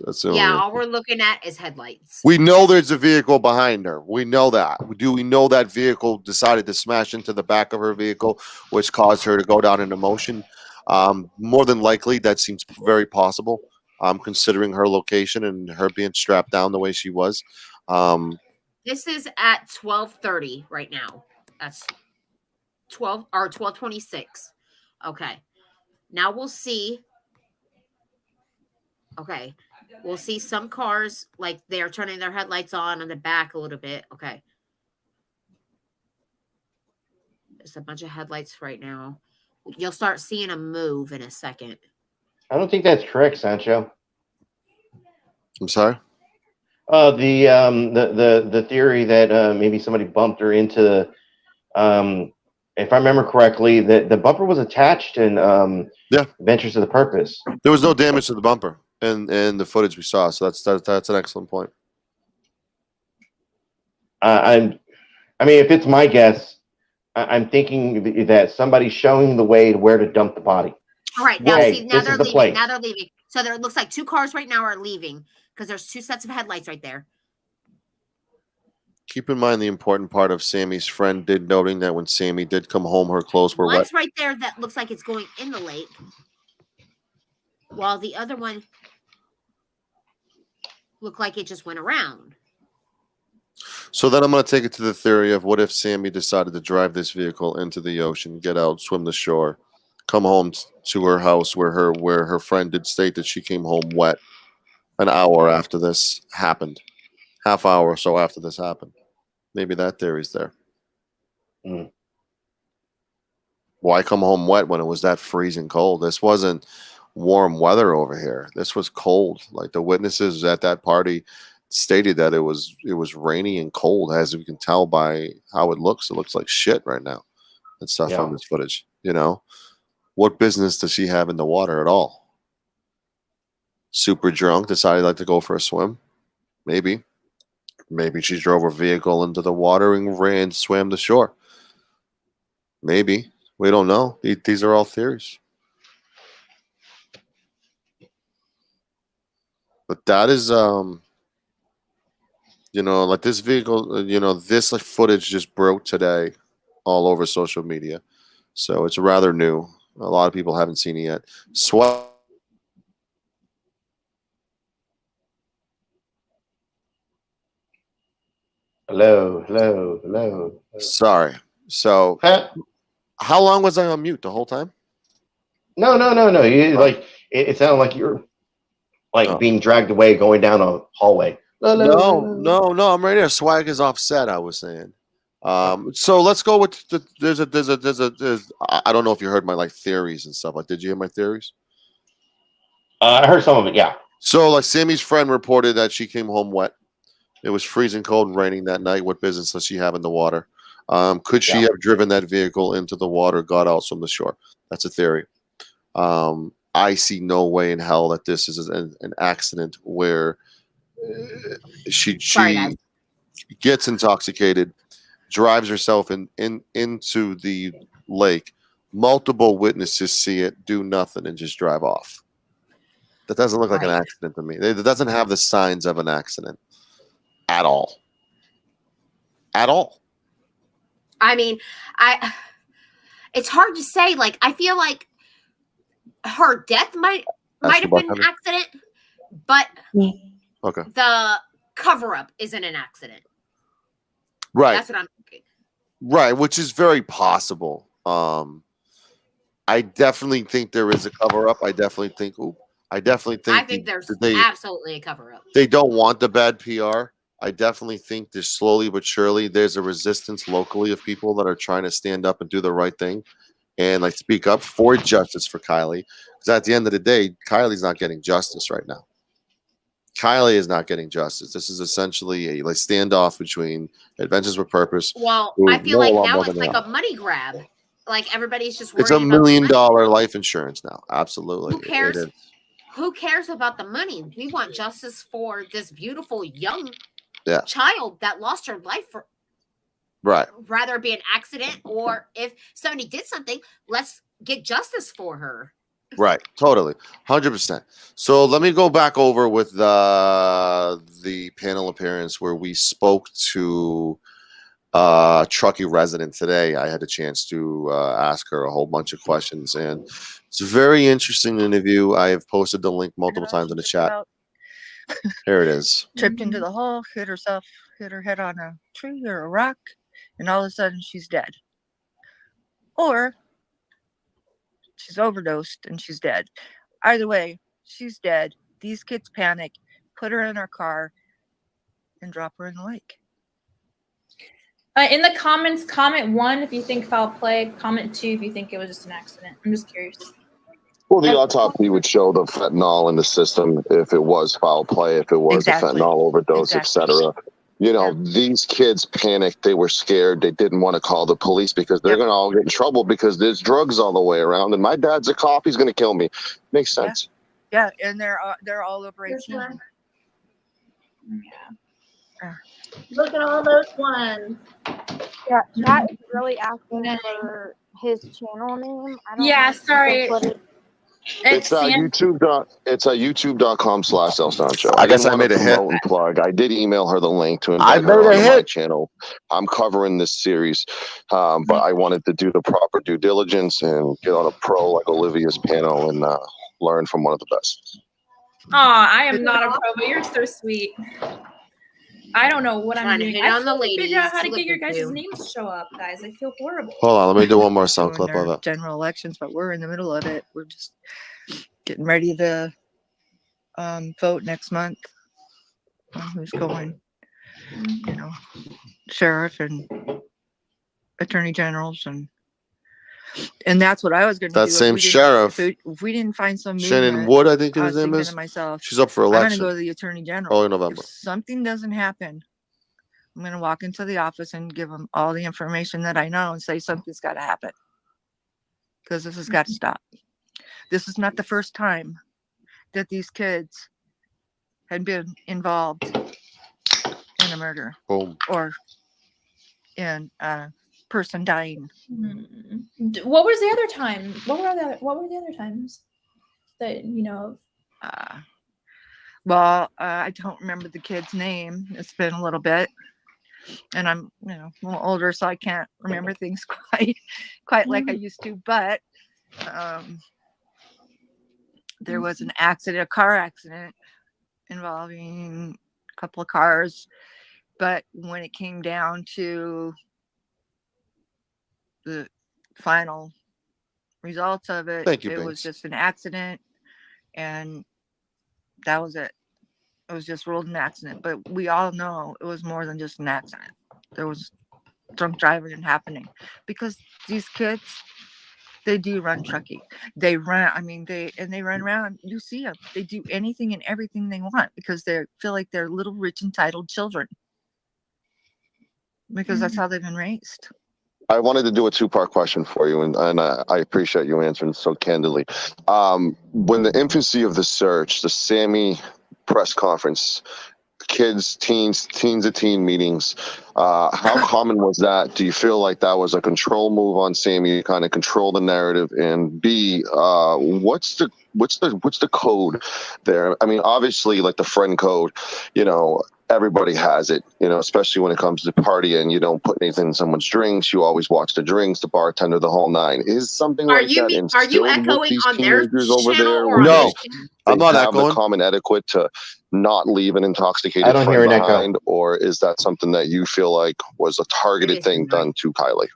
That's the Yeah, only. all we're looking at is headlights. We know there's a vehicle behind her. We know that. We know that vehicle decided to smash into the back of her vehicle, which caused her to go down into motion. More than likely, that seems very possible. Considering her location and her being strapped down the way she was. This is at 12:30 right now. That's 12:26. Okay. Now we'll see. Okay. We'll see some cars like they're turning their headlights on the back a little bit. Okay. There's a bunch of headlights right now. You'll start seeing them move in a second. I don't think that's correct, Sancho. I'm sorry. The theory that maybe somebody bumped her into, if I remember correctly, that the bumper was attached in Adventures of the Purpose. There was no damage to the bumper in the footage we saw, so that's an excellent point. I mean, if it's my guess, I'm thinking that somebody's showing the way to where to dump the body. All right, now Hey, see, now this they're is the leaving. place. Now they're leaving. So there looks like 2 cars right now are leaving because there's 2 sets of headlights right there. Keep in mind the important part of Sammy's friend did noting that when Sammy did come home, her clothes were wet. One's right there that looks like it's going in the lake, while the other one looked like it just went around. So then I'm going to take it to the theory of what if Sammy decided to drive this vehicle into the ocean, get out, swim the shore, come home to her house where her friend did state that she came home wet an hour after this happened, half hour or so after this happened. Maybe that theory's there. Why come home wet when it was that freezing cold? This wasn't warm weather over here. This was cold. Like the witnesses at that party stated that it was rainy and cold, as we can tell by how it looks. It looks like shit right now and stuff on this footage. You know, what business does she have in the water at all? Super drunk, decided like to go for a swim. Maybe she drove her vehicle into the water and swam the shore. Maybe. We don't know. These are all theories. But that is like this vehicle, this like footage just broke today all over social media. So it's rather new. A lot of people haven't seen it yet. Hello. Sorry. So how long was I on mute the whole time? No. You it sounded like you're being dragged away, going down a hallway. No. I'm right here. Swag is offset, I was saying. So let's go with there's I don't know if you heard my theories and stuff. Did you hear my theories? I heard some of it, yeah. So Sammy's friend reported that she came home wet. It was freezing cold and raining that night. What business does she have in the water? Could she have driven that vehicle into the water, got out from the shore? That's a theory. I see no way in hell that this is an accident where she gets intoxicated, drives herself into the lake. Multiple witnesses see it, do nothing, and just drive off. That doesn't look like an accident to me. It doesn't have the signs of an accident at all. At all. I mean, it's hard to say. I feel like her death might have been an accident, but the cover-up isn't an accident. Right. That's what I'm thinking. Right, which is very possible. I definitely think there is a cover-up. I definitely think I definitely think I think there's they absolutely a cover up. they don't want the bad PR. I definitely think there's slowly but surely there's a resistance locally of people that are trying to stand up and do the right thing and like speak up for justice for Kiely. Because at the end of the day, Kylie's not getting justice right now. Kiely is not getting justice. This is essentially a like standoff between Adventures with Purpose. Well, who I feel know a like lot now more it's than they like are. a money grab. Like everybody's just It's worried $1 about the million money. life insurance now. Absolutely. Who cares? It is. Who cares about the money? We want justice for this beautiful young Yeah. child that lost her life for Right. rather be an accident or if somebody did something, let's get justice for her. Right, totally, 100%. So let me go back over with the panel appearance where we spoke to Truckee resident today. I had a chance to ask her a whole bunch of questions, and it's a very interesting interview. I have posted the link multiple times in the chat. Here it is. Tripped into the hole, hit her head on a tree or a rock, and all of a sudden she's dead. Or she's overdosed and she's dead. Either way, she's dead. These kids panic, put her in our car, and drop her in the lake. In the comments, comment 1 if you think foul play, comment 2 if you think it was just an accident. I'm just curious. Well, the autopsy would show the fentanyl in the system if it was foul play, if it was a fentanyl overdose, etc. You know, these kids panicked. They were scared. They didn't want to call the police because they're going to all get in trouble because there's drugs all the way around. And my dad's a cop. He's going to kill me. Makes sense. Yeah, and they're all over 18. Yeah. Look at all those ones. Yeah, Matt is really asking for his channel name. I don't Yeah, know if you sorry. can put it. It's YouTube.com/El Sancho. I guess I didn't want made to a hit. promote and plug. I did email her the link to I invite her made a onto my hit. channel. I'm covering this series, but I wanted to do the proper due diligence and get on a pro like Olivia's panel and learn from one of the best. Aw, I am not a pro, but you're so sweet. I don't know what I'm Trying to doing. hit I on the can't figure out how to ladies. get your Look at guys' you. names to show up, guys. I feel horrible. Hold on, let me do one more sound Doing clip of their it. general elections, but we're in the middle of it. We're just getting ready to vote next month on who's going. You know, sheriff and attorney generals, and that's what I was going to do. That same sheriff, If we didn't find some Shannon movement, Wood, I think I his was name thinking is. to myself, She's up for I'm going to election. go to the attorney general. Early November. If something doesn't happen, I'm going to walk into the office and give them all the information that I know and say something's got to happen because this has got to stop. This is not the first time that these kids had been involved in a murder or in a person dying. What was the other time? What were the other times that you know of? Well, I don't remember the kid's name. It's been a little bit, and I'm a little older, so I can't remember things quite like I used to. But there was an accident, a car accident involving a couple of cars. But when it came down to the final results of it, Thank you, it Binks. was just an accident, and that was it. It was just ruled an accident. But we all know it was more than just an accident. There was drunk driving happening because these kids, they do run Truckee. They run. I mean, they run around. You see them. They do anything and everything they want because they feel like they're little rich entitled children. Because that's how they've been raised. I wanted to do a two-part question for you, and I appreciate you answering so candidly. When the infancy of the search, the Sammy press conference, kids, teens to teen meetings, how common was that? Do you feel like that was a control move on Sammy to kind of control the narrative? And B, what's the code there? I mean, obviously, like the friend code, everybody has it, especially when it comes to partying. You don't put anything in someone's drinks. You always watch the drinks, the bartender, the whole nine. Is something like that instilled with these teenagers over there? or No, on I'm not have the echoing. common etiquette to not leave an I intoxicated don't hear friend an echo. behind, or is that something that you feel like was a targeted thing done to Kiely?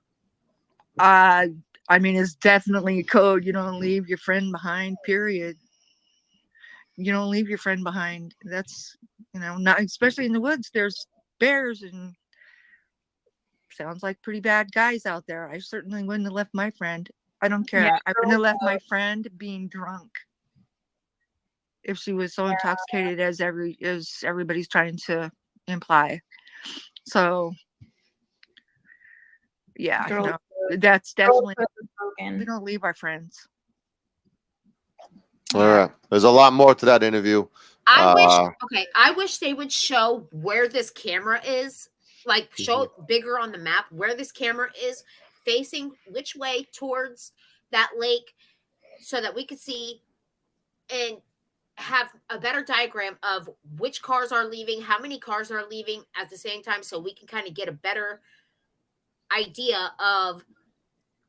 I mean, it's definitely a code. You don't leave your friend behind, period. You don't leave your friend behind. That's, not especially in the woods. There's bears and sounds like pretty bad guys out there. I certainly wouldn't have left my friend. I don't care. Yeah, I wouldn't have left my friend being drunk if she was so intoxicated as everybody's trying to imply. So yeah, that's definitely, we don't leave our friends. All right. There's a lot more to that interview. I wish they would show where this camera is, like show it bigger on the map where this camera is facing which way towards that lake, so that we could see and have a better diagram of which cars are leaving, how many cars are leaving at the same time, so we can kind of get a better idea of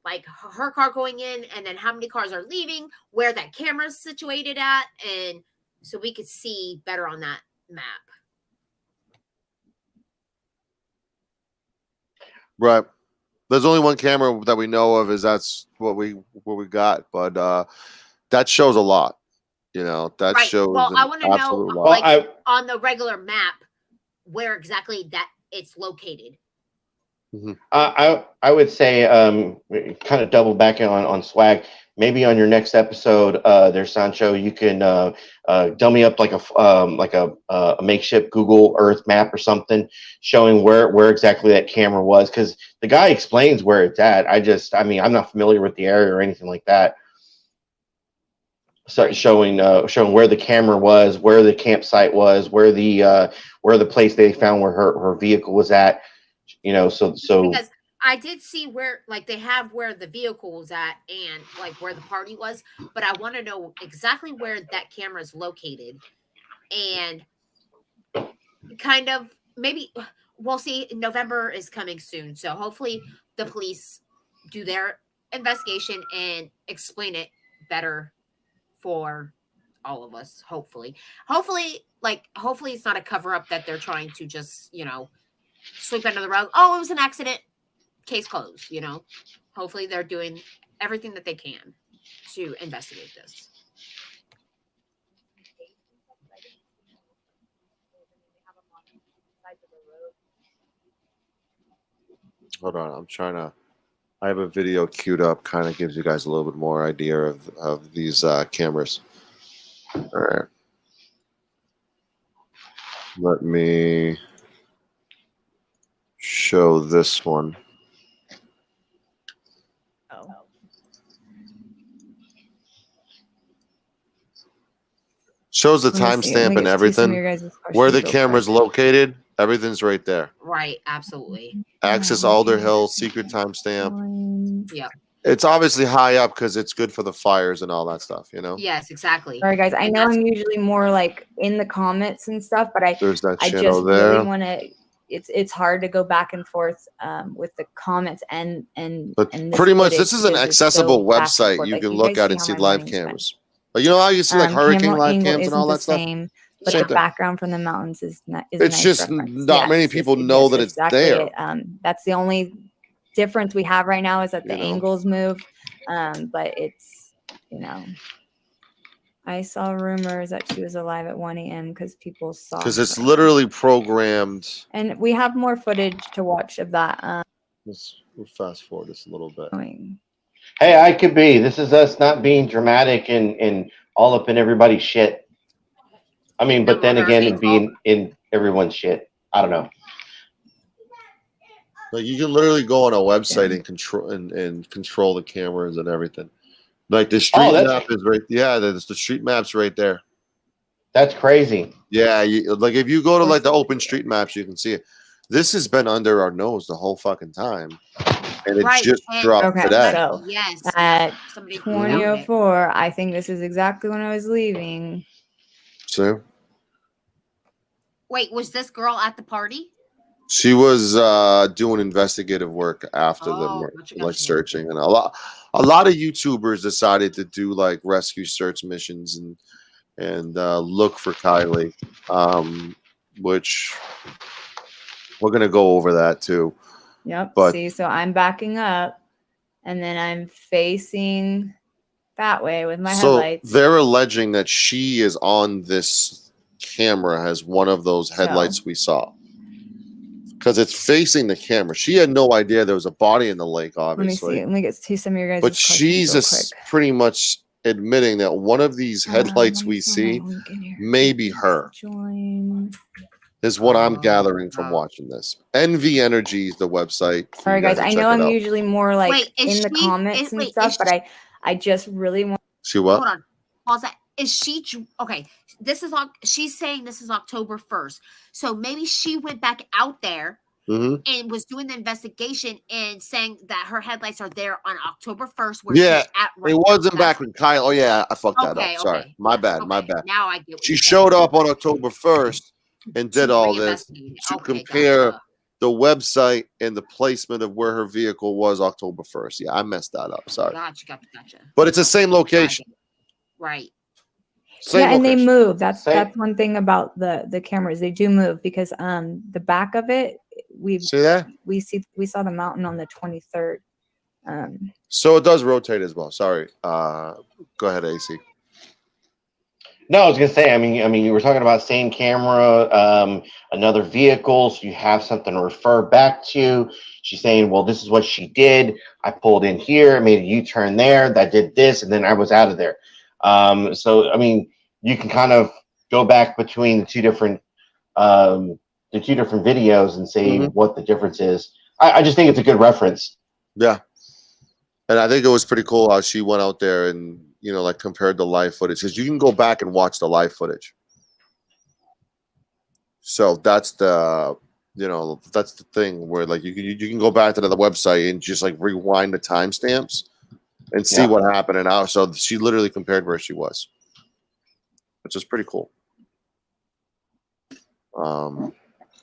like her car going in and then how many cars are leaving, where that camera is situated at, and so we could see better on that map. Right. There's only one camera that we know of. That's what we got, but that shows a lot. That shows. Well, I want to know, like, on the regular map, where exactly that it's located. Mm-hmm. I would say, kind of double back on swag. Maybe on your next episode, there's Sancho. You can dummy up like a makeshift Google Earth map or something, showing where exactly that camera was, because the guy explains where it's at. I'm not familiar with the area or anything like that. So showing where the camera was, where the campsite was, where the place they found where her vehicle was at. So because I did see where, like, they have where the vehicle was at and like where the party was, but I want to know exactly where that camera is located, and kind of maybe we'll see. November is coming soon, so hopefully the police do their investigation and explain it better for all of us. Hopefully it's not a cover up that they're trying to just sweep under the rug. Oh, it was an accident, case closed. Hopefully they're doing everything that they can to investigate this. Hold on, I have a video queued up, kind of gives you guys a little bit more idea of these cameras. All right. Let me show this one. Shows the timestamp and everything. Where the camera's located, everything's right there. Right, absolutely. Access Alder Hill, secret timestamp. Yeah. It's obviously high up because it's good for the fires and all that stuff, Yes, exactly. All right, guys. I know I'm usually more like in the comments and stuff, but There's that I channel just there. really want to. It's hard to go back and forth with the comments and But this pretty much, footage this is an because it's accessible so back and website forth. you Like, can you look guys at see and how see my live morning's been. cameras. But you know how you see like hurricane Camera live angle cams and all isn't the that stuff? same, but Same the thing. background from the mountains is a It's nice just reference. not many Yes, people know that it's exactly there. it. That's the only difference we have right now is that the angles moved, but it's I saw rumors that she was alive at 1 a.m. because people saw Because her. it's literally programmed. And we have more footage to watch of that. We'll fast forward this a little bit. Hey, I could be. This is us not being dramatic and all up in everybody's shit. I mean, but then again, and being in everyone's shit. I don't know. Like you can literally go on a website and control the cameras and everything. Like the street map is right. Yeah, the street map's right there. That's crazy. Yeah, like if you go to like the open street maps, you can see it. This has been under our nose the whole fucking time, and it just dropped today. So yes, at 20:04, I think this is exactly when I was leaving. So wait, was this girl at the party? she was doing investigative work after the like searching, and a lot of YouTubers decided to do like rescue search missions and look for Kiely, which we're gonna go over that too. Yep. But see, so I'm backing up, and then I'm facing that way with my So headlights. they're alleging that she is on this camera as one of those headlights we saw. Because it's facing the camera. She had no idea there was a body in the lake, Let me obviously. see. Let me get to some of your guys' But questions she's real just quick. pretty much admitting that one of these headlights we see may be her. Join. Is what I'm gathering from watching this. Envy Energy is the website. for Sorry you guys, to I check know it I'm out. usually more like Wait, is in the she- comments is- and wait, stuff, is but I just really want. See what? Hold on. Pause that. Is she okay? This is she's saying this is October 1st. So maybe she went back out there Mhm. and was doing the investigation and saying that her headlights are there on October 1st where Yeah, she's at right it now. wasn't That's- back when Kyle. Oh yeah, I fucked that Okay, up. Sorry, okay. my bad, my bad. Now I get what She you're showed up on October 1st and did To all this reinvestigate it. to Okay, compare gotcha. the website and the placement of where her vehicle was October 1st. Yeah, I messed that up. Sorry, Gotcha. but it's the same location. Right. Same yeah, and they location. move. That's Same. one thing about the cameras. They do move because the back of it we saw the mountain on the 23rd. So it does rotate as well. Sorry. Go ahead, AC. No, I was gonna say. I mean, you were talking about same camera, another vehicle, so you have something to refer back to. She's saying, "Well, this is what she did. I pulled in here, made a U-turn there, that did this, and then I was out of there." So I mean, you can kind of go back between the two different videos and see what the difference is. I just think it's a good reference. Yeah. And I think it was pretty cool how she went out there and, like compared the live footage. Because you can go back and watch the live footage. So that's the thing where like you can go back to the website and just like rewind the timestamps and see what happened and how. So she literally compared where she was, which is pretty cool.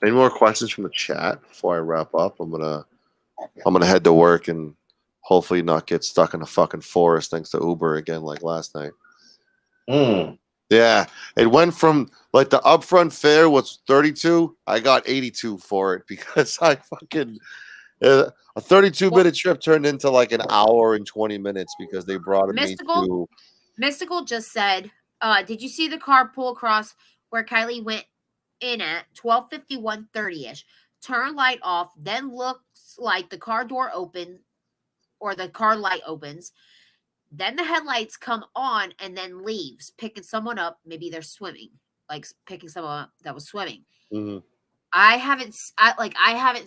Any more questions from the chat before I wrap up? I'm gonna head to work and hopefully not get stuck in a fucking forest thanks to Uber again like last night. Yeah, it went from like the upfront fare was 32. I got 82 for it because I fucking a 32-minute trip turned into like an hour and 20 minutes because they brought me to. Mystical just said, did you see the car pull across where Kiely went in at 12:51 30ish? Turn light off, then looks like the car door open or the car light opens. Then the headlights come on and then leaves, picking someone up. Maybe they're swimming, like picking someone up that was swimming. Mm-hmm. I haven't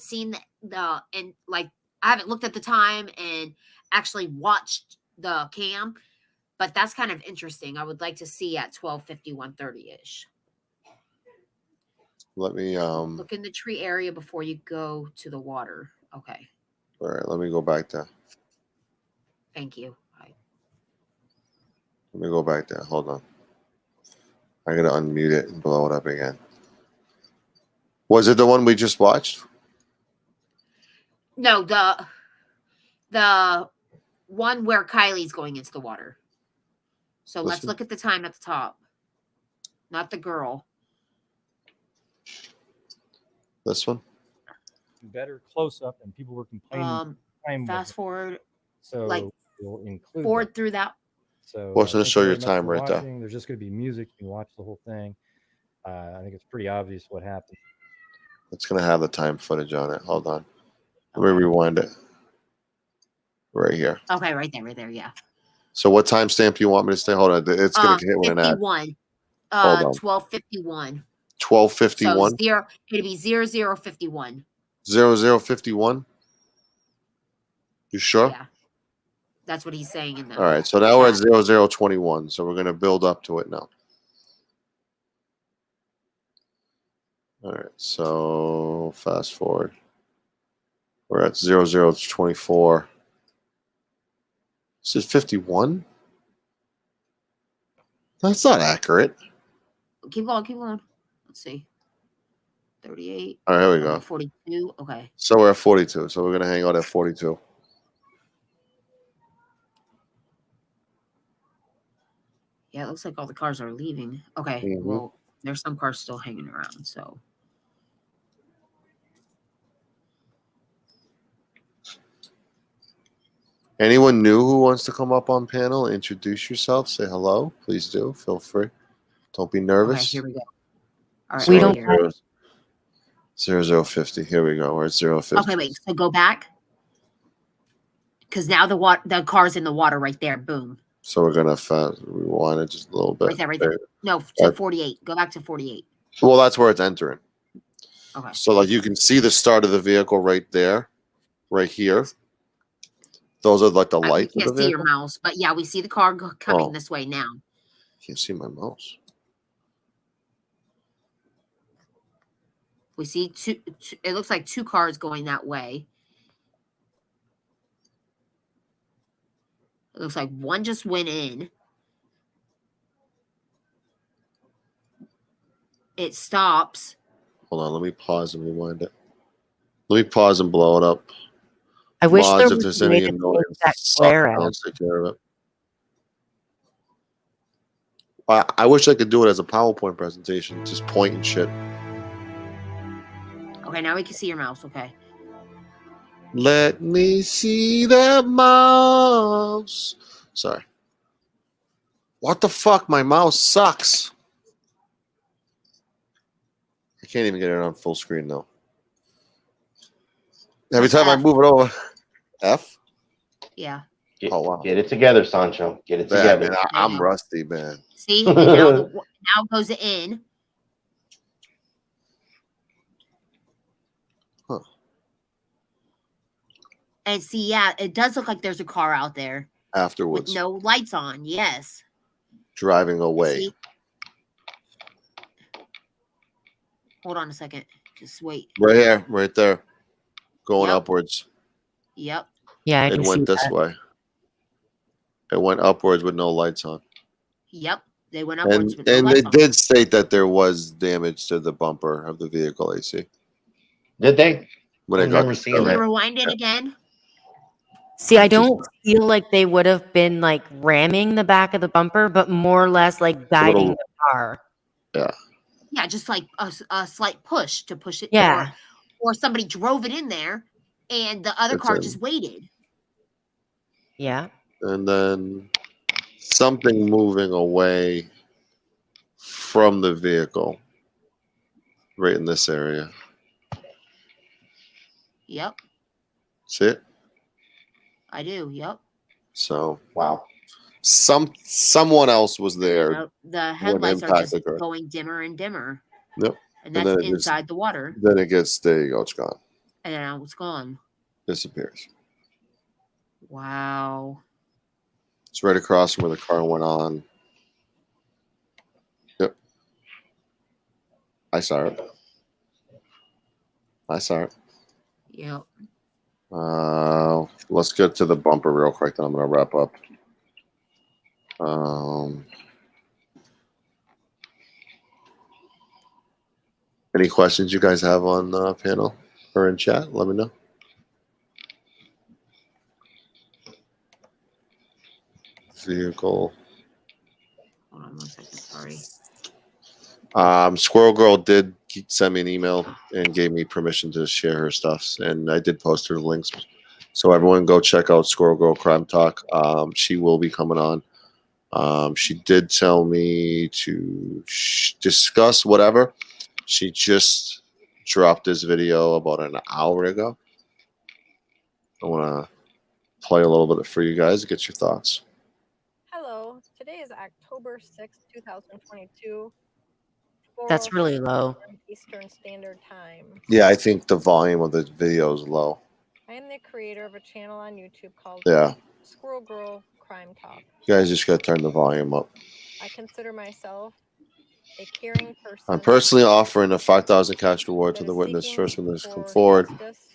seen I haven't looked at the time and actually watched the cam, but that's kind of interesting. I would like to see at 12:51 30ish. Let me Look in the tree area before you go to the water. Okay. All right, let me go back there. Thank you. Let me go back there. Hold on. I gotta unmute it and blow it up again. Was it the one we just watched? No, the one where Kiely's going into the water. So let's look at the time at the top. Not the girl. This one? Better close up, and people were complaining. Fast forward. So like we'll include forward that. through that. So Well, it's gonna thank show you your very much time for right there. watching. There's just going to be music. You can watch the whole thing. I think it's pretty obvious what happened. It's gonna have the time footage on it. Hold on. Let me rewind it. Right here. Okay, right there, yeah. So what timestamp do you want me to stay? Hold on. It's gonna hit with an ad. 51. Hold on. 12:51. 12:51. So it'd be 00:51. 00:51. You sure? Yeah. That's what he's saying in the All right. So now we're at 00:21. So we're gonna build up to it now. All right. So fast forward. We're at 00:24. This is 51. That's not accurate. Keep going. Let's see. 38. All right, here we go. 42. Okay. So we're at 42. So we're gonna hang out at 42. Yeah, it looks like all the cars are leaving. Okay. Mhm. Well, there's some cars still hanging around, so. Anyone new who wants to come up on panel, introduce yourself, say hello. Please do. Feel free. Don't be nervous. Okay, here we go. All right, So we don't. 0050. Here we go. We're at 050. Okay, wait. So go back, because now the car's in the water right there. Boom. So we're gonna rewind it just a little bit. Right there, right there. No, to 48. Go back to 48. Well, that's where it's entering. Okay. So like you can see the start of the vehicle right there, right here. Those are like the We lights of can't the see your vehicle. mouse, but yeah, we see the car coming Oh. this way now. Can't see my mouse. We see two. It looks like two cars going that way. It looks like one just went in. It stops. Hold on, let me pause and rewind it. Let me pause and blow it up. I wish there Mods, if was there's a way any to take annoyance, that suck, glare out. don't take care of it. I wish I could do it as a PowerPoint presentation. Just point and shit. Okay, now we can see your mouse. Okay. Let me see that mouse. Sorry. What the fuck? My mouse sucks. I can't even get it on full screen though. Every time I move it over. F? Yeah. Get it together, Sancho. Get it together. Man, I'm rusty, man. See, and now now it goes in. Huh. And see, yeah, it does look like there's a car out there Afterwards. with no lights on. Yes. Driving away. See? Hold on a second. Just wait. Right here, right there. Going upwards. Yep. Yeah, I It can went see this that. way. It went upwards with no lights on. Yep. They went upwards And with no and lights it on. did state that there was damage to the bumper of the vehicle, AC. Did they? When I've it got never seen Can we that. rewind it again? See, I don't feel like they would have been like ramming the back of the bumper, but more or less like guiding the car. Yeah. Yeah, just like a slight push to push it. Yeah. Or somebody drove it in there and the other It's car in. just waited. Yeah. And then something moving away from the vehicle right in this area. Yep. See it? I do. Yep. So wow. Someone else was there. Nope. The when headlights are impact just occurred. going dimmer and dimmer. Yep. And that's then it inside the water. Then it gets, there you go, it's gone. And now it's gone. Disappears. Wow. It's right across from where the car went on. Yep. I saw it. Yep. Let's get to the bumper real quick, then I'm going to wrap up. Any questions you guys have on the panel or in chat? Let me know. Vehicle. Hold on 1 second. Sorry. Squirrel Girl did send me an email and gave me permission to share her stuff, and I did post her links. So everyone go check out Squirrel Girl Crime Talk. She will be coming on. She did tell me to discuss whatever. She just dropped this video about an hour ago. I want to play a little bit for you guys to get your thoughts. Hello, today is October 6th, 2022. That's really low. Eastern Standard Time. Yeah, I think the volume of the video is low. I am the creator of a channel on YouTube called Squirrel Girl Crime Talk. You guys just got to turn the volume up. I consider myself a caring person. I'm personally offering a 5,000 cash reward to the witness. First witness come forward.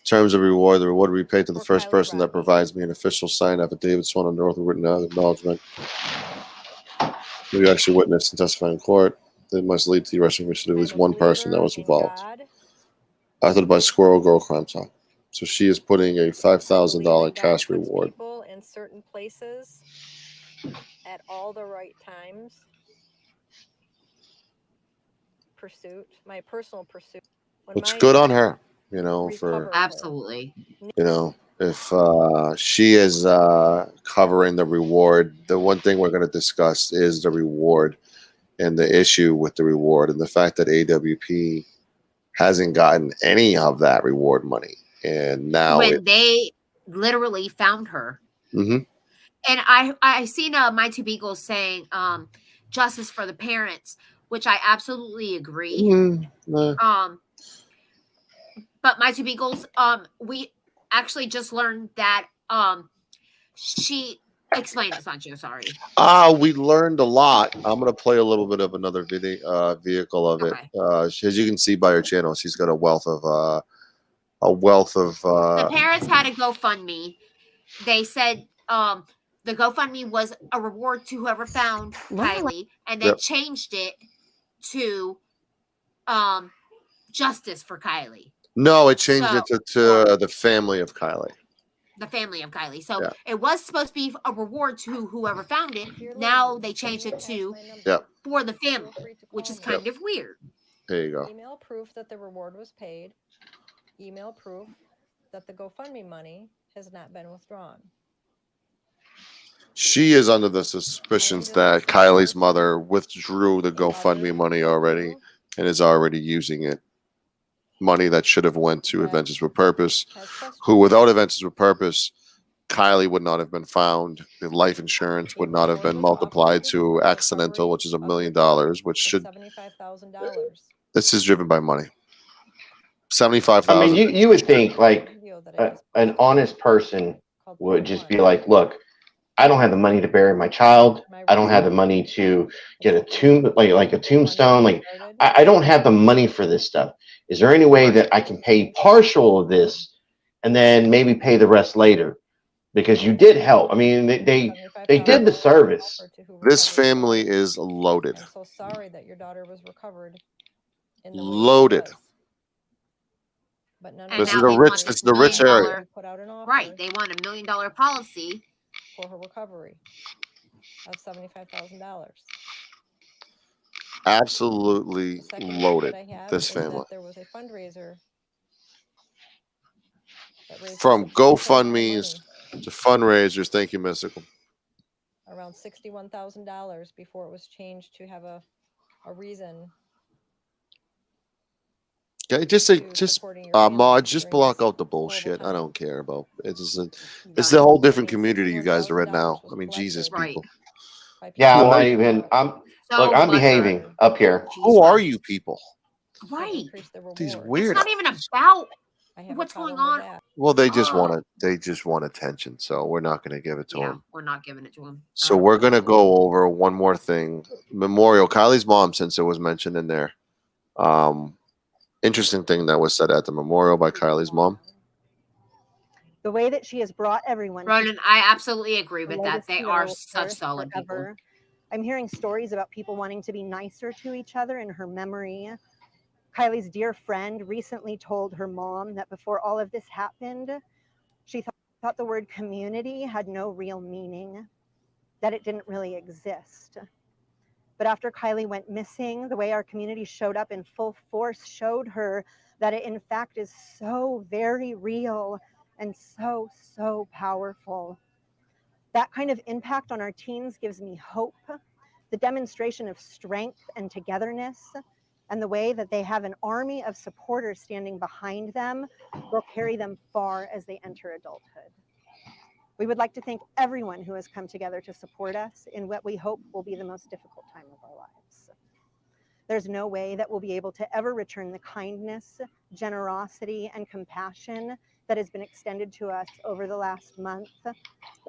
Terms of reward: the reward will be paid to the first person that provides me an official signed affidavit sworn under oath with written acknowledgement. You actually witness and testify in court. It must lead to the arresting of at least one person that was involved. Authored by Squirrel Girl Crime Talk. So she is putting a $5,000 cash reward. People in certain places at all the right times. Pursuit, my personal pursuit. It's good on her, you know, for absolutely. You know, If she is covering the reward, the one thing we're going to discuss is the reward and the issue with the reward and the fact that AWP hasn't gotten any of that reward money. And now when they literally found her. Mm-hmm. And I seen My Two Beagles saying justice for the parents, which I absolutely agree. But My Two Beagles, we actually just learned that she explained it, Sancho, sorry. We learned a lot. I'm gonna play a little bit of another vehicle of it. As you can see by her channel, she's got a wealth of The parents had a GoFundMe. They said the GoFundMe was a reward to whoever found Kiely, and they changed it to justice for Kiely. No, it changed it to the family of Kiely. The family of Kiely. So it was supposed to be a reward to whoever found it. Now they changed it to for the family, which is kind of weird. There you go. Email proof that the reward was paid. Email proof that the GoFundMe money has not been withdrawn. She is under the suspicions that Kylie's mother withdrew the GoFundMe money already and is already using it. Money that should have went to Adventures with Purpose, who without Adventures with Purpose, Kiely would not have been found. The life insurance would not have been multiplied to accidental, which is $1 million, which should $75,000. This is driven by money. 75,000. I mean, you would think like an honest person would just be like, look, I don't have the money to bury my child. I don't have the money to get a like a tombstone. Like I don't have the money for this stuff. Is there any way that I can pay partial of this and then maybe pay the rest later? Because you did help. I mean, they did the service. This family is loaded. I'm so sorry that your daughter was recovered. Loaded. But none this is a rich. It's the rich area. Right. They want $1 million policy for her recovery of $75,000. Absolutely loaded. This family. There was a fundraiser from GoFundMe's to fundraisers. Thank you, Mystical. Around $61,000 before it was changed to have a reason. Okay, just say, Mod, just block out the bullshit. I don't care about it. It's a whole different community you guys are in now. I mean, Jesus, people. Yeah, I'm not even. I'm behaving up here. Who are you people? Right. These weird. It's not even about what's going on. Well, they just want attention, so we're not going to give it to them. We're not giving it to them. So we're going to go over one more thing. Memorial. Kylie's mom, since it was mentioned in there. Interesting thing that was said at the memorial by Kylie's mom. The way that she has brought everyone. Ronan, I absolutely agree with that. They are such solid people. I'm hearing stories about people wanting to be nicer to each other in her memory. Kylie's dear friend recently told her mom that before all of this happened, she thought the word community had no real meaning, that it didn't really exist. But after Kiely went missing, the way our community showed up in full force showed her that it in fact is so very real and so, so powerful. That kind of impact on our teens gives me hope, the demonstration of strength and togetherness, and the way that they have an army of supporters standing behind them will carry them far as they enter adulthood. We would like to thank everyone who has come together to support us in what we hope will be the most difficult time of our lives. There's no way that we'll be able to ever return the kindness, generosity, and compassion that has been extended to us over the last month.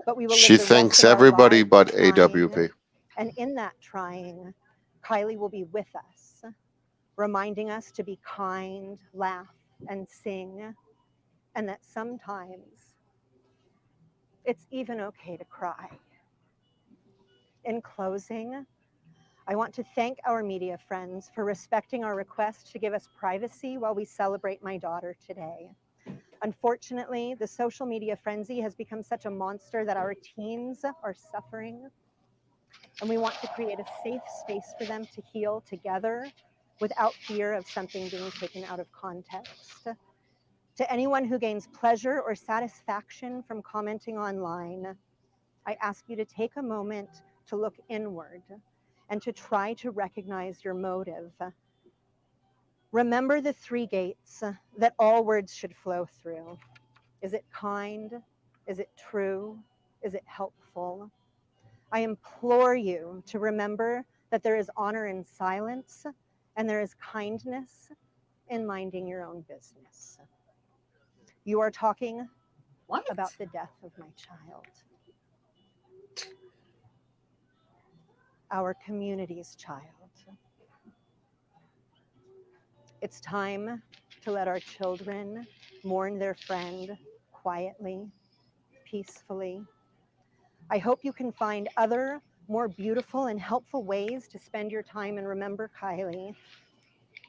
But we will. She thanks everybody but AWP. And in that trying, Kiely will be with us, reminding us to be kind, laugh, and sing, and that sometimes it's even okay to cry. In closing, I want to thank our media friends for respecting our request to give us privacy while we celebrate my daughter today. Unfortunately, the social media frenzy has become such a monster that our teens are suffering, and we want to create a safe space for them to heal together without fear of something being taken out of context. To anyone who gains pleasure or satisfaction from commenting online, I ask you to take a moment to look inward and to try to recognize your motive. Remember the 3 gates that all words should flow through. Is it kind? Is it true? Is it helpful? I implore you to remember that there is honor in silence and there is kindness in minding your own business. You are talking about the death of my child. Our community's child. It's time to let our children mourn their friend quietly, peacefully. I hope you can find other, more beautiful and helpful ways to spend your time and remember Kiely.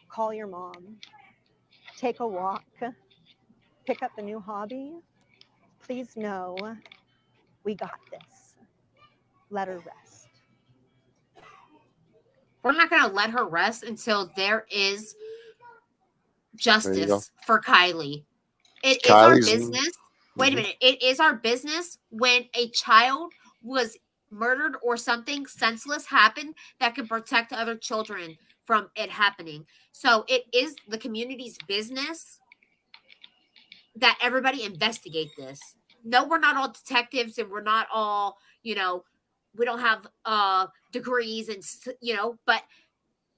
Call your mom, take a walk, pick up a new hobby. Please know we got this. Let her rest. We're not going to let her rest until there is justice for Kiely. It is our business. Wait a minute. It is our business when a child was murdered or something senseless happened that could protect other children from it happening. So it is the community's business that everybody investigate this. No, we're not all detectives and we're not all, we don't have degrees and, but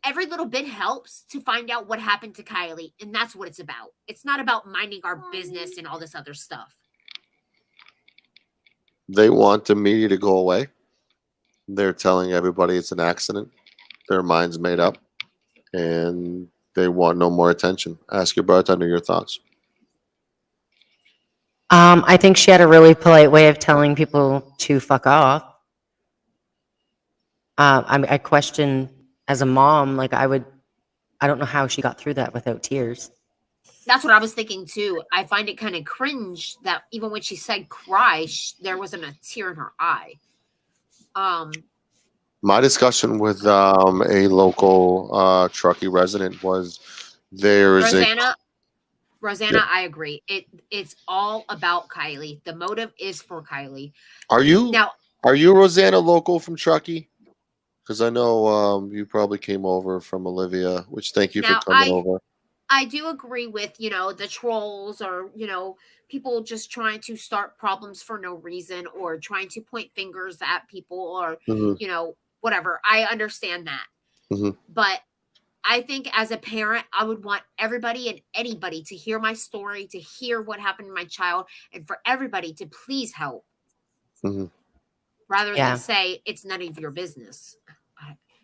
every little bit helps to find out what happened to Kiely. And that's what it's about. It's not about minding our business and all this other stuff. They want the media to go away. They're telling everybody it's an accident. Their mind's made up. And they want no more attention. Ask your bartender your thoughts. I think she had a really polite way of telling people to fuck off. I question, as a mom, like I don't know how she got through that without tears. That's what I was thinking too. I find it kind of cringe that even when she said cry, there wasn't a tear in her eye. My discussion with a local Truckee resident was Rosanna, I agree. It's all about Kiely. The motive is for Kiely. Are you Rosanna local from Truckee? Because I know you probably came over from Olivia, which thank you for coming over. I do agree with, the trolls or, people just trying to start problems for no reason or trying to point fingers at people or, whatever. I understand that. But I think as a parent, I would want everybody and anybody to hear my story, to hear what happened to my child, and for everybody to please help rather than say it's none of your business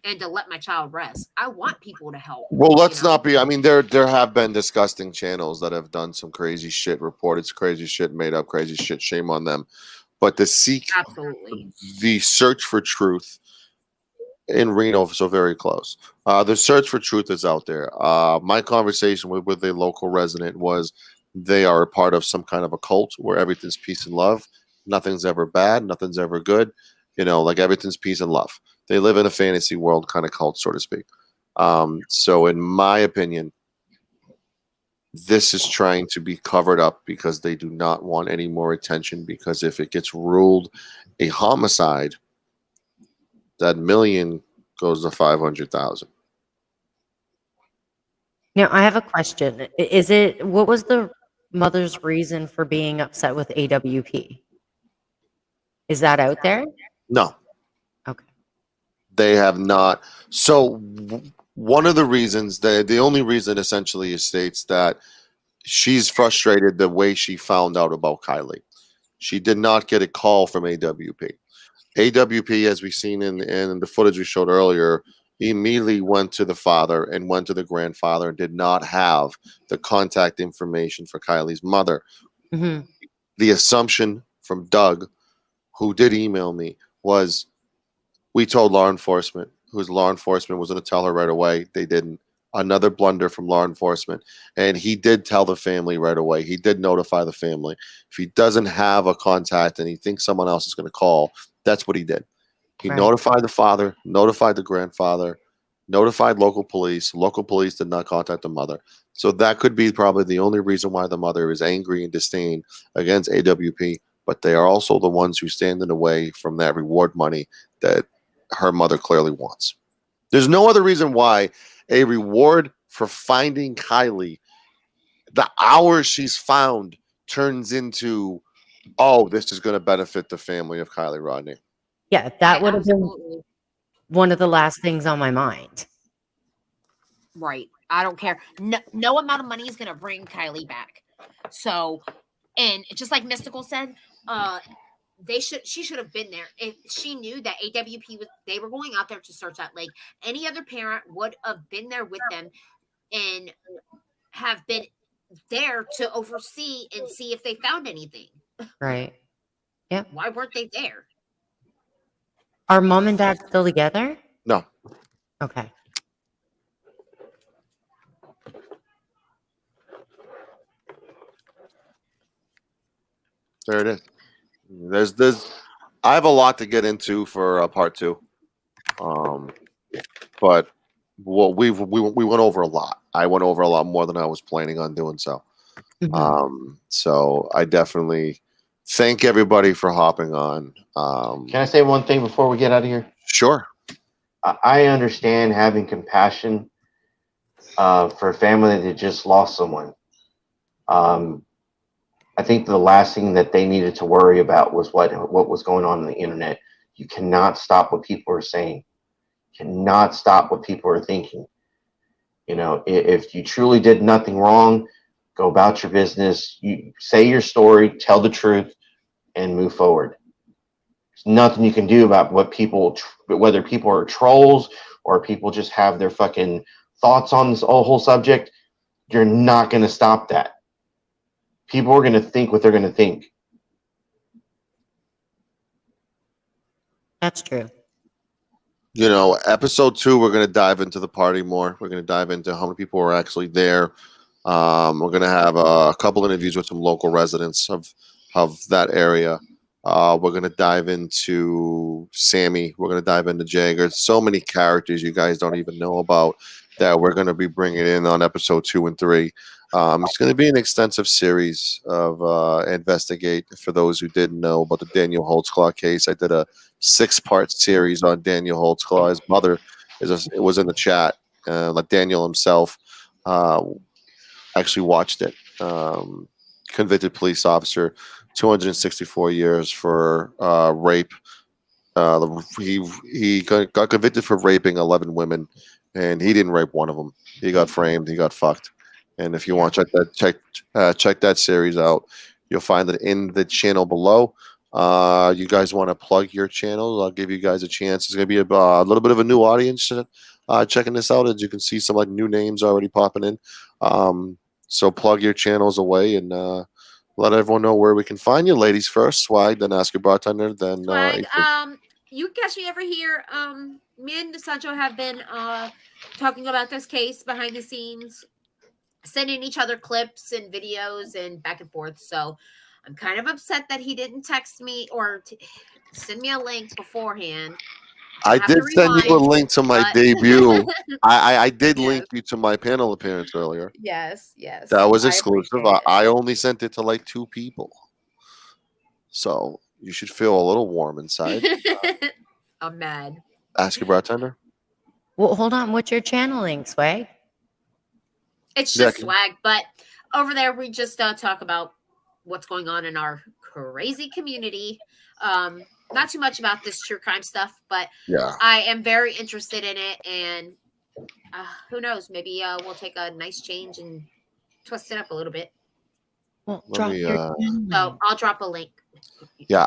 and to let my child rest. I want people to help. Well, let's not be. I mean, there have been disgusting channels that have done some crazy shit, reported crazy shit, made up crazy shit. Shame on them. But the search for truth in Reno, so very close. The search for truth is out there. My conversation with a local resident was they are a part of some kind of a cult where everything's peace and love. Nothing's ever bad. Nothing's ever good. Like everything's peace and love. They live in a fantasy world kind of cult, so to speak. So in my opinion, this is trying to be covered up because they do not want any more attention, because if it gets ruled a homicide, that million goes to 500,000. Now, I have a question. What was the mother's reason for being upset with AWP? Is that out there? No. Okay. They have not. So one of the reasons, the only reason essentially states that she's frustrated the way she found out about Kiely. She did not get a call from AWP. AWP, as we've seen in the footage we showed earlier, immediately went to the father and went to the grandfather and did not have the contact information for Kiely's mother. The assumption from Doug, who did email me, was we told law enforcement, whose law enforcement was going to tell her right away. They didn't. Another blunder from law enforcement. And he did tell the family right away. He did notify the family. If he doesn't have a contact and he thinks someone else is going to call, that's what he did. He notified the father, notified the grandfather, notified local police. Local police did not contact the mother. So that could be probably the only reason why the mother is angry and disdain against AWP. But they are also the ones who stand in the way from that reward money that her mother clearly wants. There's no other reason why a reward for finding Kiely, the hour she's found, turns into, oh, this is going to benefit the family of Kiely Rodni. Yeah, that would have been one of the last things on my mind. Right. I don't care. No amount of money is going to bring Kiely back. So, and just like Mystical said, she should have been there. If she knew that AWP they were going out there to search that lake, any other parent would have been there with them and have been there to oversee and see if they found anything. Right. Yep. Why weren't they there? Are mom and dad still together? No. Okay. There it is. There's I have a lot to get into for part 2. But we went over a lot. I went over a lot more than I was planning on doing so. So I definitely thank everybody for hopping on. Can I say one thing before we get out of here? Sure. I understand having compassion for a family that just lost someone. I think the last thing that they needed to worry about was what was going on the internet. You cannot stop what people are saying. You cannot stop what people are thinking. You know, if you truly did nothing wrong, go about your business. You say your story, tell the truth, and move forward. There's nothing you can do about what people, whether people are trolls or people just have their fucking thoughts on this whole subject. You're not going to stop that. People are going to think what they're going to think. That's true. You know, episode 2, we're going to dive into the party more. We're going to dive into how many people are actually there. We're going to have a couple interviews with some local residents of that area. We're going to dive into Sammy. We're going to dive into Jagger. So many characters you guys don't even know about that we're going to be bringing in on episode 2 and 3. It's going to be an extensive series of Investigate. For those who didn't know about the Daniel Holtzclaw case, I did a 6-part series on Daniel Holtzclaw. His mother was in the chat. Like Daniel himself actually watched it. Convicted police officer, 264 years for rape. He got convicted for raping 11 women, and he didn't rape one of them. He got framed. He got fucked. And if you want to check that series out, you'll find it in the channel below. You guys want to plug your channel? I'll give you guys a chance. It's going to be a little bit of a new audience checking this out. As you can see, some like new names already popping in. So plug your channels away and let everyone know where we can find you. Ladies first, Swag, then Ask Your Bartender, then Swag, you can catch me over here. Me and Sancho have been talking about this case behind the scenes, sending each other clips and videos and back and forth. So I'm kind of upset that he didn't text me or send me a link beforehand. I did send you a link to my debut. I did link you to my panel appearance earlier. Yes. That was exclusive. I only sent it to like 2 people. So you should feel a little warm inside. I'm mad. Ask Your Bartender. Well, hold on. What's your channel link, Swag? It's just Swag, but over there we just talk about what's going on in our crazy community. Not too much about this true crime stuff, but I am very interested in it, and who knows? Maybe we'll take a nice change and twist it up a little bit. Well, so I'll drop a link. Yeah,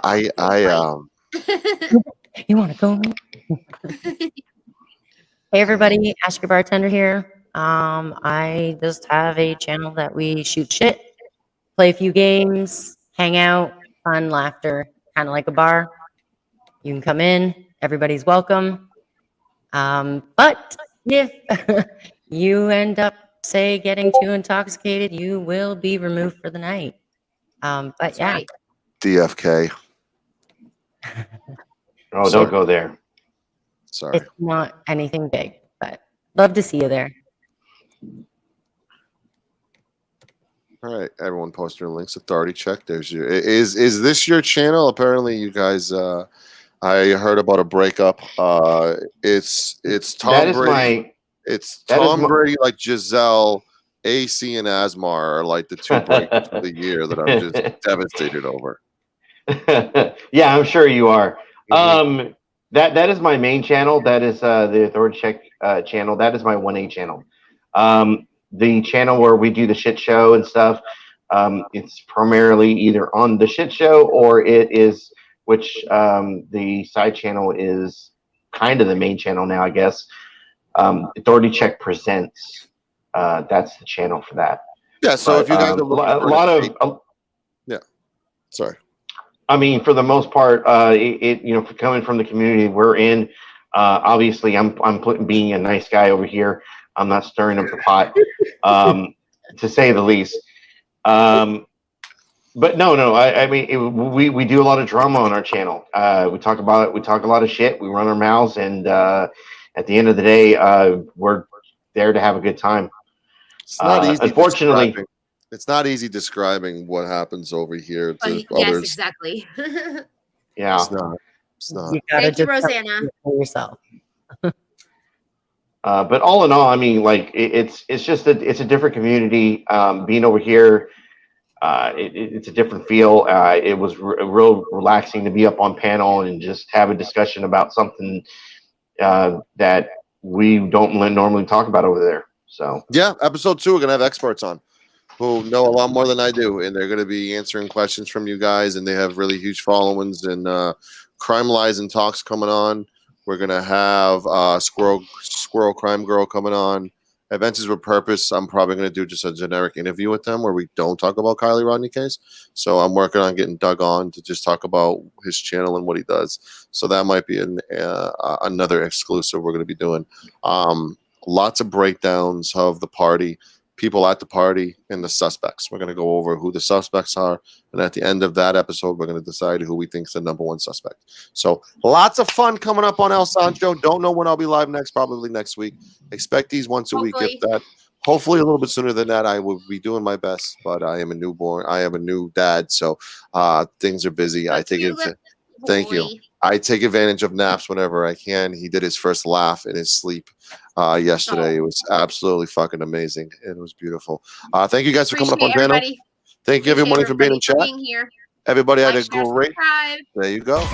You want to go? Hey, everybody, Ask Your Bartender here. I just have a channel that we shoot shit, play a few games, hang out, fun, laughter, kind of like a bar. You can come in, everybody's welcome. But if you end up, say, getting too intoxicated, you will be removed for the night. But That's yeah. right. DFK. Oh, don't go there. Sorry. It's not anything big, but Love to see you there. All right, everyone, post your links. Authority check. There's your. Is this your channel? Apparently, you guys. I heard about a breakup. It's Tom That is Brady. It's Tom Brady, like Giselle, AC, and Asmar are like the two breakups of the year that I'm just devastated over. Yeah, I'm sure you are. That is my main channel. That is the Authority Check channel. That is my 1A channel. The channel where we do the shit show and stuff. It's primarily either on the shit show or it is, which the side channel is kind of the main channel now, I guess. Authority Check Presents. That's the channel for that. Yeah. So but, if you guys are looking for yeah. Sorry. I mean, for the most part, for coming from the community we're in, obviously I'm being a nice guy over here. I'm not stirring up the pot, to say the least. But no. I mean, we do a lot of drama on our channel. We talk about it. We talk a lot of shit. We run our mouths, and at the end of the day, we're there to have a good time. It's not easy. Unfortunately. It's not easy describing what happens over here to Yes, others. exactly. Yeah. It's not. Thank you, Rosanna. For yourself. But all in all, I mean, like it's just it's a different community. Being over here, it's a different feel. It was real relaxing to be up on panel and just have a discussion about something that we don't normally talk about over there. So yeah, episode 2, we're gonna have experts on who know a lot more than I do, and they're going to be answering questions from you guys, and they have really huge followings. And Crime Lies and Talks coming on. We're going to have Squirrel Crime Girl coming on. Adventures with Purpose, I'm probably going to do just a generic interview with them where we don't talk about Kiely Rodni case. So I'm working on getting Doug on to just talk about his channel and what he does. So that might be another exclusive we're going to be doing. Lots of breakdowns of the party, people at the party, and the suspects. We're going to go over who the suspects are, and at the end of that episode, we're going to decide who we think is the #1 suspect. So lots of fun coming up on El Sancho. Don't know when I'll be live next, probably next week. Expect these once a week, if that. Hopefully a little bit sooner than that. I will be doing my best, but I am a newborn. I am a new dad, so things are busy. I take it. Thank you. I take advantage of naps whenever I can. He did his first laugh in his sleep yesterday. It was absolutely fucking amazing. It was beautiful. Thank you guys for coming up on panel. Thank you, everybody, for being in chat. Here. Everybody had Like, a share, great. subscribe. There you go.